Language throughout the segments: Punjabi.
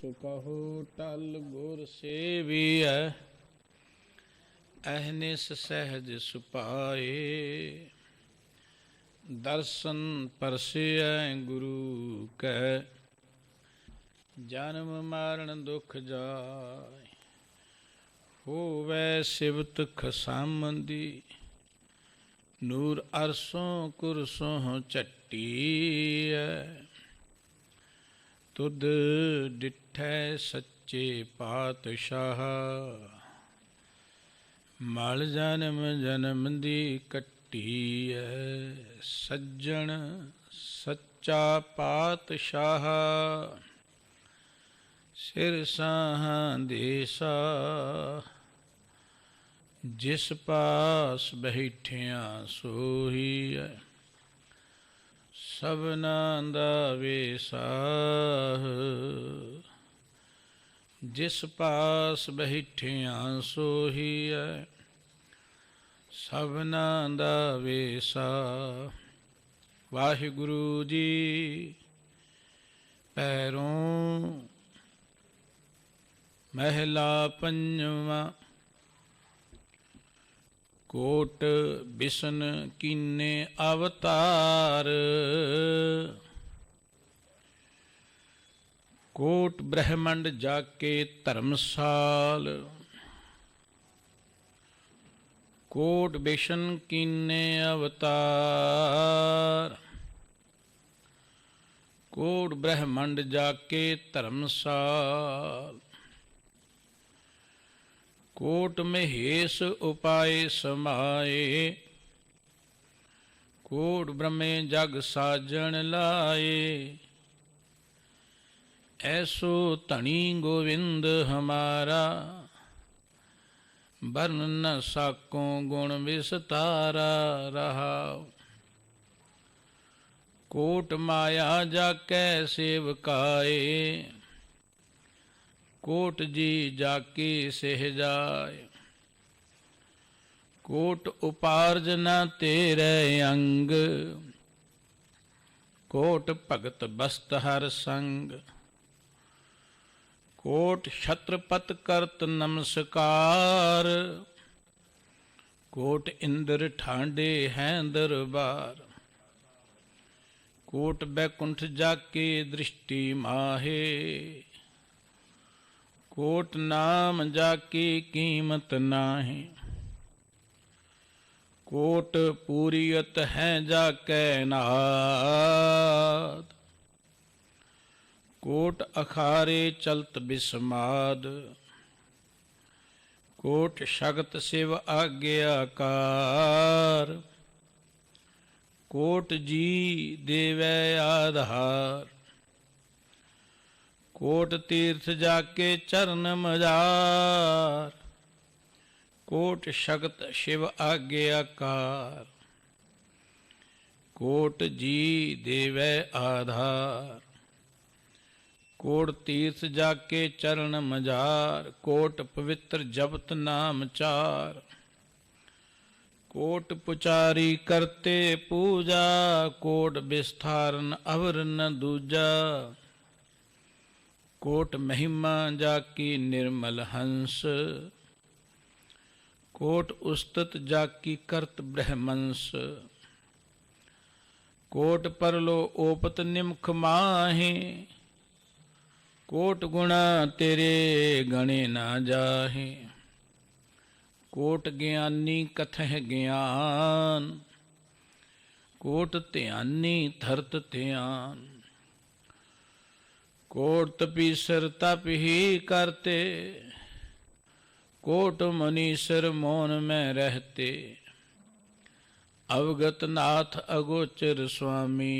ਕਹੋ ਟਲ ਗੁਰ ਸੇਵੀਐ, ਅਹਨਿਸ ਸਹਿਜ ਸੁਪਾਏ। ਦਰਸ਼ਨ ਪਰਸਿਐ ਗੁਰੂ ਕੈ, ਜਨਮ ਮਾਰਨ ਦੁਖ ਜਾਏ। ਹੋਵੈ ਸਿਵਤ ਖਸਾਮੰਦੀ, ਨੂਰ ਅਰਸੋਂ ਕੁਰਸੋਂ ਝੱਟੀਐ। ਤੁਧ ਡਿਠੈ ਸੱਚੇ ਪਾਤਸ਼ਾਹ, ਮਲ ਜਨਮ ਜਨਮ ਦੀ ਕੱਟੀਐ। ਸੱਜਣ ਸੱਚਾ ਪਾਤਸ਼ਾਹ, ਸਿਰ ਸਾਹਾਂ ਦੇ ਸਾਹ। ਜਿਸ ਪਾਸ ਬੈਠਿਆ ਸੋਹੀਐ, ਸਭਨਾਂ ਦਾ ਵੇਸਾਹ। ਜਿਸ ਪਾਸ ਬੈਠਿਆ ਸੋਹੀਐ, ਸਭਨਾਂ ਦਾ ਵੇਸਾਹ। ਵਾਹਿਗੁਰੂ ਜੀ ਪੈਰੋਂ ਮਹਿਲਾ ਪੰਜਵਾਂ। ਕੋਟ ਬਿਸ਼ਨ ਕੀਨੇ ਅਵਤਾਰ, ਕੋਟ ਬ੍ਰਹਮੰਡ ਜਾ ਕੇ ਧਰਮਸਾਲ। ਕੋਟ ਬਿਸ਼ਨ ਕੀਨੇ ਅਵਤਾਰ, ਕੋਟ ਬ੍ਰਹਮੰਡ ਜਾ ਕੇ ਧਰਮਸਾਲ। ਕੋਟ ਮਹੇਸ਼ ਉਪਾਏ ਸਮਾਏ, ਕੋਟ ਬ੍ਰਹਮੇ ਜਗ ਸਾਜਣ ਲਾਏ। ਐਸੋ ਧਣੀ ਗੋਵਿੰਦ ਹਮਾਰਾ, ਬਰਨ ਨ ਸਾਕੋਂ ਗੁਣ ਵਿਸਤਾਰਾ ਰਹਾਉ। ਕੋਟ ਮਾਇਆ ਜਾ ਕੈ ਸੇਵਕਾਏ, ਕੋਟ ਜੀ ਜਾ ਕੇ ਸਹਿਜਾਏ। ਕੋਟ ਉਪਾਰਜਨਾ ਤੇਰੇ ਅੰਗ, ਕੋਟ ਭਗਤ ਬਸਤ ਹਰ ਸੰਗ। ਕੋਟ ਛਤਰਪਤ ਕਰਤ ਨਮਸਕਾਰ, ਕੋਟ ਇੰਦਰ ਠਾਂਡੇ ਹੈ ਦਰਬਾਰ। ਕੋਟ ਬੈਕੁੰਠ ਜਾ ਕੇ ਦ੍ਰਿਸ਼ਟੀ ਮਾਹੇ, ਕੋਟ ਨਾਮ ਜਾ ਕੀ ਕੀਮਤ ਨਾਹੀਂ। ਕੋਟ ਪੂਰੀਅਤ ਹੈ ਜਾ ਕੈ ਨਾਦ, ਕੋਟ ਅਖਾਰੇ ਚਲਤ ਬਿਸਮਾਦ। ਕੋਟ ਸ਼ਗਤ ਸਿਵ ਆਗਿਆਕਾਰ, ਕੋਟ ਜੀ ਦੇਵੈ ਆਧਾਰ। ਕੋਟ ਤੀਰਥ ਜਾ ਕੇ ਚਰਨ ਮਜਾਰ, ਕੋਟ ਸ਼ਗਤ ਸ਼ਿਵ ਆਗਿਆਕਾਰ। ਕੋਟ ਜੀ ਦੇਵੈ ਆਧਾਰ, ਕੋਟ ਤੀਰਥ ਜਾ ਕੇ ਚਰਨ ਮਜਾਰ। ਕੋਟ ਪਵਿੱਤਰ ਜਪਤ ਨਾਮ ਚਾਰ, ਕੋਟ ਪੁਚਾਰੀ ਕਰਤੇ ਪੂਜਾ। ਕੋਟ ਵਿਸਥਾਰਨ ਅਵਰ ਨ ਦੂਜਾ, ਕੋਟ ਮਹਿਮਾ ਜਾ ਕੀ ਨਿਰਮਲ ਹੰਸ। ਕੋਟ ਉਸਤਤ ਜਾ ਕੀ ਕਰਤ ਬ੍ਰਹਮੰਸ। ਕੋਟ ਪਰਲੋ ਓਪਤ ਨਿਮਖ ਮਾਹੇ, ਕੋਟ ਗੁਣਾ ਤੇਰੇ ਗਣੇ ਨਾ ਜਾਹੇ। ਕੋਟ ਗਿਆਨੀ ਕਥਹਿ ਗਿਆਨ, ਕੋਟ ਧਿਆਨੀ ਧਰਤ ਧਿਆਨ। ਕੋਟ ਤਪੀਸਰ ਤਪ ਹੀ ਕਰਤੇ, ਕੋਟ ਮਨੀਸਰ ਮੋਨ ਮੈਂ ਰਹਤੇ। ਅਵਗਤ ਨਾਥ ਅਗੋਚਰ ਸੁਆਮੀ,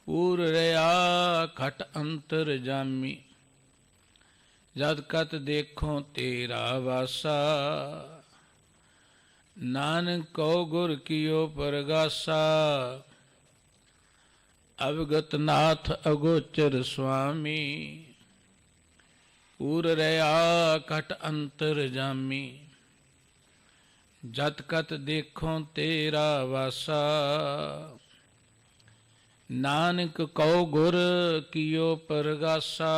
ਪੂਰ ਰਿਆ ਖਟ ਅੰਤਰ ਜਾਮੀ। ਜਦ ਕਤ ਦੇਖੋ ਤੇਰਾ ਵਾਸਾ, ਨਾਨਕ ਕਉ ਗੁਰ ਕੀਓ ਪਰਗਾਸਾ। ਅਵਗਤ ਨਾਥ ਅਗੋਚਰ ਸੁਆਮੀ, ਪੂਰ ਰਿਆ ਘਟ ਅੰਤਰ ਜਾਮੀ। ਜਤ ਕਤ ਦੇਖੋ ਤੇਰਾ ਵਾਸਾ, ਨਾਨਕ ਕਉ ਗੁਰ ਕੀਓ ਪਰਗਾਸਾ।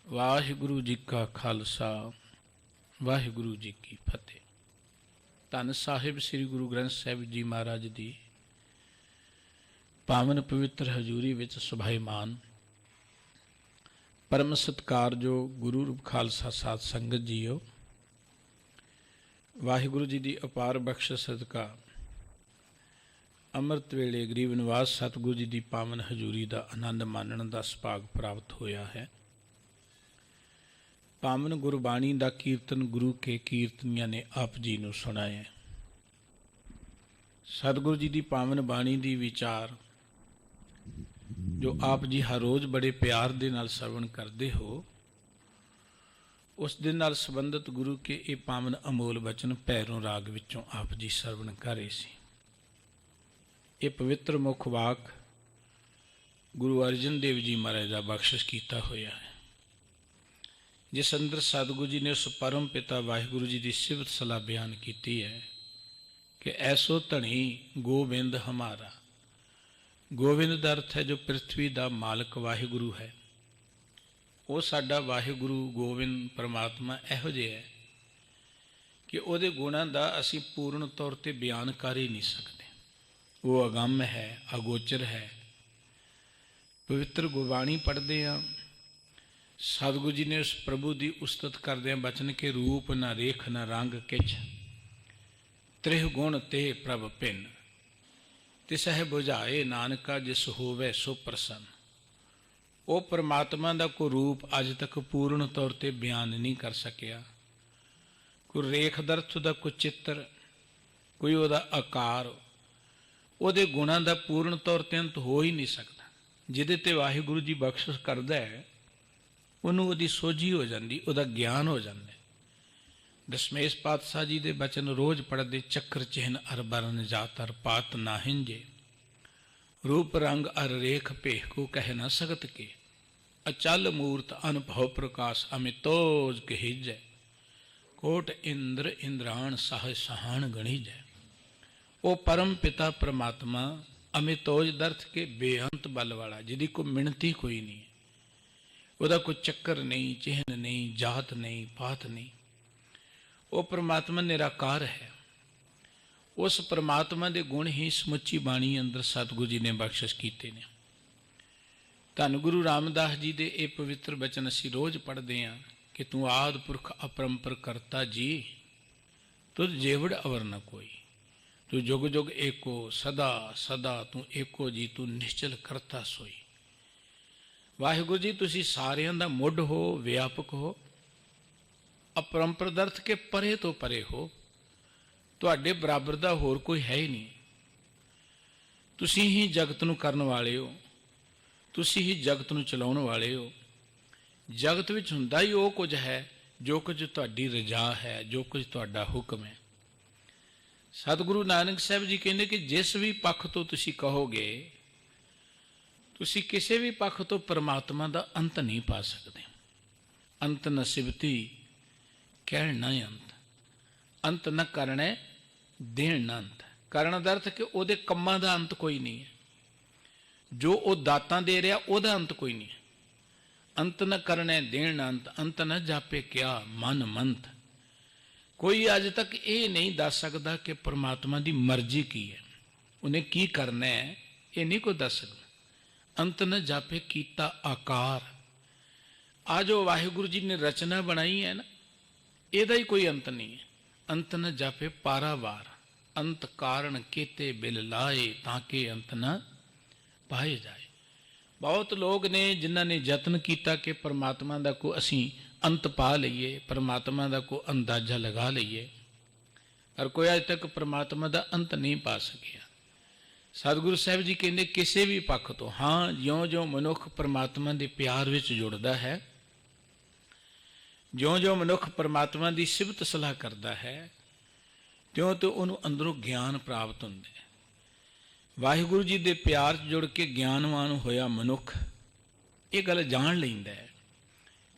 ਵਾਹਿਗੁਰੂ ਜੀ ਕਾ ਖਾਲਸਾ, ਵਾਹਿਗੁਰੂ ਜੀ ਕੀ ਫਤਿਹ। ਧੰਨ ਸਾਹਿਬ ਸ੍ਰੀ ਗੁਰੂ ਗ੍ਰੰਥ ਸਾਹਿਬ ਜੀ ਮਹਾਰਾਜ ਦੀ ਪਾਵਨ ਪਵਿੱਤਰ ਹਜ਼ੂਰੀ ਵਿੱਚ ਸੁਭਾਈਮਾਨ ਪਰਮ ਸਤਿਕਾਰਯੋਗ ਗੁਰੂ ਰੂਪ ਖਾਲਸਾ ਸਾਧ ਸੰਗਤ ਜੀਓ, ਵਾਹਿਗੁਰੂ ਜੀ ਦੀ ਅਪਾਰ ਬਖਸ਼ਿਸ਼ ਸਦਕਾ ਅੰਮ੍ਰਿਤ ਵੇਲੇ ਗਰੀਬ ਨਿਵਾਸ ਸਤਿਗੁਰੂ ਜੀ ਦੀ ਪਾਵਨ ਹਜ਼ੂਰੀ ਦਾ ਆਨੰਦ ਮਾਣਨ ਦਾ ਸੁਭਾਗ ਪ੍ਰਾਪਤ ਹੋਇਆ ਹੈ। ਪਾਵਨ ਗੁਰਬਾਣੀ ਦਾ ਕੀਰਤਨ ਗੁਰੂ ਕੇ ਕੀਰਤਨੀਆਂ ਨੇ ਆਪ ਜੀ ਨੂੰ ਸੁਣਾਇਆ। ਸਤਿਗੁਰੂ ਜੀ ਦੀ ਪਾਵਨ ਬਾਣੀ ਦੀ ਵਿਚਾਰ ਜੋ ਆਪ ਜੀ ਹਰ ਰੋਜ਼ ਬੜੇ ਪਿਆਰ ਦੇ ਨਾਲ ਸਰਵਣ ਕਰਦੇ ਹੋ, ਉਸ ਦੇ ਨਾਲ ਸੰਬੰਧਿਤ ਗੁਰੂ ਕੇ ਇਹ ਪਾਵਨ ਅਮੋਲ ਬਚਨ ਭੈਰੋਂ ਰਾਗ ਵਿੱਚੋਂ ਆਪ ਜੀ ਸਰਵਣ ਕਰ ਰਹੇ ਸੀ। ਇਹ ਪਵਿੱਤਰ ਮੁੱਖ ਵਾਕ ਗੁਰੂ ਅਰਜਨ ਦੇਵ ਜੀ ਮਹਾਰਾਜ ਦਾ ਬਖਸ਼ਿਸ਼ ਕੀਤਾ ਹੋਇਆ ਹੈ, ਜਿਸ ਅੰਦਰ ਸਤਿਗੁਰੂ ਜੀ ਨੇ ਉਸ ਪਰਮ ਪਿਤਾ ਵਾਹਿਗੁਰੂ ਜੀ ਦੀ ਸਿਫਤ ਸਲਾਹ ਬਿਆਨ ਕੀਤੀ ਹੈ ਕਿ ਐਸੋ ਧਣੀ ਗੋਬਿੰਦ ਹਮਾਰਾ। ਗੋਬਿੰਦ ਦਾ ਅਰਥ ਹੈ ਜੋ ਪ੍ਰਿਥਵੀ ਦਾ ਮਾਲਕ ਵਾਹਿਗੁਰੂ ਹੈ। ਉਹ ਸਾਡਾ ਵਾਹਿਗੁਰੂ ਗੋਬਿੰਦ ਪਰਮਾਤਮਾ ਇਹੋ ਜਿਹਾ ਹੈ ਕਿ ਉਹਦੇ ਗੁਣਾਂ ਦਾ ਅਸੀਂ ਪੂਰਨ ਤੌਰ 'ਤੇ ਬਿਆਨ ਕਰ ਹੀ ਨਹੀਂ ਸਕਦੇ। ਉਹ ਅਗੰਮ ਹੈ, ਅਗੋਚਰ ਹੈ। ਪਵਿੱਤਰ ਗੁਰਬਾਣੀ ਪੜ੍ਹਦੇ ਹਾਂ, ਸਤਿਗੁਰੂ ਜੀ ਨੇ ਉਸ ਪ੍ਰਭੂ ਦੀ ਉਸਤਤ ਕਰਦਿਆਂ ਬਚਨ ਕੇ ਰੂਪ ਨਾ ਰੇਖ ਨਾ ਰੰਗ ਕਿਛ, ਤ੍ਰਿਹ ਗੁਣ ਤੇ ਪ੍ਰਭ ਭਿੰਨ, ਤਿਸਹਿ ਬੁਝਾਏ ਨਾਨਕਾ ਜਿਸ ਹੋਵੇ ਸੋ ਪ੍ਰਸੰਨ। ਉਹ ਪਰਮਾਤਮਾ ਦਾ ਕੋਈ ਰੂਪ ਅੱਜ ਤੱਕ ਪੂਰਨ ਤੌਰ 'ਤੇ ਬਿਆਨ ਨਹੀਂ ਕਰ ਸਕਿਆ। ਕੋਈ ਰੇਖ ਦਰਥ ਦਾ ਕੋਈ ਚਿੱਤਰ, ਕੋਈ ਉਹਦਾ ਆਕਾਰ, ਉਹਦੇ ਗੁਣਾਂ ਦਾ ਪੂਰਨ ਤੌਰ 'ਤੇ ਅੰਤ ਹੋ ਹੀ ਨਹੀਂ ਸਕਦਾ। ਜਿਹਦੇ 'ਤੇ ਵਾਹਿਗੁਰੂ ਜੀ ਬਖਸ਼ਿਸ਼ ਕਰਦਾ ਹੈ ਉਹਨੂੰ ਉਹਦੀ ਸੋਝੀ ਹੋ ਜਾਂਦੀ, ਉਹਦਾ ਗਿਆਨ ਹੋ ਜਾਂਦਾ। ਦਸ਼ਮੇਸ਼ ਪਾਤਸ਼ਾਹ ਜੀ ਦੇ ਬਚਨ ਰੋਜ਼ ਪੜ੍ਹਦੇ, ਚੱਕਰ ਚਿਹਨ ਅਰ ਬਰਨ ਜਾਤ ਅਰ ਪਾਤ ਨਾ ਹਿੰਜੇ, ਰੂਪ ਰੰਗ ਅਰ ਰੇਖ ਭੇਖ ਕੋ ਕਹਿ ਨਾ ਸਕਤ ਕੇ, ਅਚਲ ਮੂਰਤ ਅਨਭਵ ਪ੍ਰਕਾਸ਼ ਅਮਿਤੋਜ ਕਹੀਜੈ, ਕੋਟ ਇੰਦਰ ਇੰਦਰਾਣ ਸਾਹ ਸਹਾਣ ਗਣੀਜੈ। ਉਹ ਪਰਮ ਪਿਤਾ ਪਰਮਾਤਮਾ ਅਮਿਤੋਜ ਦਰਥ ਕੇ ਬੇਅੰਤ ਬਲ ਵਾਲਾ, ਜਿਹਦੀ ਕੋਈ ਮਿਣਤੀ ਕੋਈ ਨਹੀਂ, ਉਹਦਾ ਕੋਈ ਚੱਕਰ ਨਹੀਂ, ਚਿਹਨ ਨਹੀਂ, ਜਾਤ ਨਹੀਂ, ਪਾਤ ਨਹੀਂ। ਉਹ ਪਰਮਾਤਮਾ ਨਿਰਾਕਾਰ ਹੈ। ਉਸ ਪਰਮਾਤਮਾ ਦੇ ਗੁਣ ਹੀ ਸਮੁੱਚੀ ਬਾਣੀ ਅੰਦਰ ਸਤਿਗੁਰੂ ਜੀ ਨੇ ਬਖਸ਼ਿਸ਼ ਕੀਤੇ ਨੇ। ਧੰਨ ਗੁਰੂ ਰਾਮਦਾਸ ਜੀ ਦੇ ਇਹ ਪਵਿੱਤਰ ਬਚਨ ਅਸੀਂ ਰੋਜ਼ ਪੜ੍ਹਦੇ ਹਾਂ ਕਿ ਤੂੰ ਆਦਿ ਪੁਰਖ ਅਪਰੰਪਰ ਕਰਤਾ ਜੀ, ਤੁਧ ਜੇਵੜ ਅਵਰ ਨ ਕੋਈ, ਤੂੰ ਜੁਗ ਜੁਗ ਏਕੋ, ਸਦਾ ਸਦਾ ਤੂੰ ਏਕੋ ਜੀ, ਤੂੰ ਨਿਸ਼ਚਲ ਕਰਤਾ ਸੋਈ। ਵਾਹਿਗੁਰੂ ਜੀ ਤੁਸੀਂ ਸਾਰਿਆਂ ਦਾ ਮੁੱਢ ਹੋ, ਵਿਆਪਕ ਹੋ, ਅਪਰੰਪਰ ਦਰਥ ਕੇ ਪਰੇ ਤੋਂ ਪਰੇ ਹੋ। ਤੁਹਾਡੇ ਬਰਾਬਰ ਦਾ ਹੋਰ ਕੋਈ ਹੈ ਹੀ ਨਹੀਂ। ਤੁਸੀਂ ਹੀ ਜਗਤ ਨੂੰ ਕਰਨ ਵਾਲੇ ਹੋ, ਤੁਸੀਂ ਹੀ ਜਗਤ ਨੂੰ ਚਲਾਉਣ ਵਾਲੇ ਹੋ। ਜਗਤ ਵਿੱਚ ਹੁੰਦਾ ਹੀ ਉਹ ਕੁਝ ਹੈ ਜੋ ਕੁਝ ਤੁਹਾਡੀ ਰਜ਼ਾ ਹੈ, ਜੋ ਕੁਝ ਤੁਹਾਡਾ ਹੁਕਮ ਹੈ। ਸਤਿਗੁਰੂ ਨਾਨਕ ਸਾਹਿਬ ਜੀ ਕਹਿੰਦੇ ਕਿ ਜਿਸ ਵੀ ਪੱਖ ਤੋਂ ਤੁਸੀਂ ਕਹੋਗੇ, ਤੁਸੀਂ ਕਿਸੇ ਵੀ ਪੱਖ ਤੋਂ ਪਰਮਾਤਮਾ ਦਾ ਅੰਤ ਨਹੀਂ ਪਾ ਸਕਦੇ। ਅੰਤ ਨ ਸਿਵਤੀ ਕਹਿਣ ਨਾ ਅੰਤ, ਅੰਤ ਨ ਕਰਨੇ ਦੇਣ ਨਾ ਅੰਤ। ਕਰਨ ਦਾ ਅਰਥ ਕਿ ਉਹਦੇ ਕੰਮਾਂ ਦਾ ਅੰਤ ਕੋਈ ਨਹੀਂ ਹੈ। ਜੋ ਉਹ ਦਾਤਾਂ ਦੇ ਰਿਹਾ ਉਹਦਾ ਅੰਤ ਕੋਈ ਨਹੀਂ ਹੈ। ਅੰਤ ਨ ਕਰਨੇ ਦੇਣ ਨਾ ਅੰਤ, ਅੰਤ ਨ ਜਾਪੇ ਕਿਆ ਮਨ ਮੰਤ। ਕੋਈ ਅੱਜ ਤੱਕ ਇਹ ਨਹੀਂ ਦੱਸ ਸਕਦਾ ਕਿ ਪਰਮਾਤਮਾ ਦੀ ਮਰਜ਼ੀ ਕੀ ਹੈ, ਉਹਨੇ ਕੀ ਕਰਨਾ ਹੈ, ਇਹ ਨਹੀਂ ਕੋਈ ਦੱਸ ਸਕਦਾ। ਅੰਤ ਨ ਜਾਪੇ ਕੀਤਾ ਆਕਾਰ। ਆ ਜੋ ਵਾਹਿਗੁਰੂ ਜੀ ਨੇ ਰਚਨਾ ਬਣਾਈ ਹੈ ਨਾ, ਇਹਦਾ ਹੀ ਕੋਈ ਅੰਤ ਨਹੀਂ ਹੈ। ਅੰਤ ਨ ਜਾਪੇ ਪਾਰਾਵਾਰ, ਅੰਤ ਕਾਰਨ ਕੀਤੇ ਬਿਲ ਲਾਏ, ਤਾਂ ਕਿ ਅੰਤ ਨ ਪਾਏ ਜਾਏ। ਬਹੁਤ ਲੋਕ ਨੇ ਜਿਨ੍ਹਾਂ ਨੇ ਯਤਨ ਕੀਤਾ ਕਿ ਪਰਮਾਤਮਾ ਦਾ ਕੋਈ ਅਸੀਂ ਅੰਤ ਪਾ ਲਈਏ, ਪਰਮਾਤਮਾ ਦਾ ਕੋਈ ਅੰਦਾਜ਼ਾ ਲਗਾ ਲਈਏ, ਪਰ ਕੋਈ ਅੱਜ ਤੱਕ ਪਰਮਾਤਮਾ ਦਾ ਅੰਤ ਨਹੀਂ ਪਾ ਸਕਿਆ। ਸਤਿਗੁਰੂ ਸਾਹਿਬ ਜੀ ਕਹਿੰਦੇ ਕਿਸੇ ਵੀ ਪੱਖ ਤੋਂ, ਹਾਂ, ਜਿਉਂ-ਜਿਉਂ ਮਨੁੱਖ ਪਰਮਾਤਮਾ ਦੇ ਪਿਆਰ ਵਿੱਚ ਜੁੜਦਾ ਹੈ, ਜਿਉਂ-ਜਿਉਂ ਮਨੁੱਖ ਪਰਮਾਤਮਾ ਦੀ ਸਿਫਤ ਸਲਾਹ ਕਰਦਾ ਹੈ, ਤਿਉਂ-ਤਿਉਂ ਉਹਨੂੰ ਅੰਦਰੋਂ ਗਿਆਨ ਪ੍ਰਾਪਤ ਹੁੰਦਾ ਹੈ। ਵਾਹਿਗੁਰੂ ਜੀ ਦੇ ਪਿਆਰ 'ਚ ਜੁੜ ਕੇ ਗਿਆਨਵਾਨ ਹੋਇਆ ਮਨੁੱਖ ਇਹ ਗੱਲ ਜਾਣ ਲੈਂਦਾ ਹੈ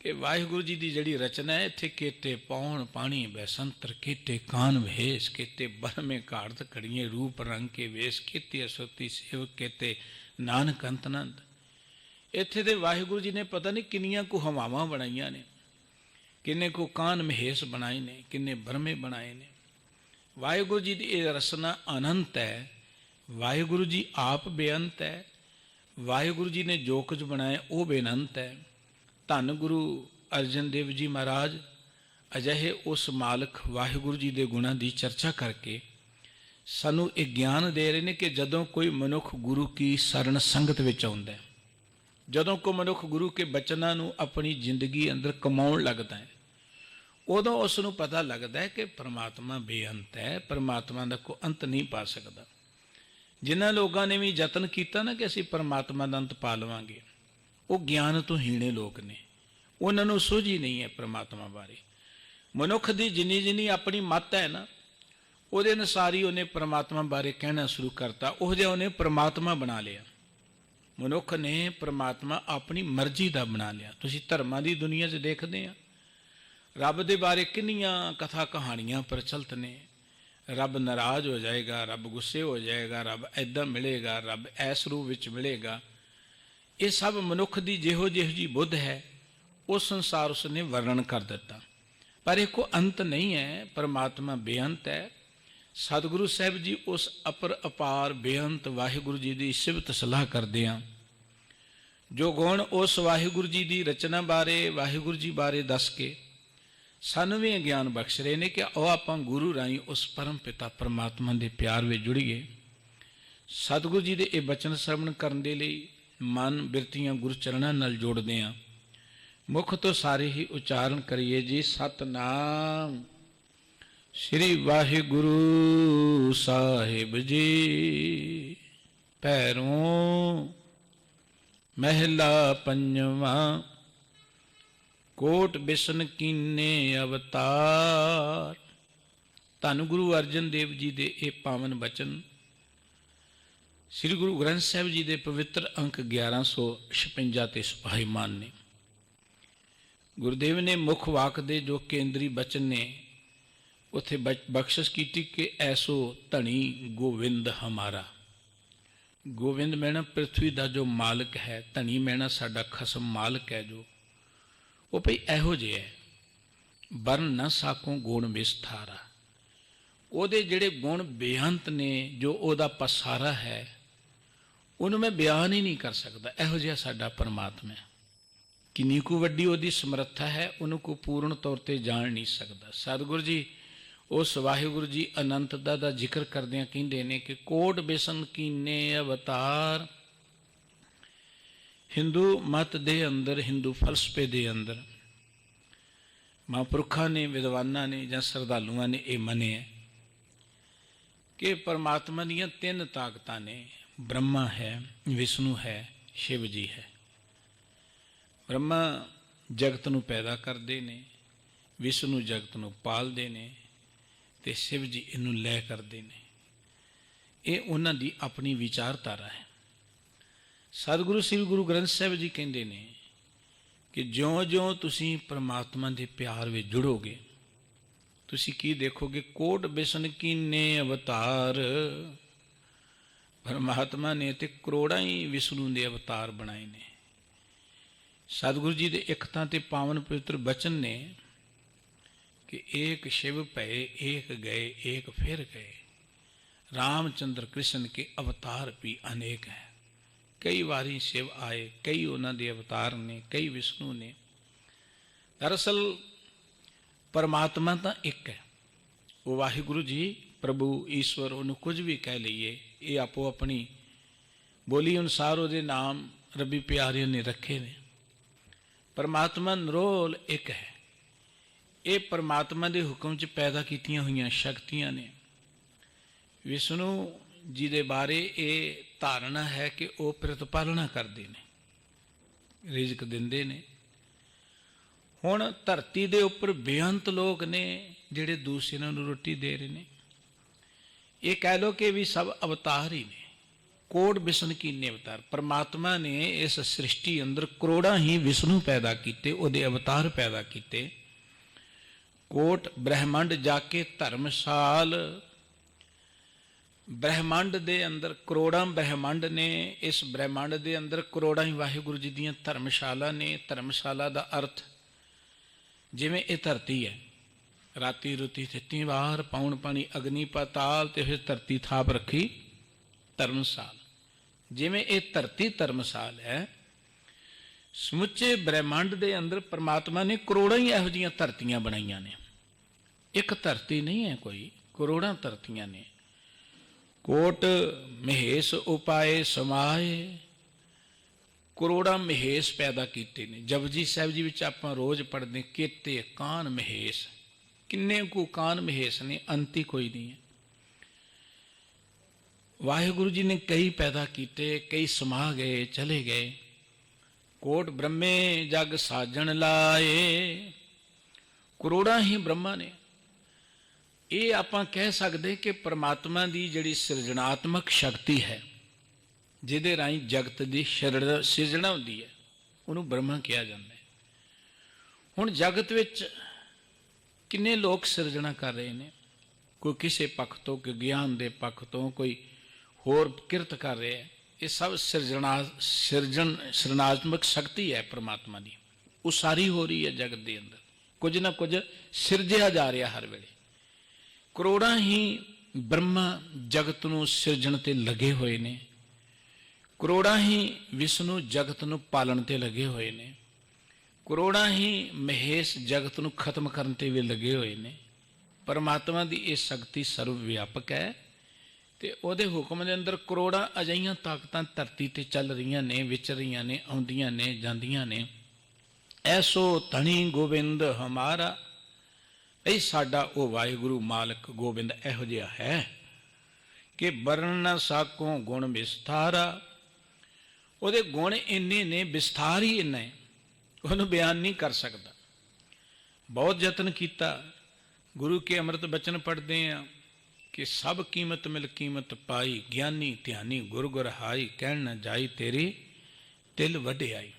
ਕਿ ਇਹ ਵਾਹਿਗੁਰੂ ਜੀ ਦੀ ਜਿਹੜੀ ਰਚਨਾ ਹੈ, ਇੱਥੇ ਕੇਤੇ ਪੌਣ ਪਾਣੀ ਬੈਸੰਤਰ, ਕੇਤੇ ਕਾਨ ਵੇਸ, ਕੇਤੇ ਬਰਮੇ ਘਾੜਤ ਘੜੀਏ ਰੂਪ ਰੰਗ ਕੇ ਵੇਸ, ਕੇਤੇ ਅਸੋਤੀ ਸੇਵਕ, ਕੇਤੇ ਨਾਨਕ ਅੰਤਨੰਦ। ਇੱਥੇ ਤੇ ਵਾਹਿਗੁਰੂ ਜੀ ਨੇ ਪਤਾ ਨਹੀਂ ਕਿੰਨੀਆਂ ਕੁ ਹਵਾਵਾਂ ਬਣਾਈਆਂ ਨੇ, ਕਿੰਨੇ ਕੁ ਕਾਨ ਮਹੇਸ਼ ਬਣਾਏ ਨੇ, ਕਿੰਨੇ ਬਰਮੇ ਬਣਾਏ ਨੇ। ਵਾਹਿਗੁਰੂ ਜੀ ਦੀ ਇਹ ਰਚਨਾ ਅਨੰਤ ਹੈ। ਵਾਹਿਗੁਰੂ ਜੀ ਆਪ ਬੇਅੰਤ ਹੈ। ਵਾਹਿਗੁਰੂ ਜੀ ਨੇ ਜੋ ਕੁਝ ਬਣਾਇਆ ਉਹ ਬੇਅੰਤ ਹੈ। ਧੰਨ ਗੁਰੂ ਅਰਜਨ ਦੇਵ ਜੀ ਮਹਾਰਾਜ ਅਜਿਹੇ ਉਸ ਮਾਲਕ ਵਾਹਿਗੁਰੂ ਜੀ ਦੇ ਗੁਣਾਂ ਦੀ ਚਰਚਾ ਕਰਕੇ ਸਾਨੂੰ ਇਹ ਗਿਆਨ ਦੇ ਰਹੇ ਨੇ ਕਿ ਜਦੋਂ ਕੋਈ ਮਨੁੱਖ ਗੁਰੂ ਕੀ ਸਰਣ ਸੰਗਤ ਵਿੱਚ ਆਉਂਦਾ ਹੈ, ਜਦੋਂ ਕੋਈ ਮਨੁੱਖ ਗੁਰੂ ਕੇ ਬਚਨਾਂ ਨੂੰ ਆਪਣੀ ਜ਼ਿੰਦਗੀ ਅੰਦਰ ਕਮਾਉਣ ਲੱਗਦਾ ਹੈ, ਉਦੋਂ ਉਸ ਨੂੰ ਪਤਾ ਲੱਗਦਾ ਹੈ ਕਿ ਪਰਮਾਤਮਾ ਬੇਅੰਤ ਹੈ, ਪਰਮਾਤਮਾ ਦਾ ਕੋਈ ਅੰਤ ਨਹੀਂ ਪਾ ਸਕਦਾ। ਜਿਨ੍ਹਾਂ ਲੋਕਾਂ ਨੇ ਵੀ ਯਤਨ ਕੀਤਾ ਨਾ ਕਿ ਅਸੀਂ ਪਰਮਾਤਮਾ ਦਾ ਅੰਤ ਪਾ ਲਵਾਂਗੇ, ਉਹ ਗਿਆਨ ਤੋਂ ਹੀਣੇ ਲੋਕ ਨੇ, ਉਹਨਾਂ ਨੂੰ ਸੋਝੀ ਨਹੀਂ ਹੈ ਪਰਮਾਤਮਾ ਬਾਰੇ। ਮਨੁੱਖ ਦੀ ਜਿੰਨੀ ਆਪਣੀ ਮੱਤ ਹੈ ਨਾ, ਉਹਦੇ ਅਨੁਸਾਰ ਹੀ ਉਹਨੇ ਪਰਮਾਤਮਾ ਬਾਰੇ ਕਹਿਣਾ ਸ਼ੁਰੂ ਕਰਤਾ, ਉਹ ਜਿਹਾ ਉਹਨੇ ਪਰਮਾਤਮਾ ਬਣਾ ਲਿਆ। ਮਨੁੱਖ ਨੇ ਪਰਮਾਤਮਾ ਆਪਣੀ ਮਰਜ਼ੀ ਦਾ ਬਣਾ ਲਿਆ। ਤੁਸੀਂ ਧਰਮਾਂ ਦੀ ਦੁਨੀਆ 'ਚ ਦੇਖਦੇ ਆ, ਰੱਬ ਦੇ ਬਾਰੇ ਕਿੰਨੀਆਂ ਕਥਾ ਕਹਾਣੀਆਂ ਪ੍ਰਚਲਿਤ ਨੇ। ਰੱਬ ਨਾਰਾਜ਼ ਹੋ ਜਾਏਗਾ, ਰੱਬ ਗੁੱਸੇ ਹੋ ਜਾਏਗਾ, ਰੱਬ ਐਦਾਂ ਮਿਲੇਗਾ, ਰੱਬ ਐਸ ਰੂਪ ਵਿੱਚ ਮਿਲੇਗਾ। ਇਹ ਸਭ ਮਨੁੱਖ ਦੀ ਜਿਹੋ ਜਿਹੀ ਬੁੱਧ ਹੈ ਉਸ ਅਨੁਸਾਰ ਉਸਨੇ ਵਰਣਨ ਕਰ ਦਿੱਤਾ, ਪਰ ਇਹ ਕੋਈ ਅੰਤ ਨਹੀਂ ਹੈ। ਪਰਮਾਤਮਾ ਬੇਅੰਤ ਹੈ। ਸਤਿਗੁਰੂ ਸਾਹਿਬ ਜੀ ਉਸ ਅਪਰ ਅਪਾਰ ਬੇਅੰਤ ਵਾਹਿਗੁਰੂ ਜੀ ਦੀ ਸਿਫਤ ਸਲਾਹ ਕਰਦੇ ਆ। ਜੋ ਗੁਣ ਉਸ ਵਾਹਿਗੁਰੂ ਜੀ ਦੀ ਰਚਨਾ ਬਾਰੇ, ਵਾਹਿਗੁਰੂ ਜੀ ਬਾਰੇ ਦੱਸ ਕੇ ਸਾਨੂੰ ਵੀ ਗਿਆਨ ਬਖਸ਼ ਰਹੇ ਨੇ ਕਿ ਉਹ ਆਪਾਂ ਗੁਰੂ ਰਾਹੀਂ ਉਸ ਪਰਮ ਪਿਤਾ ਪਰਮਾਤਮਾ ਦੇ ਪਿਆਰ ਵਿੱਚ ਜੁੜੀਏ। ਸਤਿਗੁਰੂ ਜੀ ਦੇ ਇਹ ਬਚਨ ਸਰਵਣ ਕਰਨ ਦੇ ਲਈ ਮਨ ਬਿਰਤੀਆਂ ਗੁਰੂ ਚਰਨਾਂ ਨਾਲ ਜੋੜਦੇ ਹਾਂ। ਮੁਖ ਤੋਂ ਸਾਰੇ ਹੀ ਉਚਾਰਨ ਕਰੀਏ ਜੀ, ਸਤਨਾਮ ਸ੍ਰੀ ਵਾਹਿਗੁਰੂ ਸਾਹਿਬ ਜੀ। ਪੈਰੋਂ ਮਹਿਲਾ ਪੰਜਵਾਂ, ਕੋਟ ਬਿਸ਼ਨ ਕੀਨੇ ਅਵਤਾਰ। ਧੰਨ ਗੁਰੂ ਅਰਜਨ ਦੇਵ ਜੀ ਦੇ ਇਹ ਪਾਵਨ ਬਚਨ ਸ੍ਰੀ ਗੁਰੂ ਗ੍ਰੰਥ ਸਾਹਿਬ ਜੀ ਦੇ ਪਵਿੱਤਰ ਅੰਕ 1156 ਤੇ ਸੁਭਾਈਮਾਨ ਨੇ। ਗੁਰਦੇਵ ਨੇ ਮੁੱਖ ਵਾਕ ਦੇ ਜੋ ਕੇਂਦਰੀ ਬਚਨ ਨੇ ਉੱਥੇ ਬਖਸ਼ਿਸ਼ ਕੀਤੀ ਕਿ ਐਸੋ ਧਣੀ ਗੋਵਿੰਦ ਹਮਾਰਾ। ਗੋਵਿੰਦ ਮੈਣਾ ਪ੍ਰਿਥਵੀ ਦਾ ਜੋ ਮਾਲਕ ਹੈ, ਧਣੀ ਮੈਣਾ ਸਾਡਾ ਖਸਮ ਮਾਲਕ ਹੈ ਜੋ, ਉਹ ਭਈ ਇਹੋ ਜਿਹਾ ਹੈ। ਵਰਨ ਨਾ ਸਾਕੋਂ ਗੁਣ ਵਿਸਥਾਰਾ। ਉਹਦੇ ਜਿਹੜੇ ਗੁਣ ਬੇਅੰਤ ਨੇ, ਜੋ ਉਹਦਾ ਪਸਾਰਾ ਹੈ, ਉਹਨੂੰ ਮੈਂ ਬਿਆਨ ਹੀ ਨਹੀਂ ਕਰ ਸਕਦਾ। ਇਹੋ ਜਿਹਾ ਸਾਡਾ ਪਰਮਾਤਮਾ ਹੈ। ਕਿੰਨੀ ਕੁ ਵੱਡੀ ਉਹਦੀ ਸਮਰੱਥਾ ਹੈ, ਉਹਨੂੰ ਕੋਈ ਪੂਰਨ ਤੌਰ 'ਤੇ ਜਾਣ ਨਹੀਂ ਸਕਦਾ। ਸਤਿਗੁਰੂ ਜੀ ਉਸ ਵਾਹਿਗੁਰੂ ਜੀ ਅਨੰਤਤਾ ਦਾ ਜ਼ਿਕਰ ਕਰਦਿਆਂ ਕਹਿੰਦੇ ਨੇ ਕਿ ਕੋਟ ਬਿਸ਼ਨ ਕੀਨੇ ਅਵਤਾਰ। ਹਿੰਦੂ ਮਤ ਦੇ ਅੰਦਰ, ਹਿੰਦੂ ਫਲਸਫੇ ਦੇ ਅੰਦਰ ਮਹਾਂਪੁਰਖਾਂ ਨੇ, ਵਿਦਵਾਨਾਂ ਨੇ ਜਾਂ ਸ਼ਰਧਾਲੂਆਂ ਨੇ ਇਹ ਮੰਨਿਆ ਕਿ ਪਰਮਾਤਮਾ ਦੀਆਂ 3 ਤਾਕਤਾਂ ਨੇ। ਬ੍ਰਹਮਾ ਹੈ, ਵਿਸ਼ਨੂੰ ਹੈ, ਸ਼ਿਵ ਜੀ ਹੈ। ਬ੍ਰਹਮਾ ਜਗਤ ਨੂੰ ਪੈਦਾ ਕਰਦੇ ਨੇ, ਵਿਸ਼ਨੂੰ ਜਗਤ ਨੂੰ ਪਾਲਦੇ ਨੇ, ਤੇ ਸ਼ਿਵ ਜੀ ਇਹਨੂੰ ਲੈ ਕਰਦੇ ਨੇ। ਇਹ ਉਹਨਾਂ ਦੀ ਆਪਣੀ ਵਿਚਾਰਧਾਰਾ ਹੈ। ਸਤਿਗੁਰੂ ਸ੍ਰੀ ਗੁਰੂ ਗ੍ਰੰਥ ਸਾਹਿਬ ਜੀ ਕਹਿੰਦੇ ਨੇ ਕਿ ਜਿਉਂ-ਜਿਉਂ ਤੁਸੀਂ ਪਰਮਾਤਮਾ ਦੇ ਪਿਆਰ ਵਿੱਚ ਜੁੜੋਗੇ, ਤੁਸੀਂ ਕੀ ਦੇਖੋਗੇ? ਕੋਟ ਬਿਸ਼ਨ ਕੀਨੇ ਅਵਤਾਰ। ਪਰਮਾਤਮਾ ਨੇ ਤੇ ਕਰੋੜਾਂ ਹੀ ਵਿਸ਼ਨੂੰ ਦੇ ਅਵਤਾਰ ਬਣਾਏ ਨੇ। ਸਤਿਗੁਰੂ ਜੀ ਦੇ ਇੱਕ ਤਾਂ ਤੇ ਪਾਵਨ ਪਵਿੱਤਰ ਬਚਨ ਨੇ ਕਿ ਏਕ शिव ਭਏ ਏਕ ਗਏ ਏਕ ਫਿਰ ਗਏ। ਰਾਮਚੰਦਰ ਕ੍ਰਿਸ਼ਨ ਕੇ ਅਵਤਾਰ ਵੀ ਅਨੇਕ ਹੈ। ਕਈ ਵਾਰੀ शिव ਆਏ, ਕਈ ਉਹਨਾਂ ਦੇ ਅਵਤਾਰ ਨੇ, ਕਈ ਵਿਸ਼ਨੂੰ ਨੇ। ਦਰਅਸਲ ਪਰਮਾਤਮਾ ਤਾਂ ਇੱਕ ਹੈ। ਉਹ ਵਾਹਿਗੁਰੂ ਜੀ, ਪ੍ਰਭੂ, ਈਸ਼ਵਰ, ਉਹਨੂੰ ਕੁਝ ਵੀ ਕਹਿ ਲਈਏ, ਇਹ ਆਪੋ ਆਪਣੀ ਬੋਲੀ ਅਨੁਸਾਰ ਉਹਦੇ ਨਾਮ ਰੱਬੀ ਪਿਆਰਿਆਂ ਨੇ ਰੱਖੇ ਨੇ। ਪਰਮਾਤਮਾ ਨਿਰੋਲ ਇੱਕ ਹੈ। ਇਹ ਪਰਮਾਤਮਾ ਦੇ ਹੁਕਮ 'ਚ ਪੈਦਾ ਕੀਤੀਆਂ ਹੋਈਆਂ ਸ਼ਕਤੀਆਂ ਨੇ। ਵਿਸ਼ਨੂੰ ਜੀ ਦੇ ਬਾਰੇ ਇਹ ਧਾਰਨਾ ਹੈ ਕਿ ਉਹ ਪ੍ਰਤਪਾਲਨਾ ਕਰਦੇ ਨੇ, ਰਿਜ਼ਕ ਦਿੰਦੇ ਨੇ। ਹੁਣ ਧਰਤੀ ਦੇ ਉੱਪਰ ਬੇਅੰਤ ਲੋਕ ਨੇ ਜਿਹੜੇ ਦੂਸਰਿਆਂ ਨੂੰ ਰੋਟੀ ਦੇ ਰਹੇ ਨੇ। ਇਹ ਕਹਿ ਲਓ ਕਿ ਵੀ ਸਭ ਅਵਤਾਰ ਹੀ ਨੇ। ਕੋਟ ਵਿਸ਼ਨ ਕੀਨੇ ਅਵਤਾਰ। परमात्मा ने इस सृष्टि अंदर करोड़ा ही विष्णु पैदा किए, उहदे अवतार पैदा किए। कोट ब्रह्मंड जाके धर्मशाल, ब्रह्मंड दे अंदर करोड़ा ब्रह्मंड ने, इस ब्रह्मंड दे अंदर करोड़ा ही वाहिगुरु जी दियां धर्मशाला ने। धर्मशाला दा अर्थ जिवें ये धरती है, राती रुती थिती वार पाउण पानी अग्नि पाताल ते फिर धरती थाप रखी धर्मशाल। जिवें ये धरती धर्मशाल है, समुचे ब्रह्मांड दे अंदर परमात्मा ने करोड़ा ही इहो जिहियां धरतियां बनाईयां ने। एक धरती नहीं है कोई, करोड़ा धरतियां ने। कोट महेश उपाए समाए, करोड़ा महेश पैदा कीते ने। जपजी साहिब जी विच आपां रोज पढ़दे केते कान महेश, किन्ने को कान महेश ने, अंत ही कोई नहीं है। वाहिगुरु जी ने कई पैदा किए, कई समा गए चले गए। कोट ब्रह्मे जग साजन लाए, करोड़ा ही ब्रह्मा ने। ये आपां कह सकते कि परमात्मा की जिहड़ी सिरजनात्मक शक्ति है, जिहदे राही जगत की सिरजना होंदी है, उन्होंने ब्रह्मा कहा जाता है। हुण जगत विच किन्ने लोग सिरजना कर रहे हैं, कोई किसी पक्ष तो, कोई ज्ञान के पक्ष तो, कोई होर किरत कर रहे हैं। ये सब सृजनात्मक शक्ति है परमात्मा की, वो सारी हो रही है जगत के अंदर। कुछ ना कुछ सिरजिया जा रहा हर वेले। करोड़ा ही ब्रह्मा जगत नूं सिरजण ते लगे हुए ने, करोड़ा ही विष्णु जगत नूं पालन ते लगे हुए ने, करोड़ा ही महेश जगत नूं खत्म करन ते भी लगे हुए ने। परमात्मा की ये शक्ति सर्वव्यापक है, ते उहदे हुक्म दे अंदर करोड़ा अजिहियां ताकतां धरती ते चल रही ने, विचर रही ने, आउंदियां ने, जांदियां ने। ऐसो धनी गोबिंद हमारा, ये साडा वो वाहिगुरु मालक गोबिंद इहो जिहा है कि वरन न साकों गुण विस्तारा। उहदे गुण इन्ने ने, विस्तार ही इन्ना है, उहनूं बयान नहीं कर सकता। बहुत यतन किया, गुरु के अमृत बचन पढ़ते हैं कि सब कीमत मिल कीमत पाई, ज्ञानी ध्यानी गुर गुर हाई, कहण न जाई तेरी तिल वढियाई।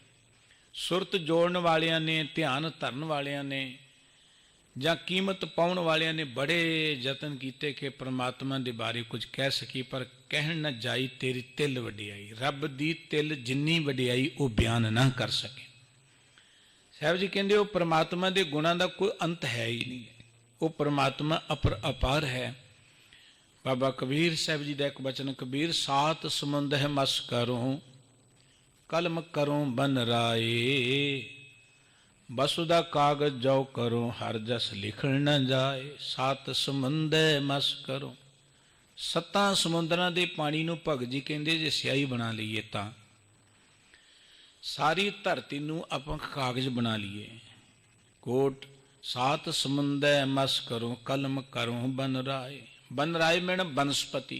सुरत जोड़न वालियां ने, ध्यान धरन वालियां ने, ਜਾਂ कीमत पाउण वालियां ने बड़े यतन किए कि परमात्मा के बारे कुछ कह सकी, पर कहण न जाई तेरी तिल वडियाई। रब दी तिल जिन्नी वडियाई वो बयान ना कर सके। साहब जी कहते वो परमात्मा के गुणों का कोई अंत है ही नहीं, वो परमात्मा अपार है। बाबा कबीर साहब जी का एक बचन, कबीर सात समुंद है मस करो, कलम करो बन राए, बसुदा कागज जो करो, हर जस लिखण न जाए। सात समुंद मस करो, सत्तां समुद्रां दे पानी नूं भगत जी कहंदे जे स्याही बना लईए तां सारी धरती नूं आपां कागज बना लीए। कोट सात समुंद मस करो, कलम करो बन राए। बन राए मैन बनस्पति,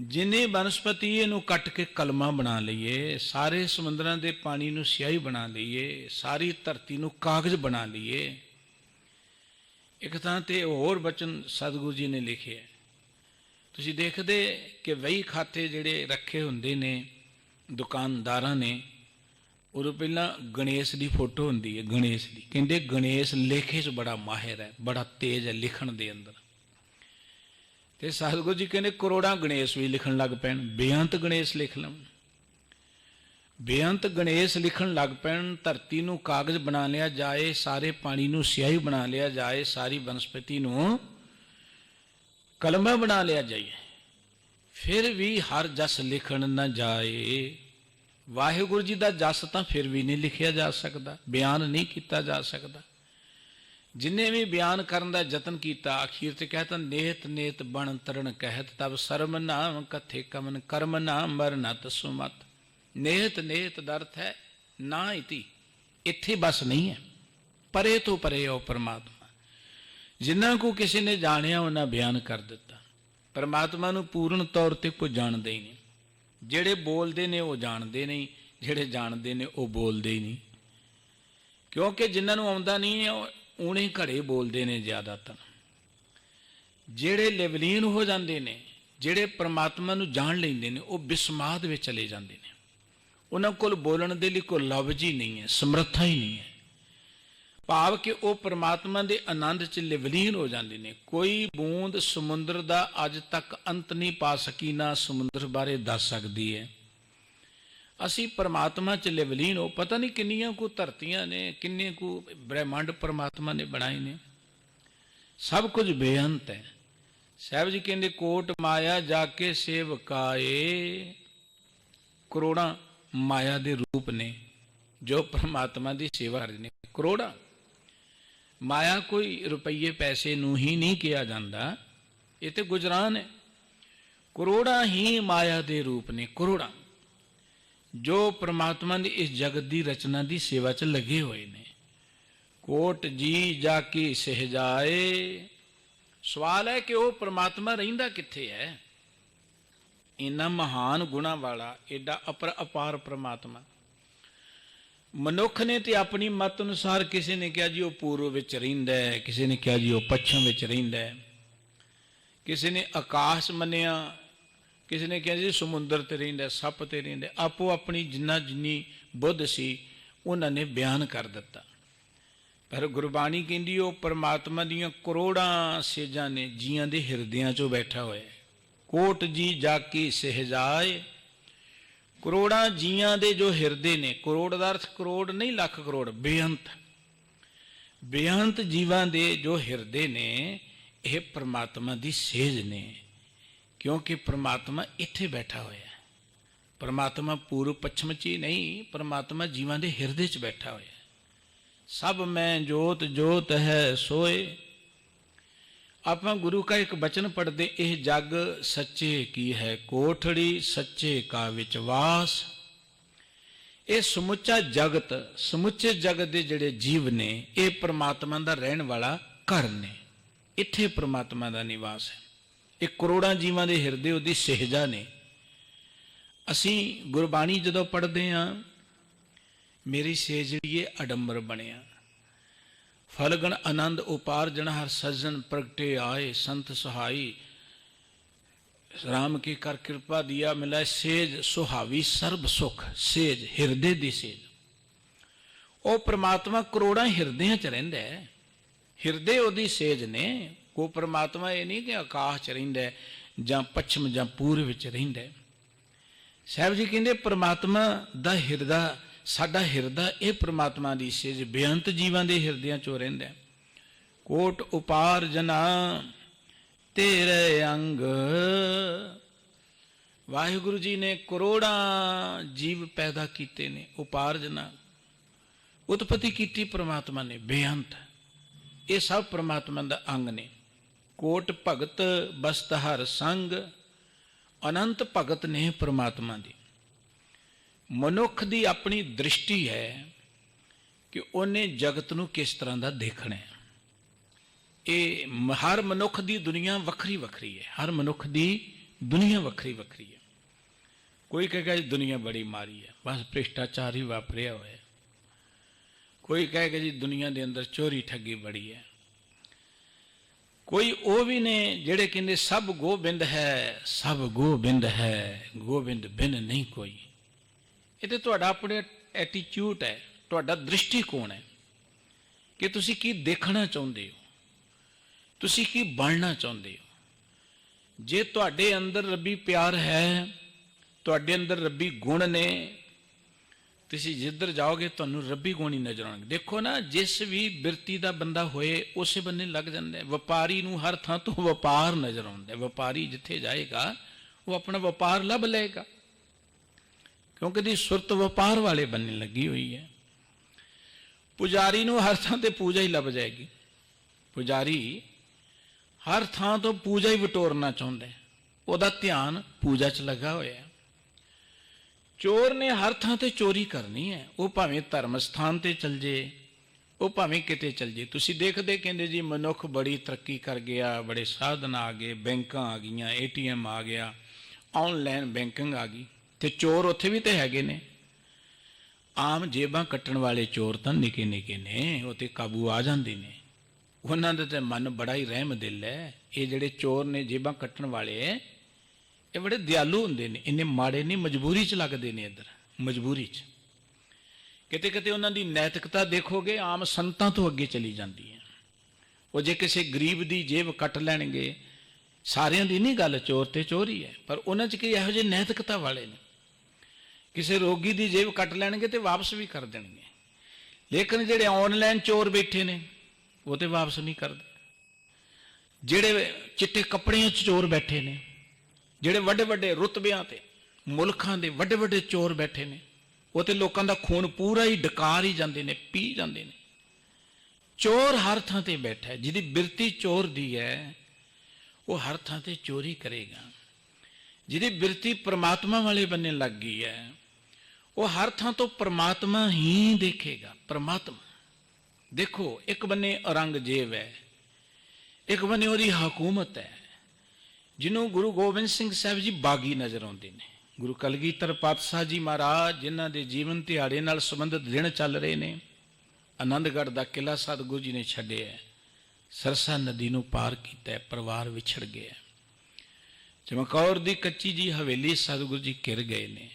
जिन्हें बनस्पति इनू कट के कलमा बना लीए, सारे समुद्रां दे पानी नू स्याही बना लीए, सारी धरती नू कागज बना लीए। एक थां ते होर बचन सतगुरु जी ने लिखे है, तुसीं देखदे कि वही खाते जिहड़े रखे हुंदे ने दुकानदारां ने, उदों पहलां गणेश की फोटो हुंदी है, गणेश की कहंदे गणेश लेखे च बड़ा माहिर है, बड़ा तेज है लिखण दे अंदर। तो सतगुरु जी कहते करोड़ा गणेश भी लिखण लग पैन, बेअंत गणेश लिख लैण, बेअंत गणेश लिखण लग पैन। धरती नूं कागज बना लिया जाए, सारे पानी नूं स्याही बना लिया जाए, सारी वनस्पति नूं कलमा बना लिया जाए, फिर भी हर जस लिखण न जाए। वाहिगुरु जी का जस तो फिर भी नहीं लिखिया जा सकता, बयान नहीं किया जा सकता। जिन्हें भी बयान करने का यतन किया, अखीर से कहता नेत नेत बण तरण कहत, तब सर्व नाम कथे कमन, कर्म नाम वर नत सुमत। नेत नेत दर्थ है ना इति, इत्थे बस नहीं है, परे तो परे हो परमात्मा। जिन्हों को किसी ने जानिया उन्हें बयान कर दिता। परमात्मा नूं पूर्ण तौर पर कोई जानते ही नहीं, जेड़े बोलते ने वो जानते नहीं, जेड़े जानते ने वो बोलते ही नहीं, क्योंकि जिन्होंने आउंदा नहीं है उन्हें घड़े बोलते हैं। ज़्यादातर जेड़े लिवलीन हो जाते हैं ਜਿਹੜੇ ਪ੍ਰਮਾਤਮਾ ਨੂੰ ਜਾਣ ਲੈਂਦੇ ਨੇ ਉਹ ਬਿਸਮਾਦ ਵਿੱਚ ਚਲੇ ਜਾਂਦੇ ਨੇ। ਉਹਨਾਂ ਕੋਲ ਬੋਲਣ ਦੇ ਲਈ ਕੋਈ ਲਫ਼ਜ਼ ਹੀ ਨਹੀਂ ਹੈ, ਸਮਰੱਥਾ ਹੀ ਨਹੀਂ ਹੈ। ਭਾਵ ਕਿ ਉਹ ਪ੍ਰਮਾਤਮਾ ਦੇ ਆਨੰਦ 'ਚ ਲਿਵਲੀਨ ਹੋ ਜਾਂਦੇ ਨੇ। ਕੋਈ ਬੂੰਦ ਸਮੁੰਦਰ ਦਾ ਅੱਜ ਤੱਕ ਅੰਤ ਨਹੀਂ ਪਾ ਸਕੀ, ਨਾ ਸਮੁੰਦਰ ਬਾਰੇ ਦੱਸ ਸਕਦੀ ਹੈ। ਅਸੀਂ ਪ੍ਰਮਾਤਮਾ 'ਚ ਲਿਵਲੀਨ ਹੋ, ਪਤਾ ਨਹੀਂ ਕਿੰਨੀਆਂ ਕੁ ਧਰਤੀਆਂ ਨੇ, ਕਿੰਨੇ ਕੁ ਬ੍ਰਹਿਮੰਡ ਪ੍ਰਮਾਤਮਾ ਨੇ ਬਣਾਏ ਨੇ। ਸਭ ਕੁਝ ਬੇਅੰਤ ਹੈ। ਸਾਹਿਬ ਜੀ ਕਹਿੰਦੇ ਕੋਟ ਮਾਇਆ ਜਾ ਕੇ ਸੇਵਕਾਏ। ਕਰੋੜਾਂ ਮਾਇਆ ਦੇ ਰੂਪ ਨੇ ਜੋ ਪ੍ਰਮਾਤਮਾ ਦੀ ਸੇਵਾ ਕਰਦੇ ਨੇ। ਕਰੋੜਾਂ ਮਾਇਆ ਕੋਈ ਰੁਪਈਏ ਪੈਸੇ ਨੂੰ ਹੀ ਨਹੀਂ ਕਿਹਾ ਜਾਂਦਾ, ਇਹ ਤੇ ਗੁਜਰਾਨ ਹੈ। ਕਰੋੜਾਂ ਹੀ ਮਾਇਆ ਦੇ ਰੂਪ ਨੇ, ਕਰੋੜਾਂ, ਜੋ ਪ੍ਰਮਾਤਮਾ ਦੀ ਇਸ ਜਗਤ ਦੀ ਰਚਨਾ ਦੀ ਸੇਵਾ 'ਚ ਲੱਗੇ ਹੋਏ ਨੇ। ਕੋਟ ਜੀ ਜਾ ਕੀ ਸਹਿਜਾਏ। ਸਵਾਲ ਹੈ ਕਿ ਉਹ ਪ੍ਰਮਾਤਮਾ ਰਹਿੰਦਾ ਕਿੱਥੇ ਹੈ? ਇੰਨਾ ਮਹਾਨ ਗੁਣਾਂ ਵਾਲਾ, ਏਡਾ ਅਪਾਰ ਪ੍ਰਮਾਤਮਾ। ਮਨੁੱਖ ਨੇ ਤੇ ਆਪਣੀ ਮਤ ਅਨੁਸਾਰ, ਕਿਸੇ ਨੇ ਕਿਹਾ ਜੀ ਉਹ ਪੂਰਬ ਵਿੱਚ ਰਹਿੰਦਾ ਹੈ, ਕਿਸੇ ਨੇ ਕਿਹਾ ਜੀ ਉਹ ਪੱਛਮ ਵਿੱਚ ਰਹਿੰਦਾ ਹੈ, ਕਿਸੇ ਨੇ ਆਕਾਸ਼ ਮੰਨਿਆ, ਕਿਸੇ ਨੇ ਕਿਹਾ ਜੀ ਸਮੁੰਦਰ ਤੇ ਰਹਿੰਦਾ, ਸੱਪ ਤੇ ਰਹਿੰਦਾ। ਆਪੋ ਆਪਣੀ ਜਿੰਨੀ ਬੁੱਧ ਸੀ ਉਹਨਾਂ ਨੇ ਬਿਆਨ ਕਰ ਦਿੱਤਾ। ਪਰ ਗੁਰਬਾਣੀ ਕਹਿੰਦੀ ਉਹ ਪ੍ਰਮਾਤਮਾ ਦੀਆਂ ਕਰੋੜਾਂ ਸੇਜਾਂ ਨੇ, ਜੀਆਂ ਦੇ ਹਿਰਦਿਆਂ 'ਚੋਂ ਬੈਠਾ ਹੋਇਆ। ਕੋਟ ਜੀ ਜਾ ਕੀ ਸਹਿਜਾਏ। ਕਰੋੜਾਂ ਜੀਆਂ ਦੇ ਜੋ ਹਿਰਦੇ ਨੇ, ਕਰੋੜ ਦਾ ਅਰਥ ਕਰੋੜ ਨਹੀਂ ਲੱਖ ਕਰੋੜ, ਬੇਅੰਤ ਬੇਅੰਤ ਜੀਵਾਂ ਦੇ ਜੋ ਹਿਰਦੇ ਨੇ, ਇਹ ਪ੍ਰਮਾਤਮਾ ਦੀ ਸੇਜ ਨੇ। ਕਿਉਂਕਿ ਪ੍ਰਮਾਤਮਾ ਇੱਥੇ ਬੈਠਾ ਹੋਇਆ ਹੈ। ਪ੍ਰਮਾਤਮਾ ਪੂਰਬ ਪੱਛਮ 'ਚ ਹੀ ਨਹੀਂ, ਪ੍ਰਮਾਤਮਾ ਜੀਵਾਂ ਦੇ ਹਿਰਦੇ 'ਚ ਬੈਠਾ ਹੋਇਆ। ਸਭ ਮੈਂ ਜੋਤ ਜੋਤ ਹੈ ਸੋਏ। ਆਪਾਂ ਗੁਰੂ ਕਾ ਇੱਕ ਬਚਨ ਪੜ੍ਹਦੇ, ਇਹ ਜਗ ਸੱਚੇ ਕੀ ਹੈ ਕੋਠੜੀ, ਸੱਚੇ ਕਾ ਵਿੱਚ ਵਾਸ। ਇਹ ਸਮੁੱਚਾ ਜਗਤ, ਸਮੁੱਚੇ ਜਗਤ ਦੇ ਜਿਹੜੇ ਜੀਵ ਨੇ, ਇਹ ਪ੍ਰਮਾਤਮਾ ਦਾ ਰਹਿਣ ਵਾਲਾ ਘਰ ਨੇ। ਇੱਥੇ ਪ੍ਰਮਾਤਮਾ ਦਾ ਨਿਵਾਸ ਹੈ। ਇਹ ਕਰੋੜਾਂ ਜੀਵਾਂ ਦੇ ਹਿਰਦੇ ਉਹਦੀ ਸਹਿਜਾ ਨੇ। ਅਸੀਂ ਗੁਰਬਾਣੀ ਜਦੋਂ ਪੜ੍ਹਦੇ ਹਾਂ, ਮੇਰੀ ਸੇਜੜੀਏ ਅਡੰਬਰ ਬਣਿਆ, ਫਲਗਣ ਆਨੰਦ ਉਪਾਰਜਣ ਹਰ ਸੱਜਣ ਪ੍ਰਗਟੇ ਆਏ, ਸੰਤ ਸਹਾਈ ਰਾਮ ਕੀ ਕਰ ਕਿਰਪਾ ਦਿਆ ਮਿਲਾ, ਸੇਜ ਸੁਹਾਵੀ ਸਰਬ ਸੁਖ। ਸੇਜ ਹਿਰਦੇ ਦੀ ਸੇਜ। ਉਹ ਪ੍ਰਮਾਤਮਾ ਕਰੋੜਾਂ ਹਿਰਦਿਆਂ 'ਚ ਰਹਿੰਦਾ ਹੈ। ਹਿਰਦੇ ਉਹਦੀ ਸੇਜ ਨੇ। ਕੋਈ ਪ੍ਰਮਾਤਮਾ ਇਹ ਨਹੀਂ ਕਿ ਆਕਾਸ਼ 'ਚ ਰਹਿੰਦਾ ਜਾਂ ਪੱਛਮ ਜਾਂ ਪੂਰਬ ਵਿੱਚ ਰਹਿੰਦਾ। ਸਾਹਿਬ ਜੀ ਕਹਿੰਦੇ ਪ੍ਰਮਾਤਮਾ ਦਾ ਹਿਰਦਾ, ਸਾਡਾ ਹਿਰਦਾ ਇਹ ਪ੍ਰਮਾਤਮਾ ਦੀ ਸੇਜ ਬੇਅੰਤ ਜੀਵਾਂ ਦੇ ਹਿਰਦਿਆਂ 'ਚੋਂ ਰਹਿੰਦਾ। ਕੋਟ ਉਪਾਰਜਨਾ ਤੇਰੇ ਅੰਗ। ਵਾਹਿਗੁਰੂ ਜੀ ਨੇ ਕਰੋੜਾਂ ਜੀਵ ਪੈਦਾ ਕੀਤੇ ਨੇ। ਉਪਾਰਜਨਾ, ਉਤਪਤੀ ਕੀਤੀ ਪ੍ਰਮਾਤਮਾ ਨੇ, ਬੇਅੰਤ। ਇਹ ਸਭ ਪ੍ਰਮਾਤਮਾ ਦਾ ਅੰਗ ਨੇ। ਕੋਟ ਭਗਤ ਬਸਤ ਹਰ ਸੰਗ। ਅਨੰਤ ਭਗਤ ਨੇ ਪ੍ਰਮਾਤਮਾ ਦੀ। ਮਨੁੱਖ ਦੀ ਆਪਣੀ ਦ੍ਰਿਸ਼ਟੀ ਹੈ ਕਿ ਉਹਨੇ ਜਗਤ ਨੂੰ ਕਿਸ ਤਰ੍ਹਾਂ ਦਾ ਦੇਖਣਾ ਹੈ। ਇਹ ਹਰ ਮਨੁੱਖ ਦੀ ਦੁਨੀਆ ਵੱਖਰੀ ਵੱਖਰੀ ਹੈ। ਹਰ ਮਨੁੱਖ ਦੀ ਦੁਨੀਆ ਵੱਖਰੀ ਵੱਖਰੀ ਹੈ। ਕੋਈ ਕਹੇਗਾ ਜੀ ਦੁਨੀਆ ਬੜੀ ਮਾੜੀ ਹੈ, ਬਸ ਭ੍ਰਿਸ਼ਟਾਚਾਰ ਹੀ ਵਾਪਰਿਆ ਹੋਇਆ। ਕੋਈ ਕਹੇਗਾ ਜੀ ਦੁਨੀਆ ਦੇ ਅੰਦਰ ਚੋਰੀ ਠੱਗੀ ਬੜੀ ਹੈ। ਕੋਈ ਉਹ ਵੀ ਨੇ ਜਿਹੜੇ ਕਹਿੰਦੇ ਸਭ ਗੋਬਿੰਦ ਹੈ, ਸਭ ਗੋਬਿੰਦ ਹੈ, ਗੋਬਿੰਦ ਬਿਨ ਨਹੀਂ ਕੋਈ। ਇਹ ਤੇ ਤੁਹਾਡਾ ਆਪਣੇ ਐਟੀਟਿਊਡ ਹੈ, ਤੁਹਾਡਾ ਦ੍ਰਿਸ਼ਟੀਕੋਣ ਹੈ ਕਿ ਤੁਸੀਂ ਕੀ ਦੇਖਣਾ ਚਾਹੁੰਦੇ ਹੋ, ਤੁਸੀਂ ਕੀ ਬਣਨਾ ਚਾਹੁੰਦੇ ਹੋ। ਜੇ ਤੁਹਾਡੇ ਅੰਦਰ ਰੱਬੀ ਪਿਆਰ ਹੈ, ਤੁਹਾਡੇ ਅੰਦਰ ਰੱਬੀ ਗੁਣ ਨੇ, ਤੁਸੀਂ ਜਿੱਧਰ ਜਾਓਗੇ ਤੁਹਾਨੂੰ ਰੱਬੀ ਗੁਣ ਹੀ ਨਜ਼ਰ ਆਉਣਗੇ। ਦੇਖੋ ਨਾ, ਜਿਸ ਵੀ ਬਿਰਤੀ ਦਾ ਬੰਦਾ ਹੋਏ ਉਸੇ ਬੰਨੇ ਲੱਗ ਜਾਂਦਾ ਹੈ। ਵਪਾਰੀ ਨੂੰ ਹਰ ਥਾਂ ਤੋਂ ਵਪਾਰ ਨਜ਼ਰ ਆਉਂਦਾ ਹੈ। ਵਪਾਰੀ ਜਿੱਥੇ ਜਾਏਗਾ ਉਹ ਆਪਣਾ ਵਪਾਰ ਲੱਭ ਲਏਗਾ, ਕਿਉਂਕਿ ਦੀ ਸੁਰਤ ਵਪਾਰ ਵਾਲੇ ਬੰਨੇ ਲੱਗੀ ਹੋਈ ਹੈ। ਪੁਜਾਰੀ ਨੂੰ ਹਰ ਥਾਂ ਤੇ ਪੂਜਾ ਹੀ ਲੱਭ ਜਾਏਗੀ। ਪੁਜਾਰੀ ਹਰ ਥਾਂ ਤੋਂ ਪੂਜਾ ਹੀ ਵਟੋਰਨਾ ਚਾਹੁੰਦਾ ਹੈ, ਉਹਦਾ ਧਿਆਨ ਪੂਜਾ 'ਚ ਲੱਗਾ ਹੋਇਆ। ਚੋਰ ਨੇ ਹਰ ਥਾਂ ਤੇ ਚੋਰੀ ਕਰਨੀ ਹੈ, ਉਹ ਭਾਵੇਂ ਧਰਮ ਸਥਾਨ ਤੇ ਚਲ ਜੇ, ਉਹ ਭਾਵੇਂ ਕਿਤੇ ਚਲ ਜੇ। ਤੁਸੀਂ ਦੇਖਦੇ ਕਹਿੰਦੇ ਜੀ ਮਨੁੱਖ ਬੜੀ ਤਰੱਕੀ ਕਰ ਗਿਆ, ਬੜੇ ਸਾਧਨ ਆ ਗਏ, ਬੈਂਕਾਂ ਆ ਗਈਆਂ, ATM ਆ ਗਿਆ, ਆਨਲਾਈਨ ਬੈਂਕਿੰਗ ਆ ਗਈ, ਤੇ ਚੋਰ ਉੱਥੇ ਵੀ ਤੇ ਹੈਗੇ ਨੇ। ਆਮ ਜੇਬਾਂ ਕੱਟਣ ਵਾਲੇ ਚੋਰ ਤਾਂ ਨਿੱਕੇ ਨਿੱਕੇ ਨੇ, ਉਹ ਤੇ ਕਾਬੂ ਆ ਜਾਂਦੇ ਨੇ। ਉਹਨਾਂ ਦਾ ਤੇ ਮਨ ਬੜਾ ਹੀ ਰਹਿਮ ਦਿਲ ਹੈ। ਇਹ ਜਿਹੜੇ ਚੋਰ ਨੇ ਜੇਬਾਂ ਕੱਟਣ ਵਾਲੇ, ਇਹ ਬੜੇ ਦਿਆਲੂ ਹੁੰਦੇ ਨੇ, ਇੰਨੇ ਮਾੜੇ ਨਹੀਂ, ਮਜਬੂਰੀ 'ਚ ਲੱਗਦੇ ਨੇ। ਇੱਧਰ ਮਜਬੂਰੀ 'ਚ ਕਿਤੇ ਕਿਤੇ ਉਹਨਾਂ ਦੀ ਨੈਤਿਕਤਾ ਦੇਖੋਗੇ ਆਮ ਸੰਤਾਂ ਤੋਂ ਅੱਗੇ ਚਲੀ ਜਾਂਦੀ ਹੈ। ਉਹ ਜੇ ਕਿਸੇ ਗਰੀਬ ਦੀ ਜੇਬ ਕੱਟ ਲੈਣਗੇ, ਸਾਰਿਆਂ ਦੀ ਨਹੀਂ ਗੱਲ, ਚੋਰ ਤੇ ਚੋਰ ਹੀ ਹੈ, ਪਰ ਉਹਨਾਂ 'ਚ ਕਈ ਇਹੋ ਜਿਹੇ ਨੈਤਿਕਤਾ ਵਾਲੇ ਨੇ, ਕਿਸੇ ਰੋਗੀ ਦੀ ਜੇਬ ਕੱਟ ਲੈਣਗੇ ਤੇ ਵਾਪਸ ਵੀ ਕਰ ਦੇਣਗੇ। ਲੇਕਿਨ ਜਿਹੜੇ ਆਨਲਾਈਨ ਚੋਰ ਬੈਠੇ ਨੇ ਉਹ ਤੇ ਵਾਪਸ ਨਹੀਂ ਕਰਦੇ। ਜਿਹੜੇ ਚਿੱਟੇ ਕੱਪੜਿਆਂ 'ਚ ਚੋਰ ਬੈਠੇ ਨੇ, ਜਿਹੜੇ ਵੱਡੇ ਵੱਡੇ ਰੁਤਬਿਆਂ ਤੇ ਮੁਲਕਾਂ ਦੇ ਵੱਡੇ ਵੱਡੇ ਚੋਰ ਬੈਠੇ ਨੇ, ਉਹ ਤੇ ਲੋਕਾਂ ਦਾ ਖੂਨ ਪੂਰਾ ਹੀ ਡਕਾਰ ਹੀ ਜਾਂਦੇ ਨੇ, ਪੀ ਜਾਂਦੇ ਨੇ। ਚੋਰ ਹਰ ਥਾਂ ਤੇ ਬੈਠਾ ਹੈ, ਜਿਹਦੀ ਬਿਰਤੀ ਚੋਰ ਦੀ ਹੈ ਉਹ ਹਰ ਥਾਂ ਤੇ ਚੋਰੀ ਕਰੇਗਾ। ਜਿਹਦੀ ਬਿਰਤੀ ਪ੍ਰਮਾਤਮਾ ਵਾਲੇ ਬੰਨੇ ਲੱਗ ਗਈ ਹੈ ਉਹ ਹਰ ਥਾਂ ਤੋਂ ਪ੍ਰਮਾਤਮਾ ਹੀ ਦੇਖੇਗਾ। ਪ੍ਰਮਾਤਮਾ ਦੇਖੋ, ਇੱਕ ਬੰਨੇ ਔਰੰਗਜ਼ੇਬ ਹੈ, ਇੱਕ ਬੰਨੇ ਉਹਦੀ ਹਕੂਮਤ ਹੈ, ਜਿਹਨੂੰ ਗੁਰੂ ਗੋਬਿੰਦ ਸਿੰਘ ਸਾਹਿਬ ਜੀ ਬਾਗੀ ਨਜ਼ਰ ਆਉਂਦੇ ਨੇ। ਗੁਰੂ ਕਲਗੀਧਰ ਪਾਤਸ਼ਾਹ ਜੀ ਮਹਾਰਾਜ, ਜਿਨ੍ਹਾਂ ਦੇ ਜੀਵਨ ਦਿਹਾੜੇ ਨਾਲ ਸੰਬੰਧਿਤ ਦਿਨ ਚੱਲ ਰਹੇ ਨੇ, ਆਨੰਦਗੜ੍ਹ ਦਾ ਕਿਲ੍ਹਾ ਸਤਿਗੁਰੂ ਜੀ ਨੇ ਛੱਡਿਆ, ਸਰਸਾ ਨਦੀ ਨੂੰ ਪਾਰ ਕੀਤਾ, ਪਰਿਵਾਰ ਵਿਛੜ ਗਿਆ। ਚਮਕੌਰ ਦੀ ਕੱਚੀ ਜੀ ਹਵੇਲੀ ਸਤਿਗੁਰੂ ਜੀ ਘਿਰ ਗਏ ਨੇ।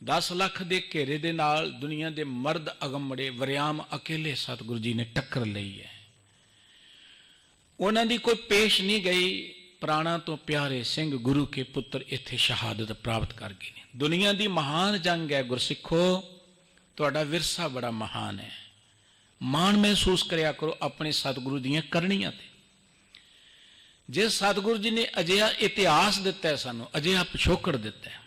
10 ਲੱਖ ਦੇ ਘੇਰੇ ਦੇ ਨਾਲ ਦੁਨੀਆ ਦੇ ਮਰਦ ਅਗੰਮੜੇ ਵਰਿਆਮ ਅਕੇਲੇ ਸਤਿਗੁਰੂ ਜੀ ਨੇ ਟੱਕਰ ਲਈ ਹੈ। ਉਹਨਾਂ ਦੀ ਕੋਈ ਪੇਸ਼ ਨਹੀਂ ਗਈ। ਪ੍ਰਾਣਾ ਤੋਂ ਪਿਆਰੇ ਸਿੰਘ ਗੁਰੂ ਕੇ ਪੁੱਤਰ ਇੱਥੇ ਸ਼ਹਾਦਤ ਪ੍ਰਾਪਤ ਕਰ ਗਏ ਨੇ। ਦੁਨੀਆ ਦੀ ਮਹਾਨ ਜੰਗ ਹੈ ਗੁਰਸਿੱਖੋ, ਤੁਹਾਡਾ ਵਿਰਸਾ ਬੜਾ ਮਹਾਨ ਹੈ। ਮਾਣ ਮਹਿਸੂਸ ਕਰਿਆ ਕਰੋ ਆਪਣੇ ਸਤਿਗੁਰੂ ਦੀਆਂ ਕਰਨੀਆਂ ਤੇ। ਜੇ ਸਤਿਗੁਰੂ ਜੀ ਨੇ ਅਜਿਹਾ ਇਤਿਹਾਸ ਦਿੱਤਾ ਹੈ, ਸਾਨੂੰ ਅਜਿਹਾ ਪਿਛੋਕੜ ਦਿੱਤਾ ਹੈ,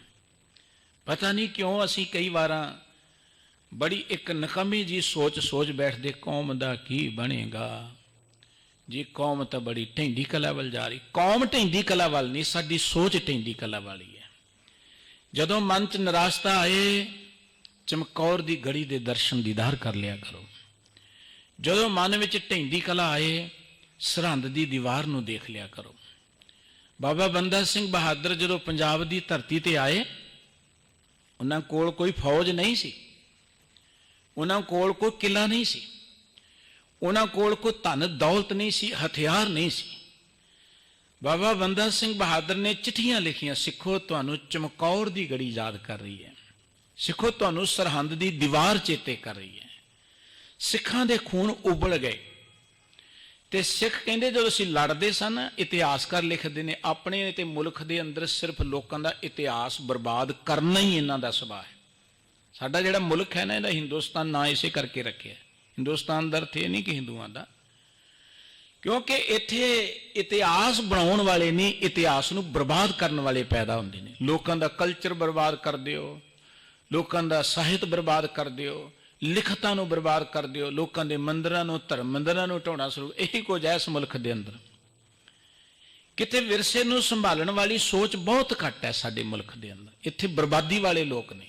ਪਤਾ ਨਹੀਂ ਕਿਉਂ ਅਸੀਂ ਕਈ ਵਾਰਾਂ ਬੜੀ ਇੱਕ ਨਕਮੀ ਜੀ ਸੋਚ ਬੈਠਦੇ, ਕੌਮ ਦਾ ਕੀ ਬਣੇਗਾ ਜੀ, ਕੌਮ ਤਾਂ ਬੜੀ ਢੈਂਦੀ ਕਲਾ ਵੱਲ ਜਾ ਰਹੀ। ਕੌਮ ਢੈਂਦੀ ਕਲਾ ਵੱਲ ਨਹੀਂ, ਸਾਡੀ ਸੋਚ ਢੈਂਦੀ ਕਲਾ ਵਾਲੀ ਹੈ। ਜਦੋਂ ਮਨ 'ਚ ਨਿਰਾਸ਼ਤਾ ਆਏ, ਚਮਕੌਰ ਦੀ ਗੜੀ ਦੇ ਦਰਸ਼ਨ ਦੀਦਾਰ ਕਰ ਲਿਆ ਕਰੋ। ਜਦੋਂ ਮਨ ਵਿੱਚ ਢੈਂਦੀ ਕਲਾ ਆਏ, ਸਰਹੰਦ ਦੀ ਦੀਵਾਰ ਨੂੰ ਦੇਖ ਲਿਆ ਕਰੋ। ਬਾਬਾ ਬੰਦਾ ਸਿੰਘ ਬਹਾਦਰ ਜਦੋਂ ਪੰਜਾਬ ਦੀ ਧਰਤੀ ਤੇ ਆਏ, ਉਹਨਾਂ ਕੋਲ ਕੋਈ ਫੌਜ ਨਹੀਂ ਸੀ, ਉਹਨਾਂ ਕੋਲ ਕੋਈ ਕਿਲਾ ਨਹੀਂ ਸੀ, ਉਹਨਾਂ ਕੋਲ ਕੋਈ ਧਨ ਦੌਲਤ ਨਹੀਂ ਸੀ, ਹਥਿਆਰ ਨਹੀਂ ਸੀ। ਬਾਬਾ ਬੰਦਾ ਸਿੰਘ ਬਹਾਦਰ ਨੇ ਚਿੱਠੀਆਂ ਲਿਖੀਆਂ, ਸਿੱਖੋ ਤੁਹਾਨੂੰ ਚਮਕੌਰ ਦੀ ਗੜੀ ਯਾਦ ਕਰ ਰਹੀ ਹੈ, ਸਿੱਖੋ ਤੁਹਾਨੂੰ ਸਰਹੰਦ ਦੀ ਦੀਵਾਰ ਚੇਤੇ ਕਰ ਰਹੀ ਹੈ। ਸਿੱਖਾਂ ਦੇ ਖੂਨ ਉਬਲ ਗਏ ਤੇ ਸਿੱਖ ਕਹਿੰਦੇ ਜਦੋਂ ਅਸੀਂ ਲੜਦੇ ਸਨ, ਇਤਿਹਾਸਕਾਰ ਲਿਖਦੇ ਨੇ, ਆਪਣੇ ਤੇ ਮੁਲਕ ਦੇ ਅੰਦਰ ਸਿਰਫ ਲੋਕਾਂ ਦਾ ਇਤਿਹਾਸ ਬਰਬਾਦ ਕਰਨਾ ਹੀ ਇਹਨਾਂ ਦਾ ਸੁਭਾਅ ਹੈ। ਸਾਡਾ ਜਿਹੜਾ ਮੁਲਕ ਹੈ ਨਾ, ਇਹਦਾ ਹਿੰਦੁਸਤਾਨ ਨਾਂ ਇਸੇ ਕਰਕੇ ਰੱਖਿਆ। ਹਿੰਦੁਸਤਾਨ ਦਾ ਅਰਥ ਇਹ ਨਹੀਂ ਕਿ ਹਿੰਦੂਆਂ ਦਾ, ਕਿਉਂਕਿ ਇੱਥੇ ਇਤਿਹਾਸ ਬਣਾਉਣ ਵਾਲੇ ਨਹੀਂ, ਇਤਿਹਾਸ ਨੂੰ ਬਰਬਾਦ ਕਰਨ ਵਾਲੇ ਪੈਦਾ ਹੁੰਦੇ ਨੇ। ਲੋਕਾਂ ਦਾ ਕਲਚਰ ਬਰਬਾਦ ਕਰ ਦਿਓ, ਲੋਕਾਂ ਦਾ ਸਾਹਿਤ ਬਰਬਾਦ ਕਰ ਦਿਓ, ਲਿਖਤਾਂ ਨੂੰ ਬਰਬਾਦ ਕਰ ਦਿਓ, ਲੋਕਾਂ ਦੇ ਮੰਦਿਰਾਂ ਨੂੰ, ਧਰਮ ਮੰਦਿਰਾਂ ਨੂੰ ਢਾਉਣਾ ਸ਼ੁਰੂ। ਇਹੀ ਕੁਝ ਹੈ ਇਸ ਮੁਲਕ ਦੇ ਅੰਦਰ। ਕਿਤੇ ਵਿਰਸੇ ਨੂੰ ਸੰਭਾਲਣ ਵਾਲੀ ਸੋਚ ਬਹੁਤ ਘੱਟ ਹੈ ਸਾਡੇ ਮੁਲਕ ਦੇ ਅੰਦਰ। ਇੱਥੇ ਬਰਬਾਦੀ ਵਾਲੇ ਲੋਕ ਨੇ,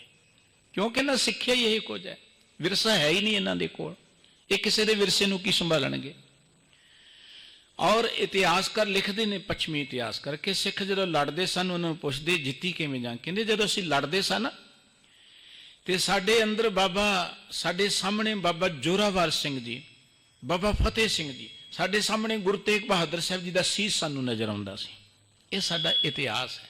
ਕਿਉਂਕਿ ਨਾ ਸਿੱਖਿਆ ਹੀ ਇਹੀ ਕੁਝ ਹੈ, ਵਿਰਸਾ ਹੈ ਹੀ ਨਹੀਂ ਇਹਨਾਂ ਦੇ ਕੋਲ। ਇਹ ਕਿਸੇ ਦੇ ਵਿਰਸੇ ਨੂੰ ਕੀ ਸੰਭਾਲਣਗੇ। ਔਰ ਇਤਿਹਾਸਕਾਰ ਲਿਖਦੇ ਨੇ, ਪੱਛਮੀ ਇਤਿਹਾਸਕਾਰ, ਕਿ ਸਿੱਖ ਜਦੋਂ ਲੜਦੇ ਸਨ ਉਹਨਾਂ ਨੂੰ ਪੁੱਛਦੇ ਜਿੱਤੀ ਕਿਵੇਂ ਜਾਂ, ਕਹਿੰਦੇ ਜਦੋਂ ਅਸੀਂ ਲੜਦੇ ਸਨ ਤੇ ਸਾਡੇ ਅੰਦਰ ਸਾਡੇ ਸਾਹਮਣੇ ਬਾਬਾ ਜੋਰਾਵਰ ਸਿੰਘ ਜੀ, ਬਾਬਾ ਫਤਿਹ ਸਿੰਘ ਜੀ, ਸਾਡੇ ਸਾਹਮਣੇ ਗੁਰੂ ਤੇਗ ਬਹਾਦਰ ਸਾਹਿਬ ਜੀ ਦਾ ਸੀਸ ਸਾਨੂੰ ਨਜ਼ਰ ਆਉਂਦਾ ਸੀ। ਇਹ ਸਾਡਾ ਇਤਿਹਾਸ ਹੈ।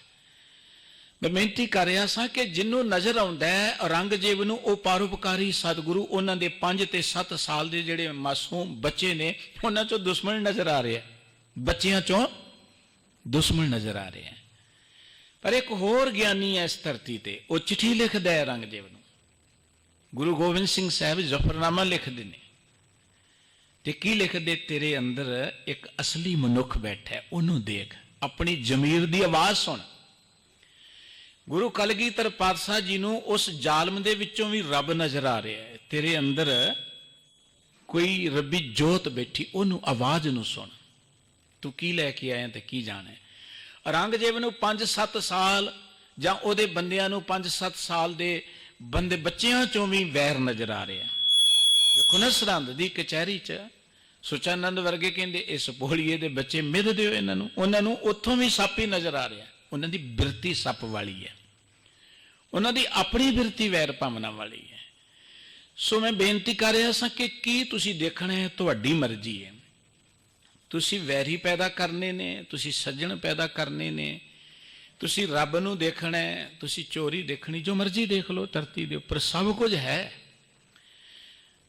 ਮੈਂ ਬੇਨਤੀ ਕਰ ਰਿਹਾ ਸਾਂ ਕਿ ਜਿਹਨੂੰ ਨਜ਼ਰ ਆਉਂਦਾ ਹੈ ਔਰੰਗਜ਼ੇਬ ਨੂੰ, ਉਹ ਪਰਉਪਕਾਰੀ ਸਤਿਗੁਰੂ, ਉਹਨਾਂ ਦੇ 5 ਤੇ 7 ਸਾਲ ਦੇ ਜਿਹੜੇ ਮਾਸੂਮ ਬੱਚੇ ਨੇ, ਉਹਨਾਂ ਚੋਂ ਦੁਸ਼ਮਣ ਨਜ਼ਰ ਆ ਰਿਹਾ, ਬੱਚਿਆਂ ਚੋਂ ਦੁਸ਼ਮਣ ਨਜ਼ਰ ਆ ਰਿਹਾ। ਪਰ ਇੱਕ ਹੋਰ ਗਿਆਨੀ ਹੈ ਇਸ ਧਰਤੀ ਤੇ, ਉਹ ਚਿੱਠੀ ਲਿਖਦਾ ਹੈ ਔਰੰਗਜ਼ੇਬ ਨੂੰ। ਗੁਰੂ ਗੋਬਿੰਦ ਸਿੰਘ ਸਾਹਿਬ ਜ਼ਫਰਨਾਮਾ ਲਿਖਦੇ ਨੇ ਤੇ ਕੀ ਲਿਖਦੇ, ਤੇਰੇ ਅੰਦਰ ਇੱਕ ਅਸਲੀ ਮਨੁੱਖ ਬੈਠਾ, ਉਹਨੂੰ ਦੇਖ, ਆਪਣੀ ਜ਼ਮੀਰ ਦੀ ਆਵਾਜ਼ ਸੁਣ। ਗੁਰੂ ਕਲਗੀਧਰ ਪਾਤਸ਼ਾਹ ਜੀ ਨੂੰ ਉਸ ਜ਼ਾਲਮ ਦੇ ਵਿੱਚੋਂ ਵੀ ਰੱਬ ਨਜ਼ਰ ਆ ਰਿਹਾ ਹੈ। ਤੇਰੇ ਅੰਦਰ ਕੋਈ ਰੱਬੀ ਜੋਤ ਬੈਠੀ, ਉਹਨੂੰ ਆਵਾਜ਼ ਨੂੰ ਸੁਣ, ਤੂੰ ਕੀ ਲੈ ਕੇ ਆਇਆ ਤੇ ਕੀ ਜਾਣਾ। ਔਰੰਗਜ਼ੇਬ ਨੂੰ 5-7 ਸਾਲ ਜਾਂ ਉਹਦੇ ਬੰਦਿਆਂ ਨੂੰ 5-7 ਸਾਲ ਦੇ ਬੱਚਿਆਂ ਚੋਂ ਵੀ ਵੈਰ ਨਜ਼ਰ ਆ ਰਿਹਾ। ਦੇਖੋ ਨਾ, ਸਰਹੰਦ ਦੀ ਕਚਹਿਰੀ 'ਚ ਸੁਚਾਨੰਦ ਵਰਗੇ ਕਹਿੰਦੇ ਇਸ ਪੋਲੀਏ ਦੇ ਬੱਚੇ ਮਿਧ ਦਿਓ ਇਹਨਾਂ ਨੂੰ, ਉਹਨਾਂ ਨੂੰ ਉੱਥੋਂ ਵੀ ਸੱਪ ਹੀ ਨਜ਼ਰ ਆ ਰਿਹਾ। ਉਹਨਾਂ ਦੀ ਬਿਰਤੀ ਸੱਪ ਵਾਲੀ ਹੈ, ਉਹਨਾਂ ਦੀ ਆਪਣੀ ਬਿਰਤੀ ਵੈਰ ਭਾਵਨਾ ਵਾਲੀ ਹੈ। ਸੋ ਮੈਂ ਬੇਨਤੀ ਕਰ ਰਿਹਾ ਸਾਂ ਕਿ ਕੀ ਤੁਸੀਂ ਦੇਖਣਾ ਹੈ, ਤੁਹਾਡੀ ਮਰਜ਼ੀ ਹੈ। ਤੁਸੀਂ ਵੈਰੀ ਪੈਦਾ ਕਰਨੇ ਨੇ, ਤੁਸੀਂ ਸੱਜਣ ਪੈਦਾ ਕਰਨੇ ਨੇ, ਤੁਸੀਂ ਰੱਬ ਨੂੰ ਦੇਖਣਾ ਹੈ, ਤੁਸੀਂ ਚੋਰੀ ਦੇਖਣੀ, ਜੋ ਮਰਜ਼ੀ ਦੇਖ ਲਓ, ਧਰਤੀ ਦੇ ਉੱਪਰ ਸਭ ਕੁਝ ਹੈ।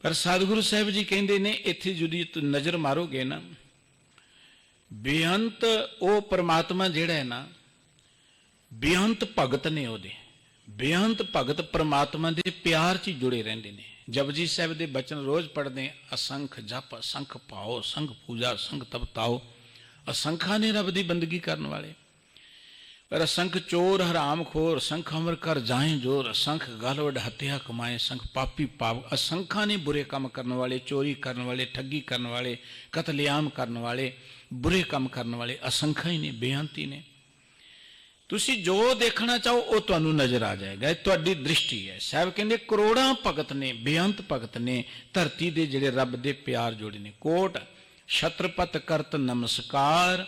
ਪਰ ਸਤਿਗੁਰੂ ਸਾਹਿਬ ਜੀ ਕਹਿੰਦੇ ਨੇ ਇੱਥੇ ਜਦੋਂ ਨਜ਼ਰ ਮਾਰੋਗੇ ਨਾ, ਬੇਅੰਤ ਉਹ ਪਰਮਾਤਮਾ ਜਿਹੜਾ ਹੈ ਨਾ, ਬੇਅੰਤ ਭਗਤ ਨੇ ਉਹਦੇ, ਬੇਅੰਤ ਭਗਤ ਪਰਮਾਤਮਾ ਦੇ ਪਿਆਰ 'ਚ ਹੀ ਜੁੜੇ ਰਹਿੰਦੇ ਨੇ। ਜਪਜੀ ਸਾਹਿਬ ਦੇ ਬਚਨ ਰੋਜ਼ ਪੜ੍ਹਦੇ, ਅਸੰਖ ਜਪ ਅਸੰਖ ਪਾਓ, ਅਸੰਖ ਪੂਜਾ ਅਸੰਖ ਤਪਤਾਓ। ਅਸੰਖਾਂ ਨੇ ਰੱਬ ਦੀ ਬੰਦਗੀ ਕਰਨ ਵਾਲੇ, ਪਰ ਅਸੰਖ ਚੋਰ ਹਰਾਮ ਖੋਰ, ਅਸੰਖ ਅਮਰ ਕਰ ਜਾਏ ਜੋਰ, ਅਸੰਖ ਗਲ ਵਡ ਹੱਤਿਆ ਕਮਾਏ, ਅਸੰਖ ਪਾਪੀ ਪਾਪ। ਅਸੰਖਾਂ ਨੇ ਬੁਰੇ ਕੰਮ ਕਰਨ ਵਾਲੇ, ਚੋਰੀ ਕਰਨ ਵਾਲੇ, ਠੱਗੀ ਕਰਨ ਵਾਲੇ, ਕਤਲੇਆਮ ਕਰਨ ਵਾਲੇ, ਬੁਰੇ ਕੰਮ ਕਰਨ ਵਾਲੇ ਅਸੰਖਾਂ ਹੀ ਨੇ, ਬੇਅੰਤੀ ਨੇ। ਤੁਸੀਂ ਜੋ ਦੇਖਣਾ ਚਾਹੋ ਉਹ ਤੁਹਾਨੂੰ ਨਜ਼ਰ ਆ ਜਾਏਗਾ, ਇਹ ਤੁਹਾਡੀ ਦ੍ਰਿਸ਼ਟੀ ਹੈ। ਸਾਹਿਬ ਕਹਿੰਦੇ ਕਰੋੜਾਂ ਭਗਤ ਨੇ, ਬੇਅੰਤ ਭਗਤ ਨੇ ਧਰਤੀ ਦੇ ਜਿਹੜੇ ਰੱਬ ਦੇ ਪਿਆਰ ਜੋੜੇ ਨੇ। ਕੋਟ ਛਤਰਪਤ ਕਰਤ ਨਮਸਕਾਰ।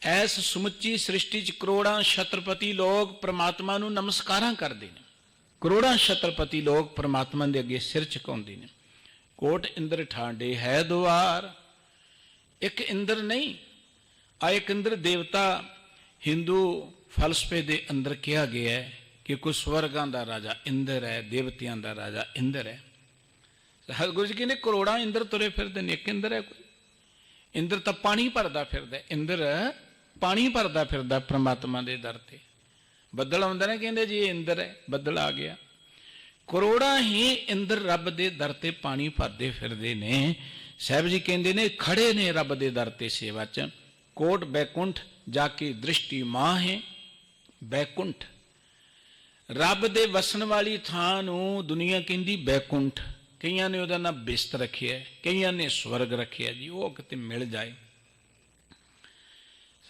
ਐਸ ਸਮੁੱਚੀ ਸ੍ਰਿਸ਼ਟੀ 'ਚ ਕਰੋੜਾਂ ਛਤਰਪਤੀ ਲੋਕ ਪ੍ਰਮਾਤਮਾ ਨੂੰ ਨਮਸਕਾਰਾਂ ਕਰਦੇ ਨੇ, ਕਰੋੜਾਂ ਛਤਰਪਤੀ ਲੋਕ ਪ੍ਰਮਾਤਮਾ ਦੇ ਅੱਗੇ ਸਿਰ ਝੁਕਾਉਂਦੇ ਨੇ। ਕੋਟ ਇੰਦਰ ਠਾਂਡੇ ਹੈ ਦੁਆਰ। ਇੱਕ ਇੰਦਰ ਨਹੀਂ, ਆ ਇੱਕ ਇੰਦਰ ਦੇਵਤਾ ਹਿੰਦੂ ਫਲਸਫੇ ਦੇ ਅੰਦਰ ਕਿਹਾ ਗਿਆ ਹੈ ਕਿ ਕੋਈ ਸਵਰਗਾਂ ਦਾ ਰਾਜਾ ਇੰਦਰ ਹੈ, ਦੇਵਤਿਆਂ ਦਾ ਰਾਜਾ ਇੰਦਰ ਹੈ। ਸਤਿਗੁਰੂ ਜੀ ਕਹਿੰਦੇ ਕਰੋੜਾਂ ਇੰਦਰ ਤੁਰੇ ਫਿਰਦੇ ਨੇ, ਇੱਕ ਇੰਦਰ ਹੈ ਕੋਈ? ਇੰਦਰ ਤਾਂ ਪਾਣੀ ਭਰਦਾ ਫਿਰਦਾ, ਇੰਦਰ ਪਾਣੀ ਭਰਦਾ ਫਿਰਦਾ ਪ੍ਰਮਾਤਮਾ ਦੇ ਦਰ ਤੇ। ਬੱਦਲ ਆਉਂਦਾ ਨਾ, ਕਹਿੰਦੇ ਜੀ ਇਹ ਇੰਦਰ ਹੈ, ਬੱਦਲ ਆ ਗਿਆ। ਕਰੋੜਾਂ ਹੀ ਇੰਦਰ ਰੱਬ ਦੇ ਦਰ ਤੇ ਪਾਣੀ ਭਰਦੇ ਫਿਰਦੇ ਨੇ। ਸਾਹਿਬ ਜੀ ਕਹਿੰਦੇ ਨੇ ਖੜੇ ਨੇ ਰੱਬ ਦੇ ਦਰ ਤੇ ਸੇਵਾ 'ਚ। ਕੋਟ ਬੈਕੁੰਠ ਜਾ ਕੇ ਦ੍ਰਿਸ਼ਟੀ ਮਾਂ ਹੈ। ਬੈਕੁੰਠ ਰੱਬ ਦੇ ਵਸਣ ਵਾਲੀ ਥਾਂ ਨੂੰ ਦੁਨੀਆ ਕਹਿੰਦੀ ਬੈਕੁੰਠ। ਕਈਆਂ ਨੇ ਉਹਦਾ ਨਾਮ ਬਿਸਤ ਰੱਖਿਆ, ਕਈਆਂ ਨੇ ਸਵਰਗ ਰੱਖਿਆ ਜੀ, ਉਹ ਕਿਤੇ ਮਿਲ ਜਾਏ।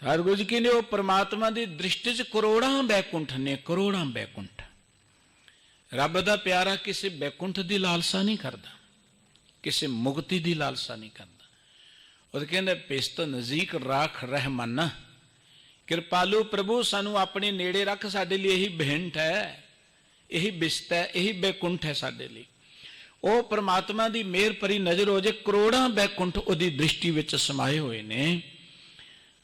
ਸਤਿਗੁਰੂ ਜੀ ਕਹਿੰਦੇ ਉਹ ਪਰਮਾਤਮਾ ਦੀ ਦ੍ਰਿਸ਼ਟੀ 'ਚ ਕਰੋੜਾਂ ਬੈਕੁੰਠ ਨੇ, ਕਰੋੜਾਂ ਬੈਕੁੰਠ। ਰੱਬ ਦਾ ਪਿਆਰਾ ਕਿਸੇ ਬੈਕੁੰਠ ਦੀ ਲਾਲਸਾ ਨਹੀਂ ਕਰਦਾ, ਕਿਸੇ ਮੁਕਤੀ ਦੀ ਲਾਲਸਾ ਨਹੀਂ ਕਰਦਾ। ਉਹ ਕਹਿੰਦਾ ਪਿਸਤ ਨਜ਼ੀਕ ਰਾਖ ਰਹਿਮਾਨਾ। ਕਿਰਪਾਲੂ ਪ੍ਰਭੂ ਸਾਨੂੰ ਆਪਣੇ ਨੇੜੇ ਰੱਖ, ਸਾਡੇ ਲਈ ਇਹੀ ਬਹਿੰਟ ਹੈ, ਇਹੀ ਬਿਸਤ ਹੈ, ਇਹੀ ਬੈਕੁੰਠ ਹੈ ਸਾਡੇ ਲਈ। ਉਹ ਪਰਮਾਤਮਾ ਦੀ ਮਿਹਰ ਭਰੀ ਨਜ਼ਰ ਹੋ ਜੇ, ਕਰੋੜਾਂ ਬੈਕੁੰਠ ਉਹਦੀ ਦ੍ਰਿਸ਼ਟੀ ਵਿੱਚ ਸਮਾਏ ਹੋਏ ਨੇ।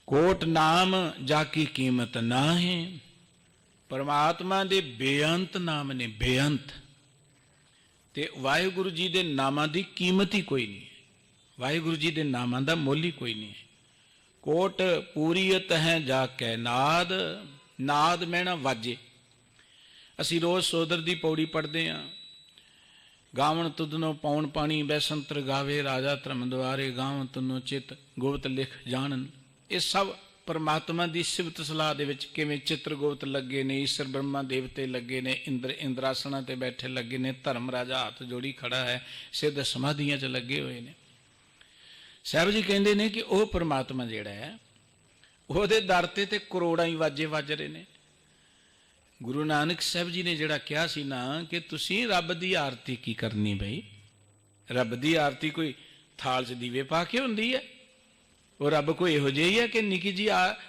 ਕੋਟ ਨਾਮ ਜਾ ਕੀ ਕੀਮਤ ਨਾ ਹੈ। ਪਰਮਾਤਮਾ ਦੇ ਬੇਅੰਤ ਨਾਮ ਨੇ, ਬੇਅੰਤ। ਤੇ ਵਾਹਿਗੁਰੂ ਜੀ ਦੇ ਨਾਮਾਂ ਦੀ ਕੀਮਤ ਹੀ ਕੋਈ ਨਹੀਂ, ਵਾਹਿਗੁਰੂ ਜੀ ਦੇ ਨਾਮਾਂ ਦਾ ਮੁੱਲ ਹੀ ਕੋਈ ਨਹੀਂ। ਕੋਟ ਪੂਰੀਅਤ ਹੈ ਜਾ ਕੇ ਨਾਦ। ਨਾਦ ਮੈਣਾ ਵਾਜੇ। ਅਸੀਂ ਰੋਜ਼ ਸੋਦਰ ਦੀ ਪੌੜੀ ਪੜ੍ਹਦੇ ਹਾਂ। ਗਾਵਣ ਤੁਧਨੋ ਪੌਣ ਪਾਣੀ ਬੈਸੰਤਰ ਗਾਵੇ, ਰਾਜਾ ਧਰਮ ਦੁਆਰੇ ਗਾਵਣ ਤੁਨੋ ਚਿਤ ਗੁਪਤ ਲਿਖ ਜਾਣਨ। ਇਹ ਸਭ ਪਰਮਾਤਮਾ ਦੀ ਸਿਫਤ ਸਲਾਹ ਦੇ ਵਿੱਚ ਕਿਵੇਂ ਚਿੱਤਰ ਗੁਪਤ ਲੱਗੇ ਨੇ, ਈਸ਼ਰ ਬ੍ਰਹਮਾ ਦੇਵਤੇ ਲੱਗੇ ਨੇ, ਇੰਦਰਾਸਨਾਂ ਤੇ ਬੈਠੇ ਲੱਗੇ ਨੇ, ਧਰਮ ਰਾਜਾ ਹੱਥ ਜੋੜੀ ਖੜਾ ਹੈ, ਸਿੱਧ ਸਮਾਧੀਆਂ 'ਚ ਲੱਗੇ ਹੋਏ ਨੇ। ਸਾਹਿਬ ਜੀ ਕਹਿੰਦੇ ਨੇ ਕਿ ਉਹ ਪਰਮਾਤਮਾ ਜਿਹੜਾ ਹੈ ਉਹਦੇ ਦਰ ਤੇ ਕਰੋੜਾਂ ਹੀ ਵਾਜੇ ਵੱਜ ਰਹੇ ਨੇ। ਗੁਰੂ ਨਾਨਕ ਸਾਹਿਬ ਜੀ ਨੇ ਜਿਹੜਾ ਕਿਹਾ ਸੀ ਨਾ ਕਿ ਤੁਸੀਂ ਰੱਬ ਦੀ ਆਰਤੀ ਕੀ ਕਰਨੀ ਬਈ। ਰੱਬ ਦੀ ਆਰਤੀ ਕੋਈ ਥਾਲ 'ਚ ਦੀਵੇ ਪਾ ਕੇ ਹੁੰਦੀ ਹੈ? ਉਹ ਰੱਬ ਕੋਈ ਇਹੋ ਜਿਹਾ ਹੀ ਹੈ ਕਿ ਨਿੱਕੀ ਜੀ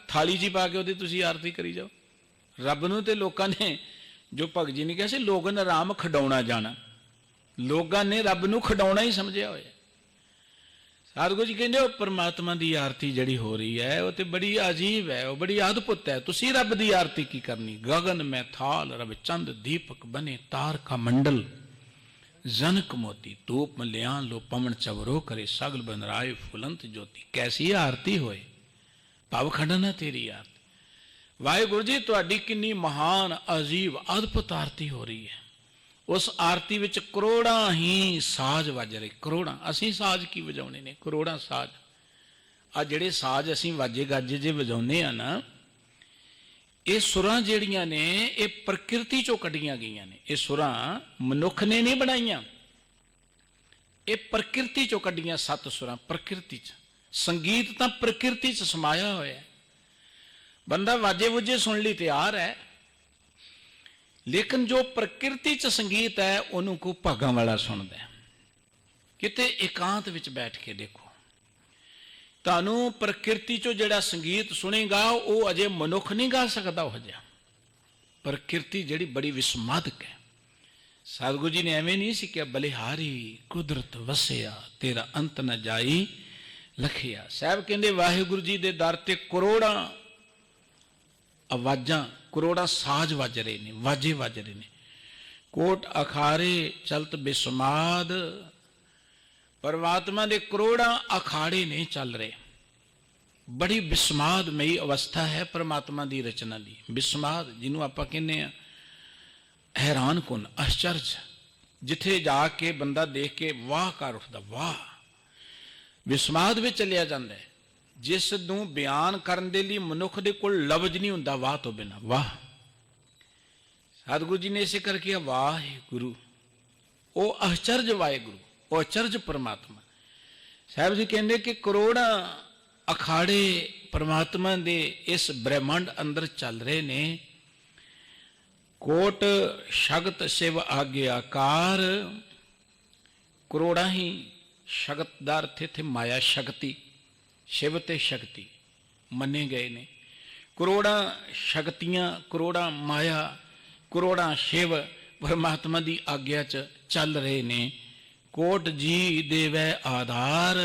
ਥਾਲੀ 'ਚ ਹੀ ਪਾ ਕੇ ਉਹਦੀ ਤੁਸੀਂ ਆਰਤੀ ਕਰੀ ਜਾਓ? ਰੱਬ ਨੂੰ ਤੇ ਲੋਕਾਂ ਨੇ, ਜੋ ਭਗਤ ਜੀ ਨੇ ਕਿਹਾ ਸੀ, ਲੋਗਨ ਰਾਮ ਖਡਾਉਣਾ ਜਾਣਾ। ਲੋਕਾਂ ਨੇ ਰੱਬ ਨੂੰ ਖਡਾਉਣਾ ਹੀ ਸਮਝਿਆ ਹੋਇਆ। ਸਤਿਗੁਰੂ ਜੀ ਕਹਿੰਦੇ ਉਹ ਪਰਮਾਤਮਾ ਦੀ ਆਰਤੀ ਜਿਹੜੀ ਹੋ ਰਹੀ ਹੈ ਉਹ ਤੇ ਬੜੀ ਅਜੀਬ ਹੈ, ਉਹ ਬੜੀ ਅਦਭੁਤ ਹੈ। ਤੁਸੀਂ ਰੱਬ ਦੀ ਆਰਤੀ ਕੀ ਕਰਨੀ? ਗगन में थाल रब चंद दीपक बने, तार का मंडल जनक मोती, धूप मल्यान लो पवन चवरो करे, सगल बनराय फुलंत ज्योति। कैसी आरती होए, भव खंडन है तेरी आरती। वाहिगुरु जी तुहाडी किन्नी महान अजीब अदभुत आरती हो रही है। उस आरती विच करोड़ां ही साज वज रहे, करोड़ां। असीं साज की वजाउने ने? करोड़ां साज। आ जिहड़े साज असीं वाजे गाजे जे वजाउने आ ना, ये सुरां जिहड़ियां ने ये प्रकृति चों कढियां गईयां ने। ये सुरां मनुख ने नहीं बनाईयां, ये प्रकृति चों कढियां सत सुरां, प्रकृति च। संगीत तां प्रकृति च समाया होया है। बंदा वाजे वूजे सुन लई तैयार है, लेकिन जो प्रकृति च संगीत है उन्होंने को भागां वाला सुनता है। किते एकांत विच बैठ के देखो, तानू प्रकृति चो जिहड़ा संगीत सुनेगा वो अजे मनुख नहीं गा सकता। हो जा प्रकृति जिहड़ी बड़ी विस्मादक है। सतगुरु जी ने एवें नहीं सीखिया, बलिहारी कुदरत वसिया तेरा अंत न जाई लखिया। साहब कहते वाहिगुरु जी दे दर ते करोड़ां ਆਵਾਜ਼ਾਂ, ਕਰੋੜਾਂ ਸਾਜ਼ ਵੱਜ ਰਹੇ ਨੇ, ਵਾਜੇ ਵੱਜ ਰਹੇ ਨੇ। ਕੋਟ ਅਖਾੜੇ ਚਲਤ ਬਿਸਮਾਦ, ਪਰਮਾਤਮਾ ਦੇ ਕਰੋੜਾਂ ਅਖਾੜੇ ਨੇ ਚੱਲ ਰਹੇ। ਬੜੀ ਬਿਸਮਾਦਮਈ ਅਵਸਥਾ ਹੈ ਪਰਮਾਤਮਾ ਦੀ ਰਚਨਾ ਦੀ। ਬਿਸਮਾਦ ਜਿਹਨੂੰ ਆਪਾਂ ਕਹਿੰਦੇ ਆ ਹੈਰਾਨ ਕੁਨ, ਆਸ਼ਚਰਜ, ਜਿੱਥੇ ਜਾ ਕੇ ਬੰਦਾ ਦੇਖ ਕੇ ਵਾਹ ਕਰ ਉੱਠਦਾ, ਵਾਹ। ਵਿਸਮਾਦ ਵਿੱਚ ਚਲਿਆ ਜਾਂਦਾ ਹੈ, ਜਿਸ ਨੂੰ ਬਿਆਨ ਕਰਨ ਦੇ ਲਈ ਮਨੁੱਖ ਦੇ ਕੋਲ ਲਫ਼ਜ਼ ਨਹੀਂ ਹੁੰਦਾ ਵਾਹ ਤੋਂ ਬਿਨਾਂ। ਵਾਹ, ਸਤਿਗੁਰੂ ਜੀ ਨੇ ਇਸੇ ਕਰਕੇ ਵਾਹਿਗੁਰੂ, ਉਹ ਆਸ਼ਚਰਜ ਵਾਹਿਗੁਰੂ, ਉਹ ਅਚਰਜ ਪਰਮਾਤਮਾ। ਸਾਹਿਬ ਜੀ ਕਹਿੰਦੇ ਕਿ ਕਰੋੜਾਂ ਅਖਾੜੇ ਪਰਮਾਤਮਾ ਦੇ ਇਸ ਬ੍ਰਹਿਮੰਡ ਅੰਦਰ ਚੱਲ ਰਹੇ ਨੇ। ਕੋਟ ਸ਼ਗਤ ਸ਼ਿਵ ਆਗਿਆਕਾਰ, ਕਰੋੜਾਂ ਹੀ ਸ਼ਗਤ ਦਾ ਅਰਥ ਇੱਥੇ ਮਾਇਆ ਸ਼ਕਤੀ, ਸ਼ਿਵ ਤੇ ਸ਼ਕਤੀ ਮੰਨੇ ਗਏ ਨੇ। ਕਰੋੜਾਂ ਸ਼ਕਤੀਆਂ, ਕਰੋੜਾਂ ਮਾਇਆ, ਕਰੋੜਾਂ ਸ਼ਿਵ ਪਰਮਾਤਮਾ ਦੀ ਆਗਿਆ 'ਚ ਚੱਲ ਰਹੇ ਨੇ। ਕੋਟ ਜੀ ਦੇਵੈ ਆਧਾਰ,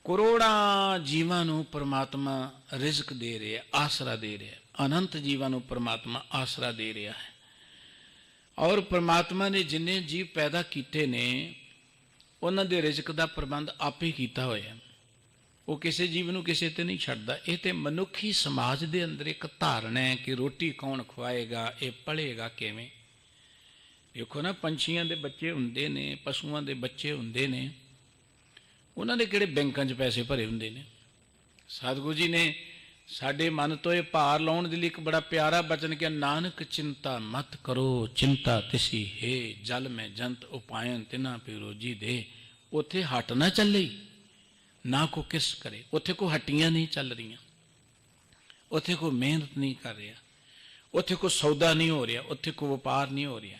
ਕਰੋੜਾਂ ਜੀਵਾਂ ਨੂੰ ਪਰਮਾਤਮਾ ਰਿਜ਼ਕ ਦੇ ਰਿਹਾ, ਆਸਰਾ ਦੇ ਰਿਹਾ। ਅਨੰਤ ਜੀਵਾਂ ਨੂੰ ਪਰਮਾਤਮਾ ਆਸਰਾ ਦੇ ਰਿਹਾ ਹੈ। ਔਰ ਪਰਮਾਤਮਾ ਨੇ ਜਿੰਨੇ ਜੀਵ ਪੈਦਾ ਕੀਤੇ ਨੇ ਉਹਨਾਂ ਦੇ ਰਿਜ਼ਕ ਦਾ ਪ੍ਰਬੰਧ ਆਪੇ ਕੀਤਾ ਹੋਇਆ। ਉਹ ਕਿਸੇ ਜੀਵ ਨੂੰ ਕਿਸੇ ਤੇ ਨਹੀਂ ਛੱਡਦਾ। ਇਹ ਤੇ ਮਨੁੱਖੀ ਸਮਾਜ ਦੇ ਅੰਦਰ ਇੱਕ ਧਾਰਨਾ ਹੈ ਕਿ ਰੋਟੀ ਕੌਣ ਖਵਾਏਗਾ, ਇਹ ਪਲੇਗਾ ਕਿਵੇਂ। ਦੇਖੋ ਨਾ, ਪੰਛੀਆਂ ਦੇ ਬੱਚੇ ਹੁੰਦੇ ਨੇ, ਪਸ਼ੂਆਂ ਦੇ ਬੱਚੇ ਹੁੰਦੇ ਨੇ, ਉਹਨਾਂ ਦੇ ਕਿਹੜੇ ਬੈਂਕਾਂ 'ਚ ਪੈਸੇ ਭਰੇ ਹੁੰਦੇ ਨੇ। ਸਤਿਗੁਰੂ ਜੀ ਨੇ ਸਾਡੇ ਮਨ ਤੋਂ ਇਹ ਭਾਰ ਲਾਉਣ ਦੇ ਲਈ ਇੱਕ ਬੜਾ ਪਿਆਰਾ ਬਚਨ ਕਿਹਾ, ਨਾਨਕ ਚਿੰਤਾ ਮਤ ਕਰੋ, ਚਿੰਤਾ ਤਿਸੀ ਹੈ, ਜਲ ਮੈਂ ਜੰਤ ਉਪਾਇਨ ਤਿਨਾ ਪੀ ਰੋਜੀ ਦੇ। ਉੱਥੇ ਹੱਟ ਨਾ ਚੱਲੇ, ਨਾ ਕੋ ਕਿਸ ਕਰੇ। ਉੱਥੇ ਕੋ ਹੱਟੀਆਂ ਨਹੀਂ ਚੱਲ ਰਹੀਆਂ, ਉੱਥੇ ਕੋਈ ਮਿਹਨਤ ਨਹੀਂ ਕਰ ਰਿਹਾ, ਉੱਥੇ ਕੋਈ ਸੌਦਾ ਨਹੀਂ ਹੋ ਰਿਹਾ, ਉੱਥੇ ਕੋਈ ਵਪਾਰ ਨਹੀਂ ਹੋ ਰਿਹਾ।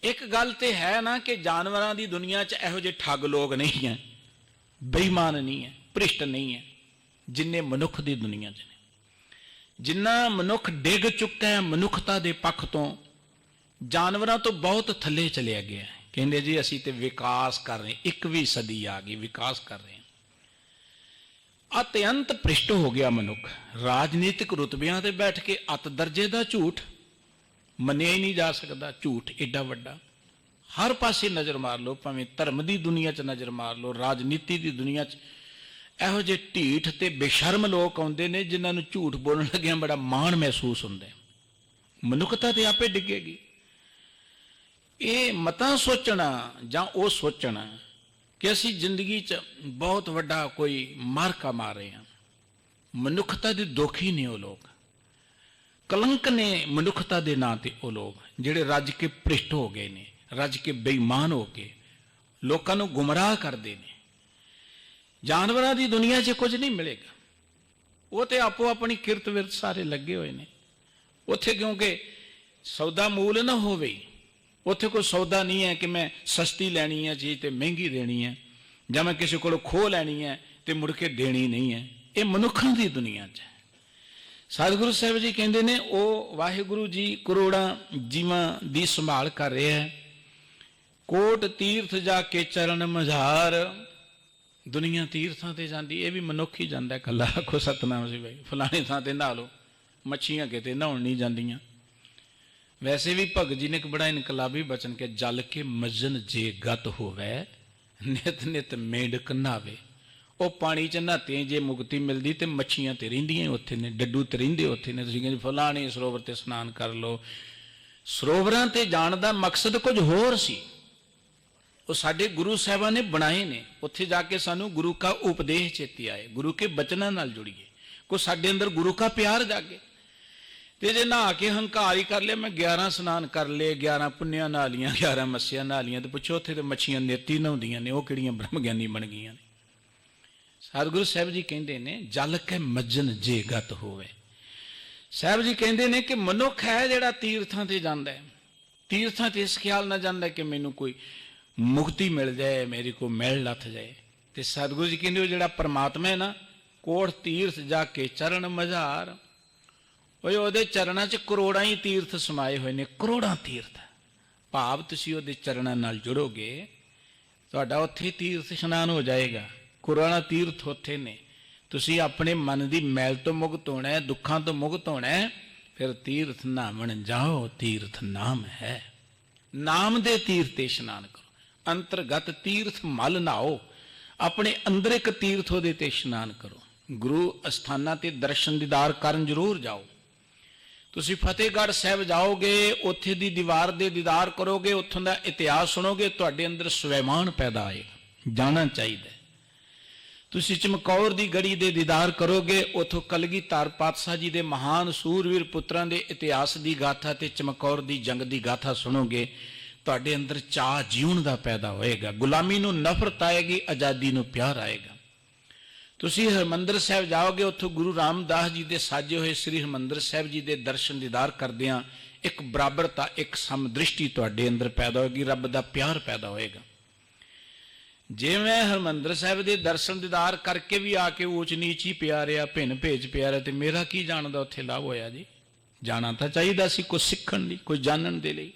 ਇੱਕ ਗੱਲ ਤੇ ਹੈ ਨਾ ਕਿ ਜਾਨਵਰਾਂ ਦੀ ਦੁਨੀਆ 'ਚ ਇਹੋ ਜਿਹੇ ਠੱਗ ਲੋਕ ਨਹੀਂ ਹੈ, ਬੇਈਮਾਨ ਨਹੀਂ ਹੈ, ਭ੍ਰਿਸ਼ਟ ਨਹੀਂ ਹੈ ਜਿੰਨੇ ਮਨੁੱਖ ਦੀ ਦੁਨੀਆ 'ਚ ਨੇ। ਜਿੰਨਾ ਮਨੁੱਖ ਡਿੱਗ ਚੁੱਕਾ ਹੈ ਮਨੁੱਖਤਾ ਦੇ ਪੱਖ ਤੋਂ, ਜਾਨਵਰਾਂ ਤੋਂ ਬਹੁਤ ਥੱਲੇ ਚਲਿਆ ਗਿਆ। ਕਹਿੰਦੇ ਜੀ ਅਸੀਂ ਤੇ ਵਿਕਾਸ ਕਰ ਰਹੇ, 21ਵੀਂ ਸਦੀ ਆ ਗਈ, ਵਿਕਾਸ ਕਰ ਰਹੇ ਹਾਂ। ਅਤਿਅੰਤ ਭ੍ਰਿਸ਼ਟ ਹੋ ਗਿਆ ਮਨੁੱਖ। ਰਾਜਨੀਤਿਕ ਰੁਤਬਿਆਂ ਤੇ ਬੈਠ ਕੇ ਅਤ ਦਰਜੇ ਦਾ ਝੂਠ ਮੰਨਿਆ ਹੀ ਨਹੀਂ ਜਾ ਸਕਦਾ। ਝੂਠ ਏਡਾ ਵੱਡਾ, ਹਰ ਪਾਸੇ ਨਜ਼ਰ ਮਾਰ ਲਓ, ਭਾਵੇਂ ਧਰਮ ਦੀ ਦੁਨੀਆ 'ਚ ਨਜ਼ਰ ਮਾਰ ਲਓ, ਰਾਜਨੀਤੀ ਦੀ ਦੁਨੀਆ 'ਚ ਇਹੋ ਜਿਹੇ ਢੀਠ ਤੇ ਬੇਸ਼ਰਮ ਲੋਕ ਆਉਂਦੇ ਨੇ ਜਿਨ੍ਹਾਂ ਨੂੰ ਝੂਠ ਬੋਲਣ ਲੱਗਿਆਂ ਬੜਾ ਮਾਣ ਮਹਿਸੂਸ ਹੁੰਦਾ। ਮਨੁੱਖਤਾ ਤੇ ਆਪੇ ਡਿੱਗੇਗੀ। ਇਹ ਮਤਾਂ ਸੋਚਣਾ ਜਾਂ ਉਹ ਸੋਚਣਾ ਕਿ ਅਸੀਂ ਜ਼ਿੰਦਗੀ 'ਚ ਬਹੁਤ ਵੱਡਾ ਕੋਈ ਮਾਰਕਾ ਮਾਰ ਰਹੇ ਹਾਂ। ਮਨੁੱਖਤਾ ਦੇ ਦੋਖੀ ਨੇ ਉਹ ਲੋਕ, ਕਲੰਕ ਨੇ ਮਨੁੱਖਤਾ ਦੇ ਨਾਂ ਤੇ ਉਹ ਲੋਕ ਜਿਹੜੇ ਰੱਜ ਕੇ ਭ੍ਰਿਸ਼ਟ ਹੋ ਗਏ ਨੇ, ਰੱਜ ਕੇ ਬੇਈਮਾਨ ਹੋ ਕੇ ਲੋਕਾਂ ਨੂੰ ਗੁੰਮਰਾਹ ਕਰਦੇ ਨੇ। ਜਾਨਵਰਾਂ ਦੀ ਦੁਨੀਆ 'ਚ ਕੁਝ ਨਹੀਂ ਮਿਲੇਗਾ। ਉਹ ਤੇ ਆਪੋ ਆਪਣੀ ਕਿਰਤ ਵਿਰਤ ਸਾਰੇ ਲੱਗੇ ਹੋਏ ਨੇ ਉੱਥੇ, ਕਿਉਂਕਿ ਸੌਦਾ ਮੂਲ ਨਾ ਹੋਵੇ। ਉੱਥੇ ਕੋਈ ਸੌਦਾ ਨਹੀਂ ਹੈ ਕਿ ਮੈਂ ਸਸਤੀ ਲੈਣੀ ਹੈ ਚੀਜ਼ ਤੇ ਮਹਿੰਗੀ ਦੇਣੀ ਹੈ, ਜਾਂ ਮੈਂ ਕਿਸੇ ਕੋਲੋਂ ਖੋਹ ਲੈਣੀ ਹੈ ਤੇ ਮੁੜ ਕੇ ਦੇਣੀ ਨਹੀਂ ਹੈ। ਇਹ ਮਨੁੱਖਾਂ ਦੀ ਦੁਨੀਆ 'ਚ ਹੈ। ਸਤਿਗੁਰੂ ਸਾਹਿਬ ਜੀ ਕਹਿੰਦੇ ਨੇ ਉਹ ਵਾਹਿਗੁਰੂ ਜੀ ਕਰੋੜਾਂ ਜੀਵਾਂ ਦੀ ਸੰਭਾਲ ਕਰ ਰਿਹਾ ਹੈ। ਕੋਟ ਤੀਰਥ ਜਾ ਕੇ ਚਰਨ ਮਝਾਰ, ਦੁਨੀਆ ਤੀਰਥਾਂ ਤੇ ਜਾਂਦੀ, ਇਹ ਵੀ ਮਨੁੱਖ ਹੀ ਜਾਂਦਾ ਇਕੱਲਾ। ਆਖੋ ਸਤਨਾਮ ਸੀ ਭਾਈ, ਫਲਾਣੇ ਥਾਂ ਤੇ ਨਹਾ ਲਓ, ਮੱਛੀਆਂ ਕਿਤੇ ਨਹਾਉਣ ਨਹੀਂ ਜਾਂਦੀਆਂ। ਵੈਸੇ ਵੀ ਭਗਤ ਜੀ ਨੇ ਇੱਕ ਬੜਾ ਇਨਕਲਾਬੀ ਬਚਨ ਕਿ ਜਲ ਕੇ ਮਜਨ ਜੇ ਗਤ ਹੋਵੇ, ਨਿਤ ਨਿਤ ਮੇਢਕ ਨਹਾਵੇ। ਉਹ ਪਾਣੀ 'ਚ ਨਹਾਤੇ ਜੇ ਮੁਕਤੀ ਮਿਲਦੀ ਤੇ ਮੱਛੀਆਂ ਤੇ ਰਹਿੰਦੀਆਂ ਉੱਥੇ ਨੇ, ਡੱਡੂ ਤੇ ਰਹਿੰਦੇ ਉੱਥੇ ਨੇ। ਤੁਸੀਂ ਕਹਿੰਦੇ ਫਲਾਣੇ ਸਰੋਵਰ ਤੇ ਇਸ਼ਨਾਨ ਕਰ ਲਓ। ਸਰੋਵਰਾਂ ਤੇ ਜਾਣ ਦਾ ਮਕਸਦ ਕੁਝ ਹੋਰ ਸੀ। ਉਹ ਸਾਡੇ ਗੁਰੂ ਸਾਹਿਬਾਂ ਨੇ ਬਣਾਏ ਨੇ। ਉੱਥੇ ਜਾ ਕੇ ਸਾਨੂੰ ਗੁਰੂ ਕਾ ਉਪਦੇਸ਼ ਚੇਤੇ ਆਏ, ਗੁਰੂ ਕੇ ਬਚਨਾਂ ਨਾਲ ਜੁੜੀਏ, ਕੋ ਸਾਡੇ ਅੰਦਰ ਗੁਰੂ ਕਾ ਪਿਆਰ ਜਾਗੇ। ਤੇ ਜੇ ਨਹਾ ਕੇ ਹੰਕਾਰ ਹੀ ਕਰ ਲਿਆ, ਮੈਂ 11 ਇਸ਼ਨਾਨ ਕਰ ਲਏ, 11 ਪੁੰਨਿਆਂ ਨਹਾ ਲੀਆਂ, 11 ਮੱਸਿਆਂ ਨਹਾ ਲੀਆਂ, ਤੇ ਪੁੱਛੋ ਉੱਥੇ ਤੇ ਮੱਛੀਆਂ ਨੇਤੀ ਨਹਾਉਂਦੀਆਂ ਨੇ, ਉਹ ਕਿਹੜੀਆਂ ਬ੍ਰਹਮ ਗਿਆਨੀ ਬਣ ਗਈਆਂ ਨੇ। ਸਤਿਗੁਰੂ ਸਾਹਿਬ ਜੀ ਕਹਿੰਦੇ ਨੇ ਜਲ ਕੇ ਮੱਜਨ ਜੇ ਗਤ ਹੋਵੇ। ਸਾਹਿਬ ਜੀ ਕਹਿੰਦੇ ਨੇ ਕਿ ਮਨੁੱਖ ਹੈ ਜਿਹੜਾ ਤੀਰਥਾਂ ਤੇ ਜਾਂਦਾ ਹੈ, ਤੀਰਥਾਂ ਤੇ ਇਸ ਖਿਆਲ ਨਾਲ ਜਾਂਦਾ ਕਿ ਮੈਨੂੰ ਕੋਈ ਮੁਕਤੀ ਮਿਲ ਜਾਏ, ਮੇਰੀ ਕੋਈ ਮੈਲ ਲੱਥ ਜਾਏ। ਤੇ ਸਤਿਗੁਰੂ ਜੀ ਕਹਿੰਦੇ ਉਹ ਜਿਹੜਾ ਪਰਮਾਤਮਾ ਹੈ ਨਾ, ਕੋਟ ਤੀਰਥ ਜਾ ਕੇ ਚਰਨ ਮਝਾਰ, ਉਹਦੇ ਚਰਨਾਂ 'ਚ ਕਰੋੜਾਂ ਹੀ ਤੀਰਥ ਸਮਾਏ ਹੋਏ ਨੇ। ਕਰੋੜਾਂ ਤੀਰਥ ਭਾਵ ਤੁਸੀਂ ਉਹਦੇ ਚਰਨਾਂ ਨਾਲ ਜੁੜੋਗੇ, ਤੁਹਾਡਾ ਉੱਥੇ ਤੀਰਥ ਇਸ਼ਨਾਨ ਹੋ ਜਾਏਗਾ। ਕਰੋੜਾਂ ਤੀਰਥ ਉੱਥੇ ਨੇ, ਤੁਸੀਂ ਆਪਣੇ ਮਨ ਦੀ ਮੈਲ ਤੋਂ ਮੁਕਤ ਹੋਣਾ ਹੈ, ਦੁੱਖਾਂ ਤੋਂ ਮੁਕਤ ਹੋਣਾ ਹੈ। ਫਿਰ ਤੀਰਥ ਨਹਾਵਣ ਜਾਓ, ਤੀਰਥ ਨਾਮ ਹੈ। ਨਾਮ ਦੇ ਤੀਰਥ ਤੇ ਇਸ਼ਨਾਨ ਕਰੋ, ਅੰਤਰਗਤ ਤੀਰਥ ਮਲ ਨਹਾਓ, ਆਪਣੇ ਅੰਦਰ ਇੱਕ ਤੀਰਥ ਉਹਦੇ ਤੇ ਇਸ਼ਨਾਨ ਕਰੋ। ਗੁਰੂ ਅਸਥਾਨਾਂ ਤੇ ਦਰਸ਼ਨ ਦੀਦਾਰ ਕਰਨ ਜ਼ਰੂਰ ਜਾਓ। ਤੁਸੀਂ ਫਤਿਹਗੜ੍ਹ ਸਾਹਿਬ ਜਾਓਗੇ, ਉੱਥੇ ਦੀ ਦੀਵਾਰ ਦੇ ਦੀਦਾਰ ਕਰੋਗੇ, ਉੱਥੋਂ ਦਾ ਇਤਿਹਾਸ ਸੁਣੋਗੇ, ਤੁਹਾਡੇ ਅੰਦਰ ਸਵੈਮਾਨ ਪੈਦਾ ਆਏਗਾ। ਜਾਣਾ ਚਾਹੀਦਾ। ਤੁਸੀਂ ਚਮਕੌਰ ਦੀ ਗੜੀ ਦੇ ਦੀਦਾਰ ਕਰੋਗੇ, ਉੱਥੋਂ ਕਲਗੀਧਰ ਪਾਤਸ਼ਾਹ ਜੀ ਦੇ ਮਹਾਨ ਸੂਰਵੀਰ ਪੁੱਤਰਾਂ ਦੇ ਇਤਿਹਾਸ ਦੀ ਗਾਥਾ ਤੇ ਚਮਕੌਰ ਦੀ ਜੰਗ ਦੀ ਗਾਥਾ ਸੁਣੋਗੇ, ਤੁਹਾਡੇ ਅੰਦਰ ਚਾਅ ਜੀਉਣ ਦਾ ਪੈਦਾ ਹੋਏਗਾ। ਗੁਲਾਮੀ ਨੂੰ ਨਫ਼ਰਤ ਆਏਗੀ, ਆਜ਼ਾਦੀ ਨੂੰ ਪਿਆਰ ਆਏਗਾ। ਤੁਸੀਂ ਹਰਿਮੰਦਰ ਸਾਹਿਬ ਜਾਓਗੇ, ਉੱਥੋਂ ਗੁਰੂ ਰਾਮਦਾਸ ਜੀ ਦੇ ਸਾਜੇ ਹੋਏ ਸ੍ਰੀ ਹਰਿਮੰਦਰ ਸਾਹਿਬ ਜੀ ਦੇ ਦਰਸ਼ਨ ਦੀਦਾਰ ਕਰਦਿਆਂ ਇੱਕ ਬਰਾਬਰਤਾ, ਇੱਕ ਸਮਦ੍ਰਿਸ਼ਟੀ ਤੁਹਾਡੇ ਅੰਦਰ ਪੈਦਾ ਹੋਏਗੀ, ਰੱਬ ਦਾ ਪਿਆਰ ਪੈਦਾ ਹੋਏਗਾ। ਜੇ ਮੈਂ ਹਰਿਮੰਦਰ ਸਾਹਿਬ ਦੇ ਦਰਸ਼ਨ ਦੀਦਾਰ ਕਰਕੇ ਵੀ ਆ ਕੇ ਊਚ ਨੀਚ ਹੀ ਪਿਆ ਰਿਹਾ, ਭਿੰਨ ਭੇਜ ਪਿਆ ਰਿਹਾ, ਤੇ ਮੇਰਾ ਕੀ ਜਾਣ ਦਾ ਉੱਥੇ ਲਾਭ ਹੋਇਆ ਜੀ? ਜਾਣਾ ਤਾਂ ਚਾਹੀਦਾ ਸੀ ਕੁਝ ਸਿੱਖਣ ਲਈ, ਕੁਝ ਜਾਣਨ ਦੇ ਲਈ।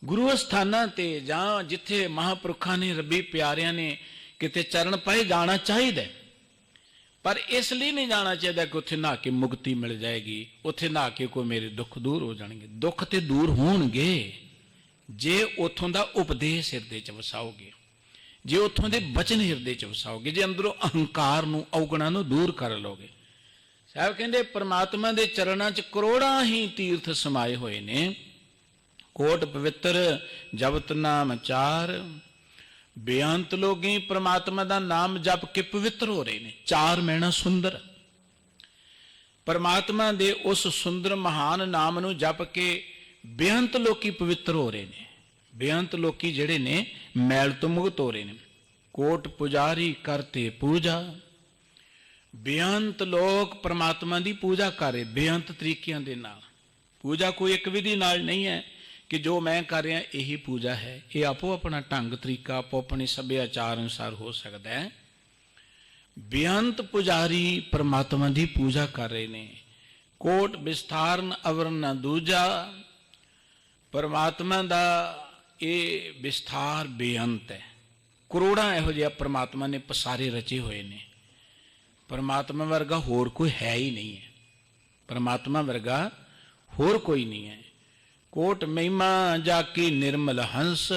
ਗੁਰੂ ਅਸਥਾਨਾਂ ਤੇ ਜਾਂ ਜਿੱਥੇ ਮਹਾਂਪੁਰਖਾਂ ਨੇ, ਰੱਬੀ ਪਿਆਰਿਆਂ ਨੇ ਕਿਤੇ ਚਰਨ ਪਾਏ, ਜਾਣਾ ਚਾਹੀਦਾ। ਪਰ ਇਸ ਲਈ ਨਹੀਂ ਜਾਣਾ ਚਾਹੀਦਾ ਕਿ ਉੱਥੇ ਨਹਾ ਕੇ ਮੁਕਤੀ ਮਿਲ ਜਾਏਗੀ, ਉੱਥੇ ਨਹਾ ਕੇ ਕੋਈ ਮੇਰੇ ਦੁੱਖ ਦੂਰ ਹੋ ਜਾਣਗੇ। ਦੁੱਖ ਤੇ ਦੂਰ ਹੋਣਗੇ ਜੇ ਉੱਥੋਂ ਦਾ ਉਪਦੇਸ਼ ਹਿਰਦੇ 'ਚ ਵਸਾਓਗੇ, ਜੇ ਉੱਥੋਂ ਦੇ ਬਚਨ ਹਿਰਦੇ 'ਚ ਵਸਾਓਗੇ, ਜੇ ਅੰਦਰੋਂ ਅਹੰਕਾਰ ਨੂੰ, ਔਗਣਾਂ ਨੂੰ ਦੂਰ ਕਰ ਲਓਗੇ। ਸਾਹਿਬ ਕਹਿੰਦੇ ਪ੍ਰਮਾਤਮਾ ਦੇ ਚਰਨਾਂ 'ਚ ਕਰੋੜਾਂ ਹੀ ਤੀਰਥ ਸਮਾਏ ਹੋਏ ਨੇ। ਕੋਟ ਪਵਿੱਤਰ ਜਪਤ ਨਾਮ ਚਾਰ, ਬੇਅੰਤ ਲੋਕੀ ਪ੍ਰਮਾਤਮਾ ਦਾ ਨਾਮ ਜਪ ਕੇ ਪਵਿੱਤਰ ਹੋ ਰਹੇ ਨੇ। ਚਾਰ ਮੈਣਾ ਸੁੰਦਰ, ਪਰਮਾਤਮਾ ਦੇ ਉਸ ਸੁੰਦਰ ਮਹਾਨ ਨਾਮ ਨੂੰ ਜਪ ਕੇ ਬੇਅੰਤ ਲੋਕੀ ਪਵਿੱਤਰ ਹੋ ਰਹੇ ਨੇ। ਬੇਅੰਤ ਲੋਕੀ ਜਿਹੜੇ ਨੇ ਮੈਲ ਤੋਂ ਮੁਕਤ ਹੋ ਰਹੇ ਨੇ। ਕੋਟ ਪੁਜਾਰੀ ਕਰਤੇ ਪੂਜਾ, ਬੇਅੰਤ ਲੋਕ ਪ੍ਰਮਾਤਮਾ ਦੀ ਪੂਜਾ ਕਰ ਰਹੇ, ਬੇਅੰਤ ਤਰੀਕਿਆਂ ਦੇ ਨਾਲ। ਪੂਜਾ ਕੋਈ ਇੱਕ ਵਿਧੀ ਨਾਲ ਨਹੀਂ ਹੈ ਕਿ ਜੋ ਮੈਂ ਕਰ ਰਿਹਾ ਇਹੀ ਪੂਜਾ ਹੈ। ਇਹ ਆਪੋ ਆਪਣਾ ਢੰਗ ਤਰੀਕਾ, ਆਪੋ ਆਪਣੇ ਸੱਭਿਆਚਾਰ ਅਨੁਸਾਰ ਹੋ ਸਕਦਾ ਹੈ। ਬੇਅੰਤ ਪੁਜਾਰੀ ਪ੍ਰਮਾਤਮਾ ਦੀ ਪੂਜਾ ਕਰ ਰਹੇ ਨੇ। ਕੋਟ ਵਿਸਥਾਰਨ ਅਵਰ ਨ ਦੂਜਾ, ਪਰਮਾਤਮਾ ਦਾ ਇਹ ਵਿਸਥਾਰ ਬੇਅੰਤ ਹੈ। ਕਰੋੜਾਂ ਇਹੋ ਜਿਹਾ ਪ੍ਰਮਾਤਮਾ ਨੇ ਪਸਾਰੇ ਰਚੇ ਹੋਏ ਨੇ। ਪਰਮਾਤਮਾ ਵਰਗਾ ਹੋਰ ਕੋਈ ਹੈ ਹੀ ਨਹੀਂ ਹੈ। ਪਰਮਾਤਮਾ ਵਰਗਾ ਹੋਰ ਕੋਈ ਨਹੀਂ ਹੈ। ਕੋਟ ਮਹਿਮਾ ਜਾ ਕੀ ਨਿਰਮਲ ਹੰਸ,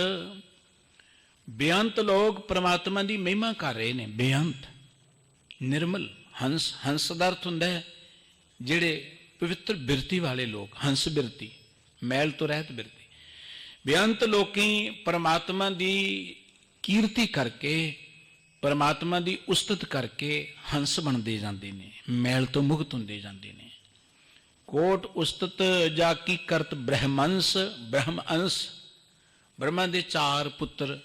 ਬੇਅੰਤ ਲੋਕ ਪ੍ਰਮਾਤਮਾ ਦੀ ਮਹਿਮਾ ਕਰ ਰਹੇ ਨੇ। ਬੇਅੰਤ ਨਿਰਮਲ ਹੰਸ, ਹੰਸ ਦਾ ਅਰਥ ਹੁੰਦਾ ਹੈ ਜਿਹੜੇ ਪਵਿੱਤਰ ਬਿਰਤੀ ਵਾਲੇ ਲੋਕ, ਹੰਸ ਬਿਰਤੀ, ਮੈਲ ਤੋਂ ਰਹਿਤ ਬਿਰਤੀ। ਬੇਅੰਤ ਲੋਕੀ ਪਰਮਾਤਮਾ ਦੀ ਕੀਰਤੀ ਕਰਕੇ, ਪਰਮਾਤਮਾ ਦੀ ਉਸਤਤ ਕਰਕੇ ਹੰਸ ਬਣਦੇ ਜਾਂਦੇ ਨੇ, ਮੈਲ ਤੋਂ ਮੁਕਤ ਹੁੰਦੇ ਜਾਂਦੇ ਨੇ। ਕੋਟ ਉਸਤਤ ਜਾ ਕੀ ਕਰਤ ਬ੍ਰਹਮੰਸ, ਬ੍ਰਹਮ ਅੰਸ਼, ਬ੍ਰਹਮਾ ਦੇ ਚਾਰ ਪੁੱਤਰ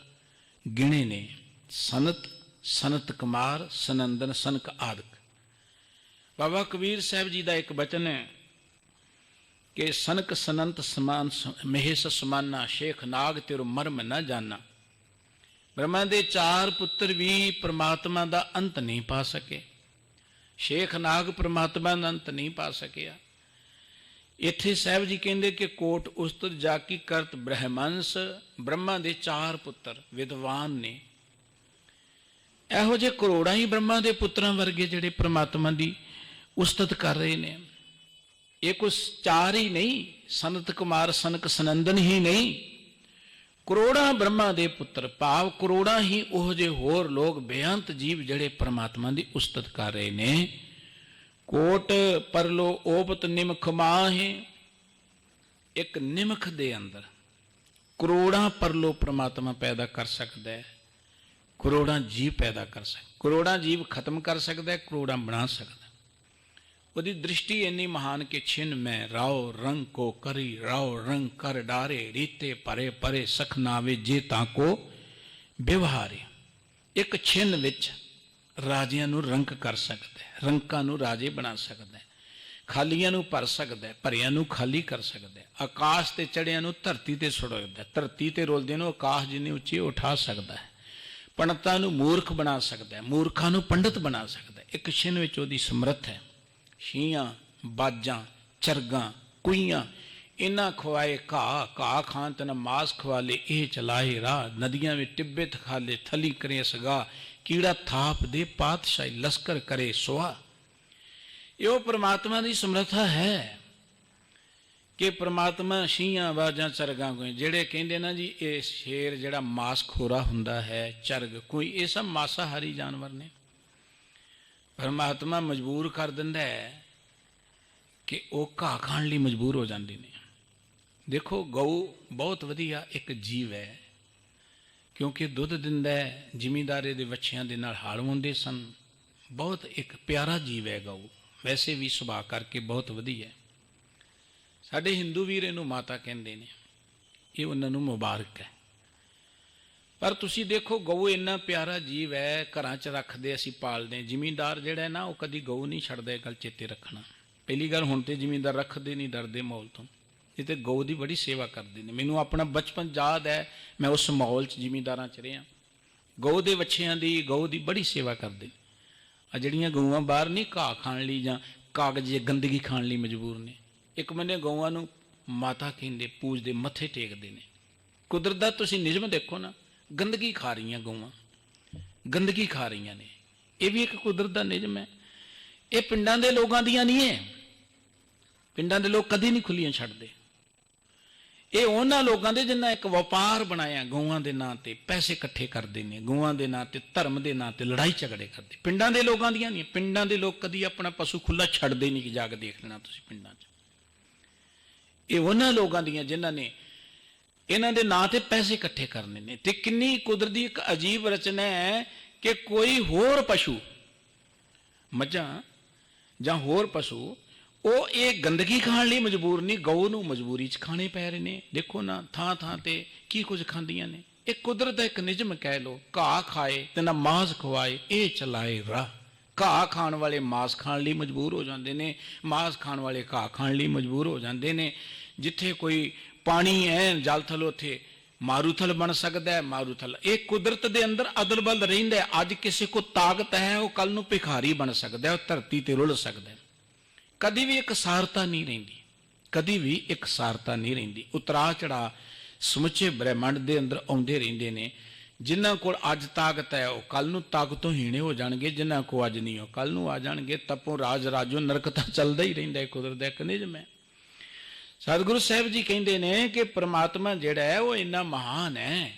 ਗਿਣੇ ਨੇ। ਸਨਤ, ਸਨਤ ਕੁਮਾਰ, ਸਨੰਦਨ, ਸਨਕ ਆਦਿਕ। ਬਾਬਾ ਕਬੀਰ ਸਾਹਿਬ ਜੀ ਦਾ ਇੱਕ ਬਚਨ ਹੈ ਕਿ ਸਨਕ ਸਨੰਤ ਸਮਾਨ ਮਹੇਸ਼ ਸਮਾਨਾ, ਸ਼ੇਖ ਨਾਗ ਤੇਰੋ ਮਰਮ ਨਾ ਜਾਨਾ। ਬ੍ਰਹਮਾ ਦੇ ਚਾਰ ਪੁੱਤਰ ਵੀ ਪ੍ਰਮਾਤਮਾ ਦਾ ਅੰਤ ਨਹੀਂ ਪਾ ਸਕੇ। ਸ਼ੇਖ ਨਾਗ ਪ੍ਰਮਾਤਮਾ ਦਾ ਅੰਤ ਨਹੀਂ ਪਾ ਸਕਿਆ। ਇੱਥੇ ਸਾਹਿਬ ਜੀ ਕਹਿੰਦੇ ਕਿ ਕੋਟ ਉਸਤਤ ਜਾ ਕੀ ਕਰਤ ਬ੍ਰਹਮੰਸ, ਬ੍ਰਹਮਾ ਦੇ ਚਾਰ ਪੁੱਤਰ ਵਿਦਵਾਨ ਨੇ। ਇਹੋ ਜਿਹੇ ਕਰੋੜਾਂ ਹੀ ਬ੍ਰਹਮਾ ਦੇ ਪੁੱਤਰਾਂ ਵਰਗੇ ਜਿਹੜੇ ਪ੍ਰਮਾਤਮਾ ਦੀ ਉਸਤਤ ਕਰ ਰਹੇ ਨੇ। ਇਹ ਕੁਛ ਚਾਰ ਹੀ ਨਹੀਂ, ਸਨਤ ਕੁਮਾਰ, ਸਨਕ, ਸਨੰਦਨ ਹੀ ਨਹੀਂ, ਕਰੋੜਾਂ ਬ੍ਰਹਮਾ ਦੇ ਪੁੱਤਰ, ਭਾਵ ਕਰੋੜਾਂ ਹੀ ਉਹ ਜਿਹੇ ਹੋਰ ਲੋਕ ਬੇਅੰਤ ਜੀਵ ਜਿਹੜੇ ਪ੍ਰਮਾਤਮਾ ਦੀ ਉਸਤਤ ਕਰ ਰਹੇ ਨੇ। ਕੋਟ ਪਰਲੋ ਓਪਤ ਨਿਮਖ ਮਾਹੇ, ਇੱਕ ਨਿਮਖ ਦੇ ਅੰਦਰ ਕਰੋੜਾਂ ਪਰਲੋ ਪ੍ਰਮਾਤਮਾ ਪੈਦਾ ਕਰ ਸਕਦਾ ਹੈ। ਕਰੋੜਾਂ ਜੀਵ ਪੈਦਾ ਕਰ ਸਕਦਾ, ਕਰੋੜਾਂ ਜੀਵ ਖਤਮ ਕਰ ਸਕਦਾ ਹੈ, ਕਰੋੜਾਂ ਬਣਾ ਸਕਦਾ। ਉਹਦੀ ਦ੍ਰਿਸ਼ਟੀ ਇੰਨੀ ਮਹਾਨ ਕਿ ਛਿਨ ਮੈਂ ਰਾਓ ਰੰਗ ਕੋ ਕਰੀ, ਰਾਓ ਰੰਗ ਕਰ ਡਾਰੇ, ਰੀਤੇ ਪਰੇ ਪਰੇ ਸਖ ਨਾਵੇ ਜੇ ਤਾਂ ਕੋ ਵਿਵਹਾਰੇ। ਇੱਕ ਛਿਨ ਵਿੱਚ ਰਾਜਿਆਂ ਨੂੰ ਰੰਕ ਕਰ ਸਕਦਾ ਹੈ, ਰੰਕਾਂ ਨੂੰ ਰਾਜੇ ਬਣਾ ਸਕਦਾ ਹੈ, ਖਾਲੀਆਂ ਨੂੰ ਭਰ ਸਕਦਾ ਹੈ, ਭਰਿਆਂ ਨੂੰ ਖਾਲੀ ਕਰ ਸਕਦਾ ਹੈ, ਆਕਾਸ਼ ਤੇ ਚੜਿਆਂ ਨੂੰ ਧਰਤੀ ਤੇ ਸੁੱਟਦਾ, ਧਰਤੀ ਤੇ ਰੋਲਦੇ ਨੂੰ ਆਕਾਸ਼ ਜਿੰਨੀ ਉੱਚੀ ਉਠਾ ਸਕਦਾ ਹੈ, ਪੰਡਤਾਂ ਨੂੰ ਮੂਰਖ ਬਣਾ ਸਕਦਾ ਹੈ, ਮੂਰਖਾਂ ਨੂੰ ਪੰਡਤ ਬਣਾ ਸਕਦਾ ਹੈ। ਇੱਕ ਛਿਨ ਵਿੱਚ ਉਹਦੀ ਸਮਰੱਥ ਹੈ। ਛੀਆਂ, ਬਾਜਾਂ, ਚਰਗਾਂ, ਕੁਈਆਂ, ਇਹਨਾਂ ਖਵਾਏ ਘਾਹ, ਘਾਹ ਖਾਨ ਤਨ ਮਾਸ ਖਵਾਲੇ, ਇਹ ਚਲਾਏ ਰਾਹ, ਨਦੀਆਂ ਵਿੱਚ ਟਿੱਬੇ ਥਖਾਲੇ, ਥਲੀ ਕਰੇ ਸਗਾ, ਕੀੜਾ ਥਾਪ ਦੇ ਪਾਤਸ਼ਾਹੀ ਲਸ਼ਕਰ ਕਰੇ ਸੁਆ। ਇਹ ਪ੍ਰਮਾਤਮਾ ਦੀ ਸਮਰੱਥਾ ਹੈ ਕਿ ਪ੍ਰਮਾਤਮਾ ਸ਼ੀਆਂ ਬਾਜਾਂ ਚਰਗਾਂ ਕੋਈ, ਜਿਹੜੇ ਕਹਿੰਦੇ ਨਾ ਜੀ ਇਹ ਸ਼ੇਰ ਜਿਹੜਾ ਮਾਸਖੋਰਾ ਹੁੰਦਾ ਹੈ, ਚਰਗ ਕੋਈ, ਇਹ ਸਭ ਮਾਸਾਹਾਰੀ ਜਾਨਵਰ ਨੇ। ਪਰਮਾਤਮਾ ਮਜਬੂਰ ਕਰ ਦਿੰਦਾ ਹੈ ਕਿ ਉਹ ਘਾਹ ਖਾਣ ਲਈ ਮਜਬੂਰ ਹੋ ਜਾਂਦੇ ਨੇ। ਦੇਖੋ ਗਊ ਬਹੁਤ ਵਧੀਆ ਇੱਕ ਜੀਵ ਹੈ, ਕਿਉਂਕਿ ਦੁੱਧ ਦਿੰਦਾ ਹੈ, ਜ਼ਿਮੀਂਦਾਰੇ ਦੇ ਵੱਛਿਆਂ ਦੇ ਨਾਲ ਹਲ ਵਾਉਂਦੇ ਸਨ। ਬਹੁਤ ਇੱਕ ਪਿਆਰਾ ਜੀਵ ਹੈ ਗਊ, ਵੈਸੇ ਵੀ ਸੁਭਾਅ ਕਰਕੇ ਬਹੁਤ ਵਧੀਆ। ਸਾਡੇ ਹਿੰਦੂ ਵੀਰ ਇਹਨੂੰ ਮਾਤਾ ਕਹਿੰਦੇ ਨੇ, ਇਹ ਉਹਨਾਂ ਨੂੰ ਮੁਬਾਰਕ ਹੈ। ਪਰ ਤੁਸੀਂ ਦੇਖੋ ਗਊ ਇੰਨਾ ਪਿਆਰਾ ਜੀਵ ਹੈ, ਘਰਾਂ 'ਚ ਰੱਖਦੇ ਅਸੀਂ ਪਾਲਦੇ। ਜ਼ਿਮੀਂਦਾਰ ਜਿਹੜਾ ਨਾ ਉਹ ਕਦੀ ਗਊ ਨਹੀਂ ਛੱਡਦਾ, ਇਹ ਗੱਲ ਚੇਤੇ ਰੱਖਣਾ। ਪਹਿਲੀ ਗੱਲ, ਹੁਣ ਤੇ ਜ਼ਿਮੀਂਦਾਰ ਰੱਖਦੇ ਨਹੀਂ, ਡਰਦੇ ਮਾਹੌਲ ਤੋਂ। ਇਹ ਤੇ ਗਊ ਦੀ ਬੜੀ ਸੇਵਾ ਕਰਦੇ ਨੇ। ਮੈਨੂੰ ਆਪਣਾ ਬਚਪਨ ਯਾਦ ਹੈ, ਮੈਂ ਉਸ ਮਾਹੌਲ 'ਚ ਜ਼ਿਮੀਂਦਾਰਾਂ 'ਚ ਰਿਹਾ। ਗਊ ਦੇ ਵੱਛਿਆਂ ਦੀ, ਗਊ ਦੀ ਬੜੀ ਸੇਵਾ ਕਰਦੇ। ਆ ਜਿਹੜੀਆਂ ਗਊਆਂ ਬਾਹਰ ਨਹੀਂ ਘਾਹ ਖਾਣ ਲਈ ਜਾਂ ਕਾਗਜ਼ ਜਾਂ ਗੰਦਗੀ ਖਾਣ ਲਈ ਮਜਬੂਰ ਨੇ, ਇੱਕ ਬੰਨੇ ਗਊਆਂ ਨੂੰ ਮਾਤਾ ਕਹਿੰਦੇ, ਪੂਜਦੇ, ਮੱਥੇ ਟੇਕਦੇ ਨੇ। ਕੁਦਰਤ ਦਾ ਤੁਸੀਂ ਨਿਯਮ ਦੇਖੋ ਨਾ, ਗੰਦਗੀ ਖਾ ਰਹੀਆਂ ਗਊਆਂ, ਗੰਦਗੀ ਖਾ ਰਹੀਆਂ ਨੇ। ਇਹ ਵੀ ਇੱਕ ਕੁਦਰਤ ਦਾ ਨਿਯਮ ਹੈ। ਇਹ ਪਿੰਡਾਂ ਦੇ ਲੋਕਾਂ ਦੀਆਂ ਨਹੀਂ ਹੈ। ਪਿੰਡਾਂ ਦੇ ਲੋਕ ਕਦੀ ਨਹੀਂ ਖੁੱਲੀਆਂ ਛੱਡਦੇ। ਇਹ ਉਹਨਾਂ ਲੋਕਾਂ ਦੇ ਜਿਨ੍ਹਾਂ ਇੱਕ ਵਪਾਰ ਬਣਾਇਆ ਗਊਆਂ ਦੇ ਨਾਂ ਤੇ, ਪੈਸੇ ਇਕੱਠੇ ਕਰਦੇ ਨੇ, ਗਊਆਂ ਦੇ ਨਾਂ ਤੇ, ਧਰਮ ਦੇ ਨਾਂ ਤੇ ਲੜਾਈ ਝਗੜੇ ਕਰਦੇ। ਪਿੰਡਾਂ ਦੇ ਲੋਕਾਂ ਦੀਆਂ ਨਹੀਂ। ਪਿੰਡਾਂ ਦੇ ਲੋਕ ਕਦੀ ਆਪਣਾ ਪਸ਼ੂ ਖੁੱਲਾ ਛੱਡਦੇ ਨਹੀਂ, ਕਿ ਜਾ ਕੇ ਦੇਖ ਲੈਣਾ ਤੁਸੀਂ ਪਿੰਡਾਂ 'ਚ। ਇਹ ਉਹਨਾਂ ਲੋਕਾਂ ਦੀਆਂ ਜਿਨ੍ਹਾਂ ਨੇ ਇਹਨਾਂ ਦੇ ਨਾਂ ਤੇ ਪੈਸੇ ਇਕੱਠੇ ਕਰਨੇ ਨੇ। ਤੇ ਕਿੰਨੀ ਕੁਦਰਤ ਦੀ ਇੱਕ ਅਜੀਬ ਰਚਨਾ ਹੈ ਕਿ ਕੋਈ ਹੋਰ ਪਸ਼ੂ, ਮੱਝਾਂ ਜਾਂ ਹੋਰ ਪਸ਼ੂ, ਉਹ ਇਹ ਗੰਦਗੀ ਖਾਣ ਲਈ ਮਜਬੂਰ ਨਹੀਂ, ਗਊ ਨੂੰ ਮਜਬੂਰੀ 'ਚ ਖਾਣੇ ਪੈ ਰਹੇ ਨੇ। ਦੇਖੋ ਨਾ ਥਾਂ ਥਾਂ ਤੇ ਕੀ ਕੁਝ ਖਾਂਦੀਆਂ ਨੇ। ਇਹ ਕੁਦਰਤ ਦਾ ਇੱਕ ਨਿਯਮ ਕਹਿ ਲਓ। ਘਾਹ ਖਾਏ ਤੇ ਨਾ ਮਾਸ ਖਵਾਏ, ਇਹ ਚਲਾਏ ਰਾਹ। ਘਾਹ ਖਾਣ ਵਾਲੇ ਮਾਸ ਖਾਣ ਲਈ ਮਜਬੂਰ ਹੋ ਜਾਂਦੇ ਨੇ, ਮਾਸ ਖਾਣ ਵਾਲੇ ਘਾਹ ਖਾਣ ਲਈ ਮਜਬੂਰ ਹੋ ਜਾਂਦੇ ਨੇ। ਜਿੱਥੇ ਕੋਈ ਪਾਣੀ ਹੈ ਜਲ ਥਲ, ਉੱਥੇ ਮਾਰੂਥਲ ਬਣ ਸਕਦਾ ਹੈ, ਮਾਰੂਥਲ। ਇਹ ਕੁਦਰਤ ਦੇ ਅੰਦਰ ਅਦਲ ਬਦਲ ਰਹਿੰਦਾ। ਅੱਜ ਕਿਸੇ ਕੋ ਤਾਕਤ ਹੈ, ਉਹ ਕੱਲ ਨੂੰ ਭਿਖਾਰੀ ਬਣ ਸਕਦਾ, ਉਹ ਧਰਤੀ ਤੇ ਰੁਲ ਸਕਦਾ। ਕਦੀ ਵੀ ਇੱਕ ਸਾਰਤਾ ਨਹੀਂ ਰਹਿੰਦੀ, ਕਦੀ ਵੀ ਇੱਕ ਸਾਰਤਾ ਨਹੀਂ ਰਹਿੰਦੀ। ਉਤਰਾ ਚੜਾ ਸਮੁੱਚੇ ਬ੍ਰਹਿਮੰਡ ਦੇ ਅੰਦਰ ਆਉਂਦੇ ਰਹਿੰਦੇ ਨੇ। ਜਿਨ੍ਹਾਂ ਕੋਲ ਅੱਜ ਤਾਕਤ ਹੈ ਉਹ ਕੱਲ ਨੂੰ ਤਾਕਤੋਂ ਹੀਣੇ ਹੋ ਜਾਣਗੇ, ਜਿਨ੍ਹਾਂ ਕੋਲ ਅੱਜ ਨਹੀਂ ਉਹ ਕੱਲ ਨੂੰ ਆ ਜਾਣਗੇ। ਤਪੋਂ ਰਾਜ ਰਾਜੋ, ਨਰਕ ਤਾਂ ਚੱਲਦਾ ਹੀ ਰਹਿੰਦਾ ਹੈ। ਕੁਦਰਤ ਦਾ ਇੱਕ ਨਿਯਮ ਹੈ। ਸਤਿਗੁਰੂ ਸਾਹਿਬ ਜੀ ਕਹਿੰਦੇ ਨੇ ਕਿ ਪ੍ਰਮਾਤਮਾ ਜਿਹੜਾ ਹੈ ਉਹ ਇੰਨਾ ਮਹਾਨ ਹੈ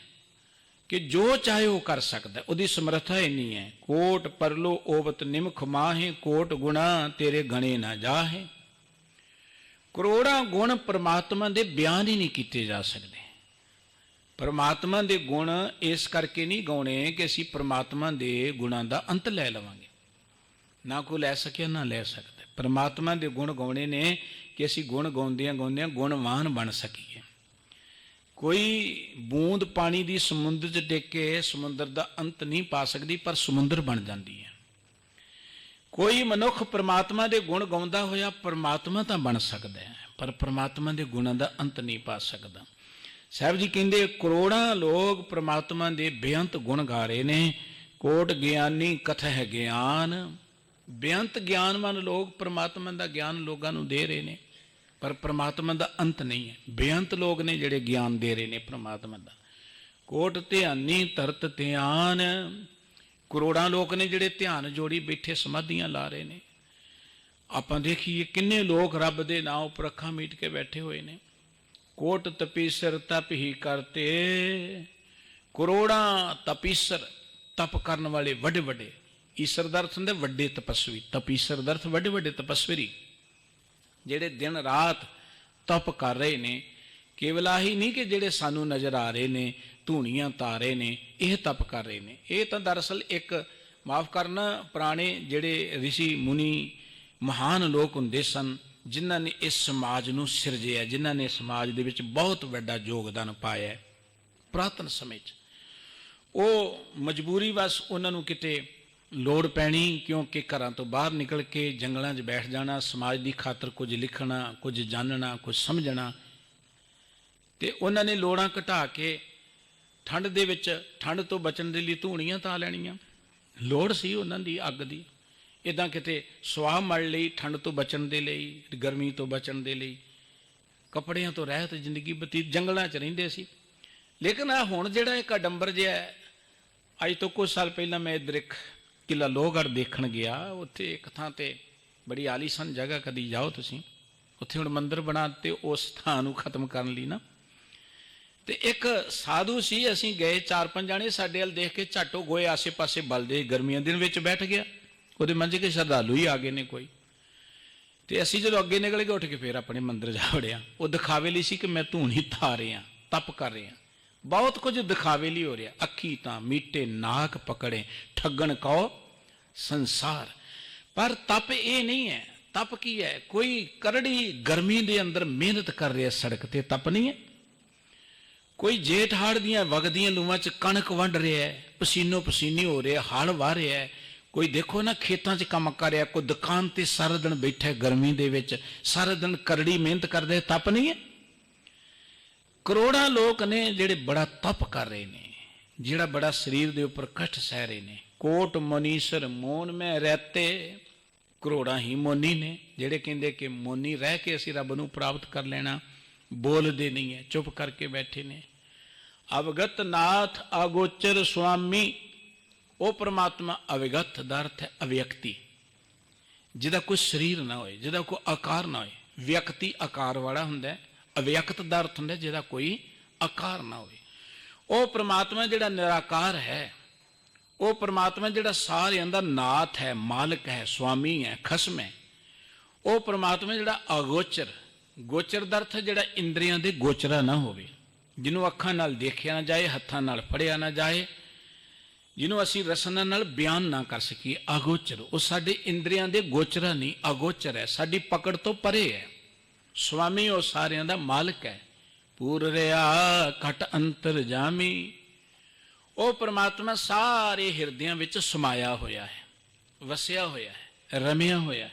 ਕਿ ਜੋ ਚਾਹੇ ਉਹ ਕਰ ਸਕਦਾ। ਉਹਦੀ ਸਮਰੱਥਾ ਇੰਨੀ ਹੈ। ਕੋਟ ਪਰਲੋ ਓਵਤ ਨਿਮਖ ਮਾਹੇ, ਕੋਟ ਗੁਣਾ ਤੇਰੇ ਗਣੇ ਨਾ ਜਾਹੇ। ਕਰੋੜਾਂ ਗੁਣ ਪ੍ਰਮਾਤਮਾ ਦੇ ਬਿਆਨ ਹੀ ਨਹੀਂ ਕੀਤੇ ਜਾ ਸਕਦੇ। ਪ੍ਰਮਾਤਮਾ ਦੇ ਗੁਣ ਇਸ ਕਰਕੇ ਨਹੀਂ ਗਾਉਣੇ ਕਿ ਅਸੀਂ ਪ੍ਰਮਾਤਮਾ ਦੇ ਗੁਣਾਂ ਦਾ ਅੰਤ ਲੈ ਲਵਾਂਗੇ। ਨਾ ਕੋਈ ਲੈ ਸਕਿਆ ਨਾ ਲੈ ਸਕਦਾ। ਪ੍ਰਮਾਤਮਾ ਦੇ ਗੁਣ ਗਾਉਣੇ ਨੇ ਕਿ ਅਸੀਂ ਗੁਣ ਗਾਉਂਦਿਆਂ ਗਾਉਂਦਿਆਂ ਗੁਣਵਾਨ ਬਣ ਸਕੀਏ। ਕੋਈ ਬੂੰਦ ਪਾਣੀ ਦੀ ਸਮੁੰਦਰ 'ਚ ਡਿੱਗ ਕੇ ਸਮੁੰਦਰ ਦਾ ਅੰਤ ਨਹੀਂ ਪਾ ਸਕਦੀ, ਪਰ ਸਮੁੰਦਰ ਬਣ ਜਾਂਦੀ ਹੈ। ਕੋਈ ਮਨੁੱਖ ਪ੍ਰਮਾਤਮਾ ਦੇ ਗੁਣ ਗਾਉਂਦਾ ਹੋਇਆ ਪ੍ਰਮਾਤਮਾ ਤਾਂ ਬਣ ਸਕਦਾ ਹੈ, ਪਰ ਪ੍ਰਮਾਤਮਾ ਦੇ ਗੁਣਾਂ ਦਾ ਅੰਤ ਨਹੀਂ ਪਾ ਸਕਦਾ। ਸਾਹਿਬ ਜੀ ਕਹਿੰਦੇ ਕਰੋੜਾਂ ਲੋਕ ਪ੍ਰਮਾਤਮਾ ਦੇ ਬੇਅੰਤ ਗੁਣ ਗਾ ਰਹੇ ਨੇ। ਕੋਟ ਗਿਆਨੀ ਕਥਹਿ ਗਿਆਨ। ਬੇਅੰਤ ਗਿਆਨਵਾਨ ਲੋਕ ਪ੍ਰਮਾਤਮਾ ਦਾ ਗਿਆਨ ਲੋਕਾਂ ਨੂੰ ਦੇ ਰਹੇ ਨੇ, ਪਰ ਪ੍ਰਮਾਤਮਾ ਦਾ ਅੰਤ ਨਹੀਂ ਹੈ। ਬੇਅੰਤ ਲੋਕ ਨੇ ਜਿਹੜੇ ਗਿਆਨ ਦੇ ਰਹੇ ਨੇ ਪ੍ਰਮਾਤਮਾ ਦਾ। ਕੋਟ ਧਿਆਨੀ ਧਰਤ ਧਿਆਨ। ਕਰੋੜਾਂ ਲੋਕ ਨੇ ਜਿਹੜੇ ਧਿਆਨ ਜੋੜੀ ਬੈਠੇ ਸਮਾਧੀਆਂ ਲਾ ਰਹੇ ਨੇ। ਆਪਾਂ ਦੇਖੀਏ ਕਿੰਨੇ ਲੋਕ ਰੱਬ ਦੇ ਨਾਂ ਉੱਪਰ ਅੱਖਾਂ ਮੀਟ ਕੇ ਬੈਠੇ ਹੋਏ ਨੇ। ਕੋਟ ਤਪੀਸਰ ਤਪ ਹੀ ਕਰਤੇ। ਕਰੋੜਾਂ ਤਪੀਸਰ, ਤਪ ਕਰਨ ਵਾਲੇ ਵੱਡੇ ਵੱਡੇ। ਈਸ਼ਰ ਦਾ ਅਰਥ ਹੁੰਦਾ ਵੱਡੇ ਤਪਸਵੀ, ਤਪੀਸਰ ਦਾ ਅਰਥ ਵੱਡੇ ਵੱਡੇ ਤਪਸਵੀ, ਜਿਹੜੇ ਦਿਨ ਰਾਤ ਤਪ ਕਰ ਰਹੇ ਨੇ। ਕੇਵਲ ਆਹੀ ਨਹੀਂ ਕਿ ਜਿਹੜੇ ਸਾਨੂੰ ਨਜ਼ਰ ਆ ਰਹੇ ਨੇ, ਧੂਣੀਆਂ ਤਾਰੇ ਨੇ, ਇਹ ਤਪ ਕਰ ਰਹੇ ਨੇ। ਇਹ ਤਾਂ ਦਰਅਸਲ ਇੱਕ, ਮਾਫ ਕਰਨਾ, ਪੁਰਾਣੇ ਜਿਹੜੇ ਰਿਸ਼ੀ ਮੁਨੀ ਮਹਾਨ ਲੋਕ ਹੁੰਦੇ ਸਨ, ਜਿਨ੍ਹਾਂ ਨੇ ਇਸ ਸਮਾਜ ਨੂੰ ਸਿਰਜਿਆ, ਜਿਨ੍ਹਾਂ ਨੇ ਸਮਾਜ ਦੇ ਵਿੱਚ ਬਹੁਤ ਵੱਡਾ ਯੋਗਦਾਨ ਪਾਇਆ ਪੁਰਾਤਨ ਸਮੇਂ 'ਚ। ਉਹ ਮਜਬੂਰੀ ਵਸ ਉਹਨਾਂ ਨੂੰ ਕਿਤੇ ਲੋੜ ਪੈਣੀ, ਕਿਉਂਕਿ ਘਰਾਂ ਤੋਂ ਬਾਹਰ ਨਿਕਲ ਕੇ ਜੰਗਲਾਂ 'ਚ ਬੈਠ ਜਾਣਾ, ਸਮਾਜ ਦੀ ਖਾਤਰ ਕੁਝ ਲਿਖਣਾ, ਕੁਝ ਜਾਣਨਾ, ਕੁਝ ਸਮਝਣਾ। ਤੇ ਉਹਨਾਂ ਨੇ ਲੋੜਾਂ ਘਟਾ ਕੇ ਠੰਡ ਦੇ ਵਿੱਚ, ਠੰਡ ਤੋਂ ਬਚਣ ਦੇ ਲਈ ਧੂਣੀਆਂ ਤਾ ਲੈਣੀਆਂ। ਲੋੜ ਸੀ ਉਹਨਾਂ ਦੀ ਅੱਗ ਦੀ। ਇੱਦਾਂ ਕਿਤੇ ਸੁਆਹ ਮਲ ਲਈ, ਠੰਡ ਤੋਂ ਬਚਣ ਦੇ ਲਈ, ਗਰਮੀ ਤੋਂ ਬਚਣ ਦੇ ਲਈ, ਕੱਪੜਿਆਂ ਤੋਂ ਰਹਿਤ ਜ਼ਿੰਦਗੀ ਬਤੀਤ, ਜੰਗਲਾਂ 'ਚ ਰਹਿੰਦੇ ਸੀ। ਲੇਕਿਨ ਆ ਹੁਣ ਜਿਹੜਾ ਇੱਕ ਅਡੰਬਰ ਜਿਹਾ ਅੱਜ ਤੋਂ ਕੁਝ ਸਾਲ ਪਹਿਲਾਂ ਮੈਂ ਇੱਧਰ ਇੱਕ ਕਿਲ੍ਹਾ ਲੋਹਗੜ੍ਹ ਦੇਖਣ ਗਿਆ। ਉੱਥੇ ਇੱਕ ਥਾਂ ਤੇ ਬੜੀ ਆਲੀਸ਼ਾਨ ਜਗ੍ਹਾ, ਕਦੀ ਜਾਓ ਤੁਸੀਂ, ਉੱਥੇ ਹੁਣ ਮੰਦਿਰ ਬਣਾ ਦਿੱਤੇ ਉਸ ਥਾਂ ਨੂੰ ਖਤਮ ਕਰਨ ਲਈ ਨਾ। ਤੇ ਇੱਕ ਸਾਧੂ ਸੀ, ਅਸੀਂ ਗਏ 4-5 ਜਾਣੇ, ਸਾਡੇ ਵੱਲ ਦੇਖ ਕੇ ਝੱਟੋ ਗੋਏ ਆਸੇ ਪਾਸੇ ਬਲਦੇ, ਗਰਮੀਆਂ ਦਿਨ ਵਿੱਚ ਬੈਠ ਗਿਆ। ਉਹਦੇ ਮਨ 'ਚ ਕਿ ਸ਼ਰਧਾਲੂ ਹੀ ਆ ਗਏ ਨੇ ਕੋਈ। ਤੇ ਅਸੀਂ ਜਦੋਂ ਅੱਗੇ ਨਿਕਲ ਗਏ ਉੱਠ ਕੇ ਫਿਰ ਆਪਣੇ ਮੰਦਿਰ ਜਾ ਵੜਿਆ। ਉਹ ਦਿਖਾਵੇ ਲਈ ਸੀ ਕਿ ਮੈਂ ਧੂਣੀ ਧਾ ਰਿਹਾ, ਤਪ ਕਰ ਰਿਹਾ, ਬਹੁਤ ਕੁਝ ਦਿਖਾਵੇ ਲਈ ਹੋ ਰਿਹਾ। ਅੱਖੀ ਤਾਂ ਮੀਟੇ ਨਾਕ ਪਕੜੇ, ਠੱਗਣ ਕਹੋ ਸੰਸਾਰ। ਪਰ ਤਪ ਇਹ ਨਹੀਂ ਹੈ। ਤਪ ਕੀ ਹੈ? ਕੋਈ ਕਰੜੀ ਗਰਮੀ ਦੇ ਅੰਦਰ ਮਿਹਨਤ ਕਰ ਰਿਹਾ ਸੜਕ ਤੇ, ਤਪ ਨਹੀਂ ਹੈ। ਕੋਈ ਜੇਠ ਹਾੜ ਦੀਆਂ ਵਗਦੀਆਂ ਲੂਆਂ 'ਚ ਕਣਕ ਵੰਡ ਰਿਹਾ, ਪਸੀਨੋ ਪਸੀਨੀ ਹੋ ਰਿਹਾ, ਹਲ ਵਾਹ ਰਿਹਾ। ਕੋਈ ਦੇਖੋ ਨਾ ਖੇਤਾਂ 'ਚ ਕੰਮ ਕਰ ਰਿਹਾ, ਕੋਈ ਦੁਕਾਨ ਤੇ ਸਾਰਾ ਦਿਨ ਬੈਠਾ ਗਰਮੀ ਦੇ ਵਿੱਚ, ਸਾਰਾ ਦਿਨ ਕਰੜੀ ਮਿਹਨਤ ਕਰਦੇ, ਤਪ ਨਹੀਂ ਹੈ। ਕਰੋੜਾਂ ਲੋਕ ਨੇ ਜਿਹੜੇ ਬੜਾ ਤਪ ਕਰ ਰਹੇ ਨੇ, ਜਿਹੜਾ ਬੜਾ ਸਰੀਰ ਦੇ ਉੱਪਰ ਕਸ਼ਟ ਸਹਿ ਰਹੇ ਨੇ। ਕੋਟ ਮਨੀਸ਼ਰ ਮੋਨ ਮੈਂ ਰਹਤੇ, ਕਰੋੜਾਂ ਹੀ ਮੋਨੀ ਨੇ ਜਿਹੜੇ ਕਹਿੰਦੇ ਕਿ ਮੋਨੀ ਰਹਿ ਕੇ ਅਸੀਂ ਰੱਬ ਨੂੰ ਪ੍ਰਾਪਤ ਕਰ ਲੈਣਾ, ਬੋਲਦੇ ਨਹੀਂ ਹੈ, ਚੁੱਪ ਕਰਕੇ ਬੈਠੇ ਨੇ। ਅਵਗਤ ਨਾਥ ਅਗੋਚਰ ਸੁਆਮੀ, ਉਹ ਪ੍ਰਮਾਤਮਾ ਅਵਗਤ ਦਾ ਅਰਥ ਹੈ ਅਵਿਅਕਤੀ, ਜਿਹਦਾ ਕੋਈ ਸਰੀਰ ਨਾ ਹੋਏ, ਜਿਹਦਾ ਕੋਈ ਆਕਾਰ ਨਾ ਹੋਏ। ਵਿਅਕਤੀ ਆਕਾਰ ਵਾਲਾ ਹੁੰਦਾ, ਅਵਿਅਕਤ ਦਾ ਅਰਥ ਹੁੰਦਾ ਜਿਹਦਾ ਕੋਈ ਆਕਾਰ ਨਾ ਹੋਵੇ। ਉਹ ਪ੍ਰਮਾਤਮਾ ਜਿਹੜਾ ਨਿਰਾਕਾਰ ਹੈ, ਉਹ ਪ੍ਰਮਾਤਮਾ ਜਿਹੜਾ ਸਾਰਿਆਂ ਦਾ ਨਾਥ ਹੈ, ਮਾਲਕ ਹੈ, ਸੁਆਮੀ ਹੈ, ਖਸਮ ਹੈ। ਉਹ ਪ੍ਰਮਾਤਮਾ ਜਿਹੜਾ ਅਗੋਚਰ, ਗੋਚਰ ਦਾ ਅਰਥ ਜਿਹੜਾ ਇੰਦਰੀਆਂ ਦੇ ਗੋਚਰਾ ਨਾ ਹੋਵੇ, ਜਿਹਨੂੰ ਅੱਖਾਂ ਨਾਲ ਦੇਖਿਆ ਨਾ ਜਾਏ, ਹੱਥਾਂ ਨਾਲ ਫੜਿਆ ਨਾ ਜਾਏ, ਜਿਹਨੂੰ ਅਸੀਂ ਰਸਨਾ ਨਾਲ ਬਿਆਨ ਨਾ ਕਰ ਸਕੀਏ। ਅਗੋਚਰ ਉਹ ਸਾਡੇ ਇੰਦਰੀਆਂ ਦੇ ਗੋਚਰਾ ਨਹੀਂ, ਅਗੋਚਰ ਹੈ, ਸਾਡੀ ਪਕੜ ਤੋਂ ਪਰੇ ਹੈ। ਸੁਆਮੀ ਉਹ ਸਾਰਿਆਂ ਦਾ ਮਾਲਕ ਹੈ। ਪੂਰ ਰਿਹਾ ਘਟ ਅੰਤਰ ਜਾਮੀ, ਉਹ ਪ੍ਰਮਾਤਮਾ ਸਾਰੇ ਹਿਰਦਿਆਂ ਵਿੱਚ ਸਮਾਇਆ ਹੋਇਆ ਹੈ, ਵਸਿਆ ਹੋਇਆ ਹੈ, ਰਮਿਆ ਹੋਇਆ ਹੈ।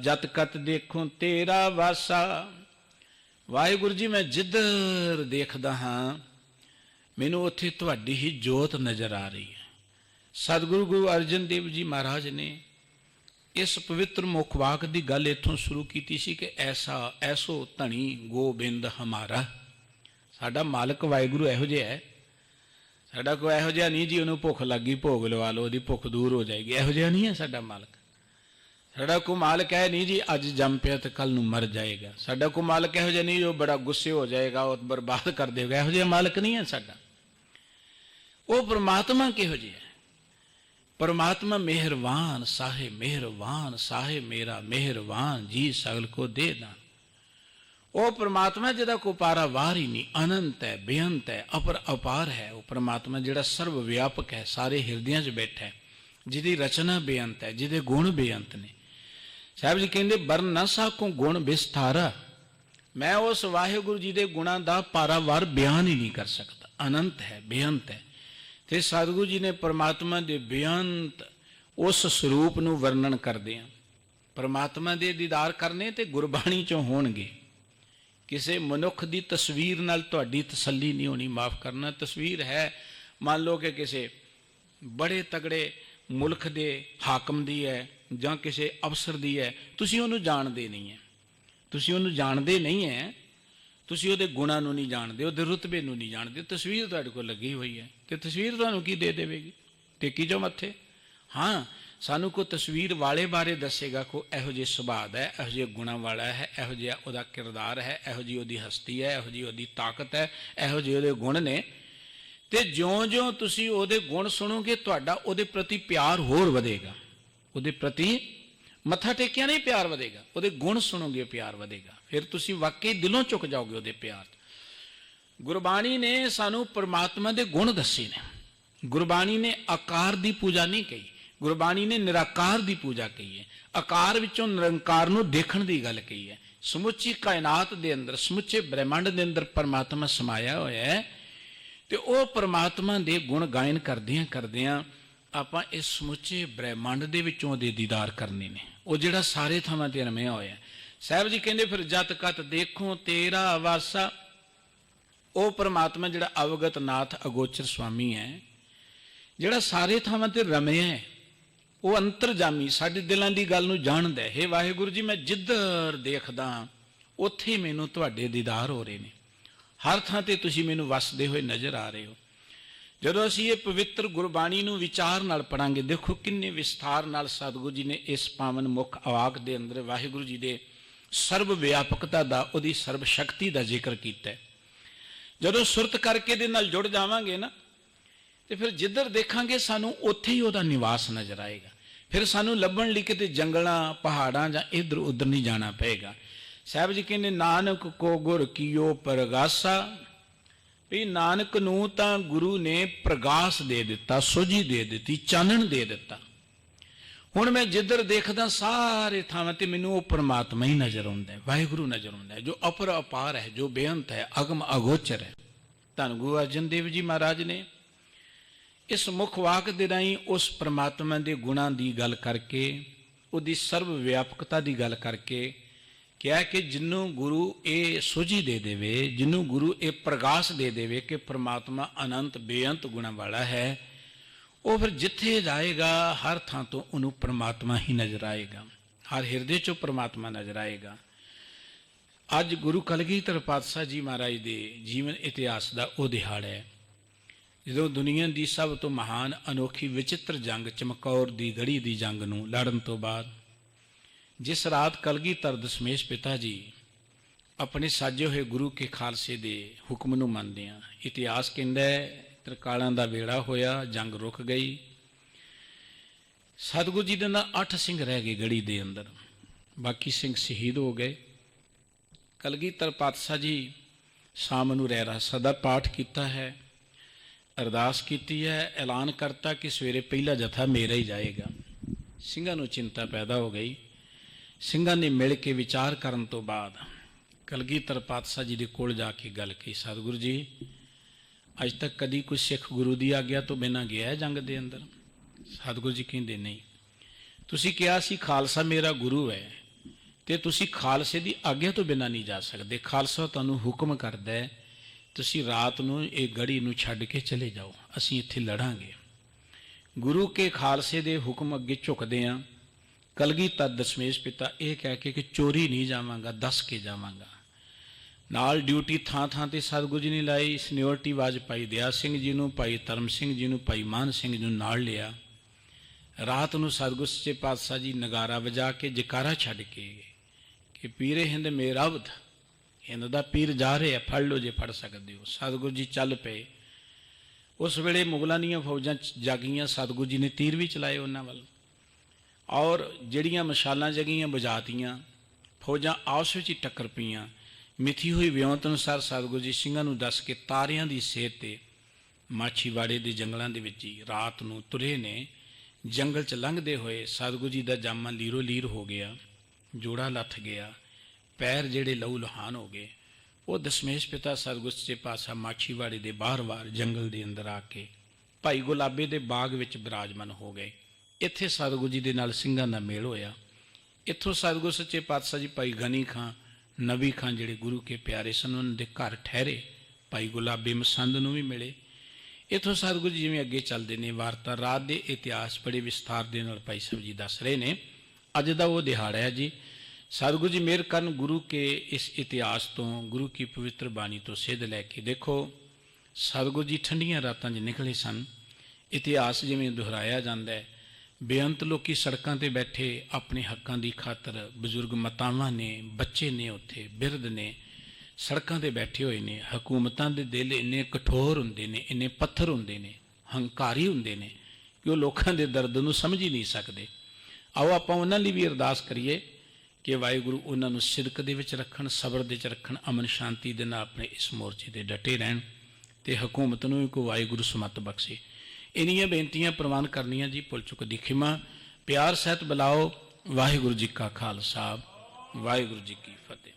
ਜਤ ਕਤ ਦੇਖੂੰ ਤੇਰਾ ਵਾਸਾ, ਵਾਹਿਗੁਰੂ ਜੀ ਮੈਂ ਜਿੱਧਰ ਦੇਖਦਾ ਹਾਂ ਮੈਨੂੰ ਉੱਥੇ ਤੁਹਾਡੀ ਹੀ ਜੋਤ ਨਜ਼ਰ ਆ ਰਹੀ ਹੈ। ਸਤਿਗੁਰੂ ਗੁਰੂ ਅਰਜਨ ਦੇਵ ਜੀ ਮਹਾਰਾਜ ਨੇ ਇਸ ਪਵਿੱਤਰ ਮੁਖ ਵਾਕ ਦੀ ਗੱਲ ਇੱਥੋਂ ਸ਼ੁਰੂ ਕੀਤੀ ਸੀ ਕਿ ਐਸੋ ਧਣੀ ਗੋਬਿੰਦ ਹਮਾਰਾ। ਸਾਡਾ ਮਾਲਕ ਵਾਹਿਗੁਰੂ ਇਹੋ ਜਿਹਾ ਹੈ, ਸਾਡਾ ਕੋਈ ਇਹੋ ਜਿਹਾ ਨਹੀਂ ਜੀ ਉਹਨੂੰ ਭੁੱਖ ਲੱਗੀ ਭੋਗ ਲਵਾ ਲਓ ਉਹਦੀ ਭੁੱਖ ਦੂਰ ਹੋ ਜਾਏਗੀ, ਇਹੋ ਜਿਹਾ ਨਹੀਂ ਹੈ ਸਾਡਾ ਮਾਲਕ। ਸਾਡਾ ਕੋਈ ਮਾਲਕ ਹੈ ਨਹੀਂ ਜੀ ਅੱਜ ਜੰਮ ਪਿਆ ਤੇ ਕੱਲ ਨੂੰ ਮਰ ਜਾਏਗਾ। ਸਾਡਾ ਕੋਈ ਮਾਲਕ ਇਹੋ ਜਿਹਾ ਨਹੀਂ ਜੋ ਬੜਾ ਗੁੱਸੇ ਹੋ ਜਾਏਗਾ, ਉਹ ਬਰਬਾਦ ਕਰ ਦੇਗਾ, ਇਹੋ ਜਿਹਾ ਮਾਲਕ ਨਹੀਂ ਹੈ ਸਾਡਾ। ਉਹ ਪਰਮਾਤਮਾ ਕਿਹੋ ਜਿਹਾ ਹੈ? परमात्मा मेहरबान साहे मेरा मेहरबान जी सगल को दे दान। वो परमात्मा जिहदा को पारावार ही नहीं, अनंत है, बेअंत है, अपर अपार है। वो परमात्मा जिहड़ा सर्व व्यापक है, सारे हिरदियां 'च बैठा है, जिहदी रचना बेअंत है, जिहदे गुण बेअंत ने। साहब जी कहते बर न साको गुण विस्तारा, मैं उस वाहिगुरु जी के गुणों का पारावार बयान ही नहीं कर सकता। अनंत है, बेअंत है। तो सतगुरु जी ने परमात्मा के बेअंत उस स्वरूप नूं वर्णन करदे हैं। परमात्मा के दीदार करने तो गुरबाणी चों होणगे, किसी मनुख की तस्वीर नाल तुहाडी तसल्ली नहीं होनी। माफ़ करना, तस्वीर है मान लो कि किसी बड़े तगड़े मुल्क के हाकम की है जां किसी अफसर की है, तुसीं उहनूं जाणदे नहीं है, तुसीं उहनूं जाणदे नहीं है, तुसीं उहदे गुणां नूं नहीं जाणदे, उहदे रुतबे नूं नहीं जाणदे। तस्वीर तुहाडे कोल लगी हुई है तो तस्वीर तुहानूं की दे देवेगी? टेकी जो मत्थे। हाँ, सानू को तस्वीर वाले बारे दसेगा को इहो जिहा सुभाਅ है, इहो जिहे गुणां वाला है, इहो जिहा उहदा किरदार है, इहो जी उहदी हस्ती है, इहो जी उहदी ताकत है, इहो जिहे उहदे गुण ने। ते ज्यों-ज्यों तुसीं उहदे गुण सुणोगे तुहाडा उहदे प्रति प्यार होर वधेगा। उहदे प्रति मत्था टेकिया नहीं प्यार वधेगा, उहदे गुण सुणोगे प्यार वधेगा। फिर तुसीं वाकई दिलों झुक जाओगे उहदे प्यार। गुरबाणी ने सानू परमात्मा दे गुण दसे ने। गुरबाणी ने आकार दी पूजा नहीं कही, गुरबाणी ने निराकार दी पूजा कही है। आकार विचों निरंकार नूं देखण दी गल कही है। समुची कायनात दे अंदर, समुचे ब्रह्मंड दे अंदर परमात्मा समाया होया है। ते ओ परमात्मा दे गुण गायन करदियां करदियां आपां इस समुचे ब्रह्मंड दे विचों दे दीदार करने ने, वो जिहड़ा सारे थावां ते रमिया होया है। साहब जी कहंदे फिर जत कत देखो तेरा वासा, वो परमात्मा जिहड़ा अवगत नाथ अगोचर स्वामी है, जिहड़ा सारे थावां ते रमिया है, वो अंतरजामी साडे दिलां दी गल नूं जाणदा है। हे वाहिगुरू जी, मैं जिधर देखदा उत्थे मैनूं तुहाडे दीदार हो रहे ने, हर थां ते तुसीं मैनूं वसदे होए नज़र आ रहे हो। ਜਦੋਂ ਅਸੀਂ ਇਹ ਪਵਿੱਤਰ ਗੁਰਬਾਣੀ ਨੂੰ ਵਿਚਾਰ ਨਾਲ ਪੜਾਂਗੇ, ਦੇਖੋ ਕਿੰਨੇ ਵਿਸਥਾਰ ਨਾਲ ਸਤਿਗੁਰੂ ਜੀ ਨੇ ਇਸ ਪਾਵਨ ਮੁੱਖ ਅਵਾਕ ਦੇ ਅੰਦਰ ਵਾਹਿਗੁਰੂ ਜੀ ਦੇ ਸਰਬ ਵਿਆਪਕਤਾ ਦਾ, ਉਹਦੀ ਸਰਬ ਸ਼ਕਤੀ ਦਾ ਜ਼ਿਕਰ ਕੀਤਾ ਹੈ। ਜਦੋਂ ਸੁਰਤ ਕਰਕੇ ਦੇ ਨਾਲ ਜੁੜ ਜਾਵਾਂਗੇ ਨਾ, ਤੇ ਫਿਰ ਜਿੱਧਰ ਦੇਖਾਂਗੇ ਸਾਨੂੰ ਉੱਥੇ ਹੀ ਉਹਦਾ ਨਿਵਾਸ ਨਜ਼ਰ ਆਏਗਾ। ਫਿਰ ਸਾਨੂੰ ਲੱਭਣ ਲਈ ਕਿਤੇ ਜੰਗਲਾਂ ਪਹਾੜਾਂ ਜਾਂ ਇੱਧਰ ਉੱਧਰ ਨਹੀਂ ਜਾਣਾ ਪਏਗਾ। ਸਾਹਿਬ ਜੀ ਕਹਿੰਦੇ ਨਾਨਕ ਕੋ ਗੁਰ ਕੀਓ ਪ੍ਰਗਾਸਾ, ਵੀ ਨਾਨਕ ਨੂੰ ਤਾਂ ਗੁਰੂ ਨੇ ਪ੍ਰਗਾਸ ਦੇ ਦਿੱਤਾ, ਸੋਝੀ ਦੇ ਦਿੱਤੀ, ਚਾਨਣ ਦੇ ਦਿੱਤਾ। ਹੁਣ ਮੈਂ ਜਿੱਧਰ ਦੇਖਦਾ ਸਾਰੇ ਥਾਵਾਂ ਤੇ ਮੈਨੂੰ ਉਹ ਪਰਮਾਤਮਾ ਹੀ ਨਜ਼ਰ ਆਉਂਦਾ ਹੈ, ਵਾਹਿਗੁਰੂ ਨਜ਼ਰ ਆਉਂਦਾ ਹੈ, ਜੋ ਅਪਰ ਅਪਾਰ ਹੈ, ਜੋ ਬੇਅੰਤ ਹੈ, ਅਗਮ ਅਗੋਚਰ ਹੈ। ਧੰਨ ਗੁਰੂ ਅਰਜਨ ਦੇਵ ਜੀ ਮਹਾਰਾਜ ਨੇ ਇਸ ਮੁੱਖ ਵਾਕ ਦੇ ਰਾਹੀਂ ਉਸ ਪਰਮਾਤਮਾ ਦੇ ਗੁਣਾਂ ਦੀ ਗੱਲ ਕਰਕੇ, ਉਹਦੀ ਸਰਬ ਵਿਆਪਕਤਾ ਦੀ ਗੱਲ ਕਰਕੇ ਕਿਹਾ ਕਿ ਜਿਹਨੂੰ ਗੁਰੂ ਇਹ ਸੋਝੀ ਦੇ ਦੇਵੇ, ਜਿਹਨੂੰ ਗੁਰੂ ਇਹ ਪ੍ਰਗਾਸ ਦੇ ਦੇਵੇ ਕਿ ਪਰਮਾਤਮਾ ਅਨੰਤ ਬੇਅੰਤ ਗੁਣਾਂ ਵਾਲਾ ਹੈ, ਉਹ ਫਿਰ ਜਿੱਥੇ ਜਾਏਗਾ ਹਰ ਥਾਂ ਤੋਂ ਉਹਨੂੰ ਪਰਮਾਤਮਾ ਹੀ ਨਜ਼ਰ ਆਏਗਾ, ਹਰ ਹਿਰਦੇ 'ਚੋਂ ਪਰਮਾਤਮਾ ਨਜ਼ਰ ਆਏਗਾ। ਅੱਜ ਗੁਰੂ ਕਲਗੀਧਰ ਪਾਤਸ਼ਾਹ ਜੀ ਮਹਾਰਾਜ ਦੇ ਜੀਵਨ ਇਤਿਹਾਸ ਦਾ ਉਹ ਦਿਹਾੜਾ ਹੈ ਜਦੋਂ ਦੁਨੀਆ ਦੀ ਸਭ ਤੋਂ ਮਹਾਨ ਅਨੋਖੀ ਵਿਚਿੱਤਰ ਜੰਗ ਚਮਕੌਰ ਦੀ ਗੜੀ ਦੀ ਜੰਗ ਨੂੰ ਲੜਨ ਤੋਂ ਬਾਅਦ ਜਿਸ ਰਾਤ ਕਲਗੀਧਰ ਦਸ਼ਮੇਸ਼ ਪਿਤਾ ਜੀ ਆਪਣੇ ਸਾਜੇ ਹੋਏ ਗੁਰੂ ਕੇ ਖਾਲਸੇ ਦੇ ਹੁਕਮ ਨੂੰ ਮੰਨਦਿਆਂ, ਇਤਿਹਾਸ ਕਹਿੰਦਾ ਹੈ ਤਰਕਾਲਾਂ ਦਾ ਵੇੜਾ ਹੋਇਆ, ਜੰਗ ਰੁਕ ਗਈ। ਸਤਿਗੁਰੂ ਜੀ ਦੇ ਨਾਲ 8 ਸਿੰਘ ਰਹਿ ਗਏ ਗੜੀ ਦੇ ਅੰਦਰ, ਬਾਕੀ ਸਿੰਘ ਸ਼ਹੀਦ ਹੋ ਗਏ। ਕਲਗੀਧਰ ਪਾਤਸ਼ਾਹ ਜੀ ਸ਼ਾਮ ਨੂੰ ਰਹਿਰਾਸ ਦਾ ਪਾਠ ਕੀਤਾ ਹੈ, ਅਰਦਾਸ ਕੀਤੀ ਹੈ, ਐਲਾਨ ਕਰਤਾ ਕਿ ਸਵੇਰੇ ਪਹਿਲਾ ਜਥਾ ਮੇਰਾ ਹੀ ਜਾਏਗਾ। ਸਿੰਘਾਂ ਨੂੰ ਚਿੰਤਾ ਪੈਦਾ ਹੋ ਗਈ। ਸਿੰਘਾਂ ਨੇ ਮਿਲ ਕੇ ਵਿਚਾਰ ਕਰਨ ਤੋਂ ਬਾਅਦ ਕਲਗੀਧਰ ਪਾਤਸ਼ਾਹ ਜੀ ਦੇ ਕੋਲ ਜਾ ਕੇ ਗੱਲ ਕੀਤੀ, ਸਤਿਗੁਰੂ ਜੀ ਅੱਜ ਤੱਕ ਕਦੀ ਕੋਈ ਸਿੱਖ ਗੁਰੂ ਦੀ ਆਗਿਆ ਤੋਂ ਬਿਨਾਂ ਗਿਆ ਜੰਗ ਦੇ ਅੰਦਰ? ਸਤਿਗੁਰੂ ਜੀ ਕਹਿੰਦੇ ਨਹੀਂ, ਤੁਸੀਂ ਕਿਹਾ ਸੀ ਖਾਲਸਾ ਮੇਰਾ ਗੁਰੂ ਹੈ ਤੇ ਤੁਸੀਂ ਖਾਲਸੇ ਦੀ ਆਗਿਆ ਤੋਂ ਬਿਨਾਂ ਨਹੀਂ ਜਾ ਸਕਦੇ। ਖਾਲਸਾ ਤੁਹਾਨੂੰ ਹੁਕਮ ਕਰਦਾ ਹੈ ਤੁਸੀਂ ਰਾਤ ਨੂੰ ਇਹ ਗੜੀ ਨੂੰ ਛੱਡ ਕੇ ਚਲੇ ਜਾਓ, ਅਸੀਂ ਇੱਥੇ ਲੜਾਂਗੇ। ਗੁਰੂ ਕੇ ਖਾਲਸੇ ਦੇ ਹੁਕਮ ਅੱਗੇ ਝੁਕਦੇ ਹਾਂ। ਕਲਗੀਧਰ ਦਸ਼ਮੇਸ਼ ਪਿਤਾ ਇਹ ਕਹਿ ਕੇ ਕਿ ਚੋਰੀ ਨਹੀਂ ਜਾਵਾਂਗਾ, ਦੱਸ ਕੇ ਜਾਵਾਂਗਾ। ਨਾਲ ਡਿਊਟੀ ਥਾਂ ਥਾਂ ਤੇ ਸਤਿਗੁਰੂ ਜੀ ਨੇ ਲਾਈ। ਸਿਨਿਓਰਟੀ ਵਾਜ ਭਾਈ ਦਇਆ ਸਿੰਘ ਜੀ ਨੂੰ, ਭਾਈ ਧਰਮ ਸਿੰਘ ਜੀ ਨੂੰ, ਭਾਈ ਮਾਨ ਸਿੰਘ ਜੀ ਨੂੰ ਨਾਲ ਲਿਆ। ਰਾਤ ਨੂੰ ਸਤਿਗੁਰੂ ਸੱਚੇ ਪਾਤਸ਼ਾਹ ਜੀ ਨਗਾਰਾ ਵਜਾ ਕੇ ਜਕਾਰਾ ਛੱਡ ਕੇ ਕਿ ਪੀਰੇ ਹਿੰਦ ਮੇਰਾ ਅਵਧ, ਹਿੰਦ ਦਾ ਪੀਰ ਜਾ ਰਿਹਾ, ਫੜ ਲਓ ਜੇ ਫੜ ਸਕਦੇ ਹੋ। ਸਤਿਗੁਰੂ ਜੀ ਚੱਲ ਪਏ। ਉਸ ਵੇਲੇ ਮੁਗਲਾਂ ਦੀਆਂ ਫੌਜਾਂ ਜਾਗੀਆਂ, ਸਤਿਗੁਰੂ ਜੀ ਨੇ ਤੀਰ ਵੀ ਚਲਾਏ ਉਹਨਾਂ ਵੱਲ, ਔਰ ਜਿਹੜੀਆਂ ਮਸ਼ਾਲਾਂ ਜਗੀਆਂ ਬੁਝਾਤੀਆਂ, ਫੌਜਾਂ ਆਪਸ ਵਿੱਚ ਹੀ ਟੱਕਰ ਪਈਆਂ। ਮਿਥੀ ਹੋਈ ਵਿਉਂਤ ਅਨੁਸਾਰ ਸਤਿਗੁਰੂ ਜੀ ਸਿੰਘਾਂ ਨੂੰ ਦੱਸ ਕੇ ਤਾਰਿਆਂ ਦੀ ਸੇਧ ਤੇ ਮਾਛੀਵਾੜੇ ਦੇ ਜੰਗਲਾਂ ਦੇ ਵਿੱਚ ਹੀ ਰਾਤ ਨੂੰ ਤੁਰੇ ਨੇ। ਜੰਗਲ 'ਚ ਲੰਘਦੇ ਹੋਏ ਸਤਿਗੁਰੂ ਜੀ ਦਾ ਜਾਮਾ ਲੀਰੋ ਲੀਰ ਹੋ ਗਿਆ, ਜੋੜਾ ਲੱਥ ਗਿਆ, ਪੈਰ ਜਿਹੜੇ ਲਹੂ ਲੁਹਾਨ ਹੋ ਗਏ। ਉਹ ਦਸ਼ਮੇਸ਼ ਪਿਤਾ ਸਤਿਗੁਰੂ ਸੱਚੇ ਪਾਤਸ਼ਾਹ ਮਾਛੀਵਾੜੇ ਦੇ ਬਾਹਰ ਜੰਗਲ ਦੇ ਅੰਦਰ ਆ ਕੇ ਭਾਈ ਗੁਲਾਬੇ ਦੇ ਬਾਗ ਵਿੱਚ ਬਿਰਾਜਮਾਨ ਹੋ ਗਏ। ਇੱਥੇ ਸਤਿਗੁਰੂ ਜੀ ਦੇ ਨਾਲ ਸਿੰਘਾਂ ਦਾ ਮੇਲ ਹੋਇਆ। ਇੱਥੋਂ ਸਤਿਗੁਰੂ ਸੱਚੇ ਪਾਤਸ਼ਾਹ ਜੀ ਭਾਈ ਗਨੀ ਖਾਂ, ਨਬੀ ਖਾਂ ਜਿਹੜੇ ਗੁਰੂ ਕੇ ਪਿਆਰੇ ਸਨ, ਉਹਨਾਂ ਦੇ ਘਰ ਠਹਿਰੇ। ਭਾਈ ਗੁਲਾਬੇ ਮਸੰਦ ਨੂੰ ਵੀ ਮਿਲੇ। ਇੱਥੋਂ ਸਤਿਗੁਰੂ ਜੀ ਜਿਵੇਂ ਅੱਗੇ ਚੱਲਦੇ ਨੇ ਵਾਰਤਾ, ਰਾਤ ਦੇ ਇਤਿਹਾਸ ਬੜੇ ਵਿਸਥਾਰ ਦੇ ਨਾਲ ਭਾਈ ਸਾਹਿਬ ਜੀ ਦੱਸ ਰਹੇ ਨੇ। ਅੱਜ ਦਾ ਉਹ ਦਿਹਾੜਾ ਹੈ ਜੀ। ਸਤਿਗੁਰੂ ਜੀ ਮਿਹਰ ਕਰਨ ਗੁਰੂ ਕੇ ਇਸ ਇਤਿਹਾਸ ਤੋਂ, ਗੁਰੂ ਕੀ ਪਵਿੱਤਰ ਬਾਣੀ ਤੋਂ ਸਿੱਧ ਲੈ ਕੇ। ਦੇਖੋ ਸਤਿਗੁਰੂ ਜੀ ਠੰਡੀਆਂ ਰਾਤਾਂ 'ਚ ਨਿਕਲੇ ਸਨ। ਇਤਿਹਾਸ ਜਿਵੇਂ ਦੁਹਰਾਇਆ ਜਾਂਦਾ ਹੈ, ਬੇਅੰਤ ਲੋਕੀ ਸੜਕਾਂ ਤੇ ਬੈਠੇ ਆਪਣੇ ਹੱਕਾਂ ਦੀ ਖਾਤਰ, ਬਜ਼ੁਰਗ ਮਾਤਾਵਾਂ ਨੇ, ਬੱਚੇ ਨੇ, ਉੱਥੇ ਬਿਰਧ ਨੇ, ਸੜਕਾਂ ਤੇ ਬੈਠੇ ਹੋਏ ਨੇ। ਹਕੂਮਤਾਂ ਦੇ ਦਿਲ ਇੰਨੇ ਕਠੋਰ ਹੁੰਦੇ ਨੇ, ਇੰਨੇ ਪੱਥਰ ਹੁੰਦੇ ਨੇ, ਹੰਕਾਰੀ ਹੁੰਦੇ ਨੇ ਕਿ ਉਹ ਲੋਕਾਂ ਦੇ ਦਰਦ ਨੂੰ ਸਮਝ ਹੀ ਨਹੀਂ ਸਕਦੇ। ਆਓ ਆਪਾਂ ਉਹਨਾਂ ਲਈ ਵੀ ਅਰਦਾਸ ਕਰੀਏ ਕਿ ਵਾਹਿਗੁਰੂ ਉਹਨਾਂ ਨੂੰ ਸਿਦਕ ਦੇ ਵਿੱਚ ਰੱਖਣ, ਸਬਰ ਦੇ ਵਿੱਚ ਰੱਖਣ, ਅਮਨ ਸ਼ਾਂਤੀ ਦੇ ਨਾਲ ਆਪਣੇ ਇਸ ਮੋਰਚੇ ਤੇ ਡਟੇ ਰਹਿਣ ਤੇ ਹਕੂਮਤ ਨੂੰ ਵੀ ਕੋਈ ਵਾਹਿਗੁਰੂ ਸਮੱਤ ਬਖਸ਼ੇ। ਇੰਨੀਆਂ ਬੇਨਤੀਆਂ ਪ੍ਰਵਾਨ ਕਰਨੀਆਂ ਜੀ। ਭੁੱਲ ਚੁੱਕ ਦੀ ਖਿਮਾ, ਪਿਆਰ ਸਹਿਤ ਬੁਲਾਓ। ਵਾਹਿਗੁਰੂ ਜੀ ਕਾ ਖਾਲਸਾ, ਵਾਹਿਗੁਰੂ ਜੀ ਕੀ ਫਤਿਹ।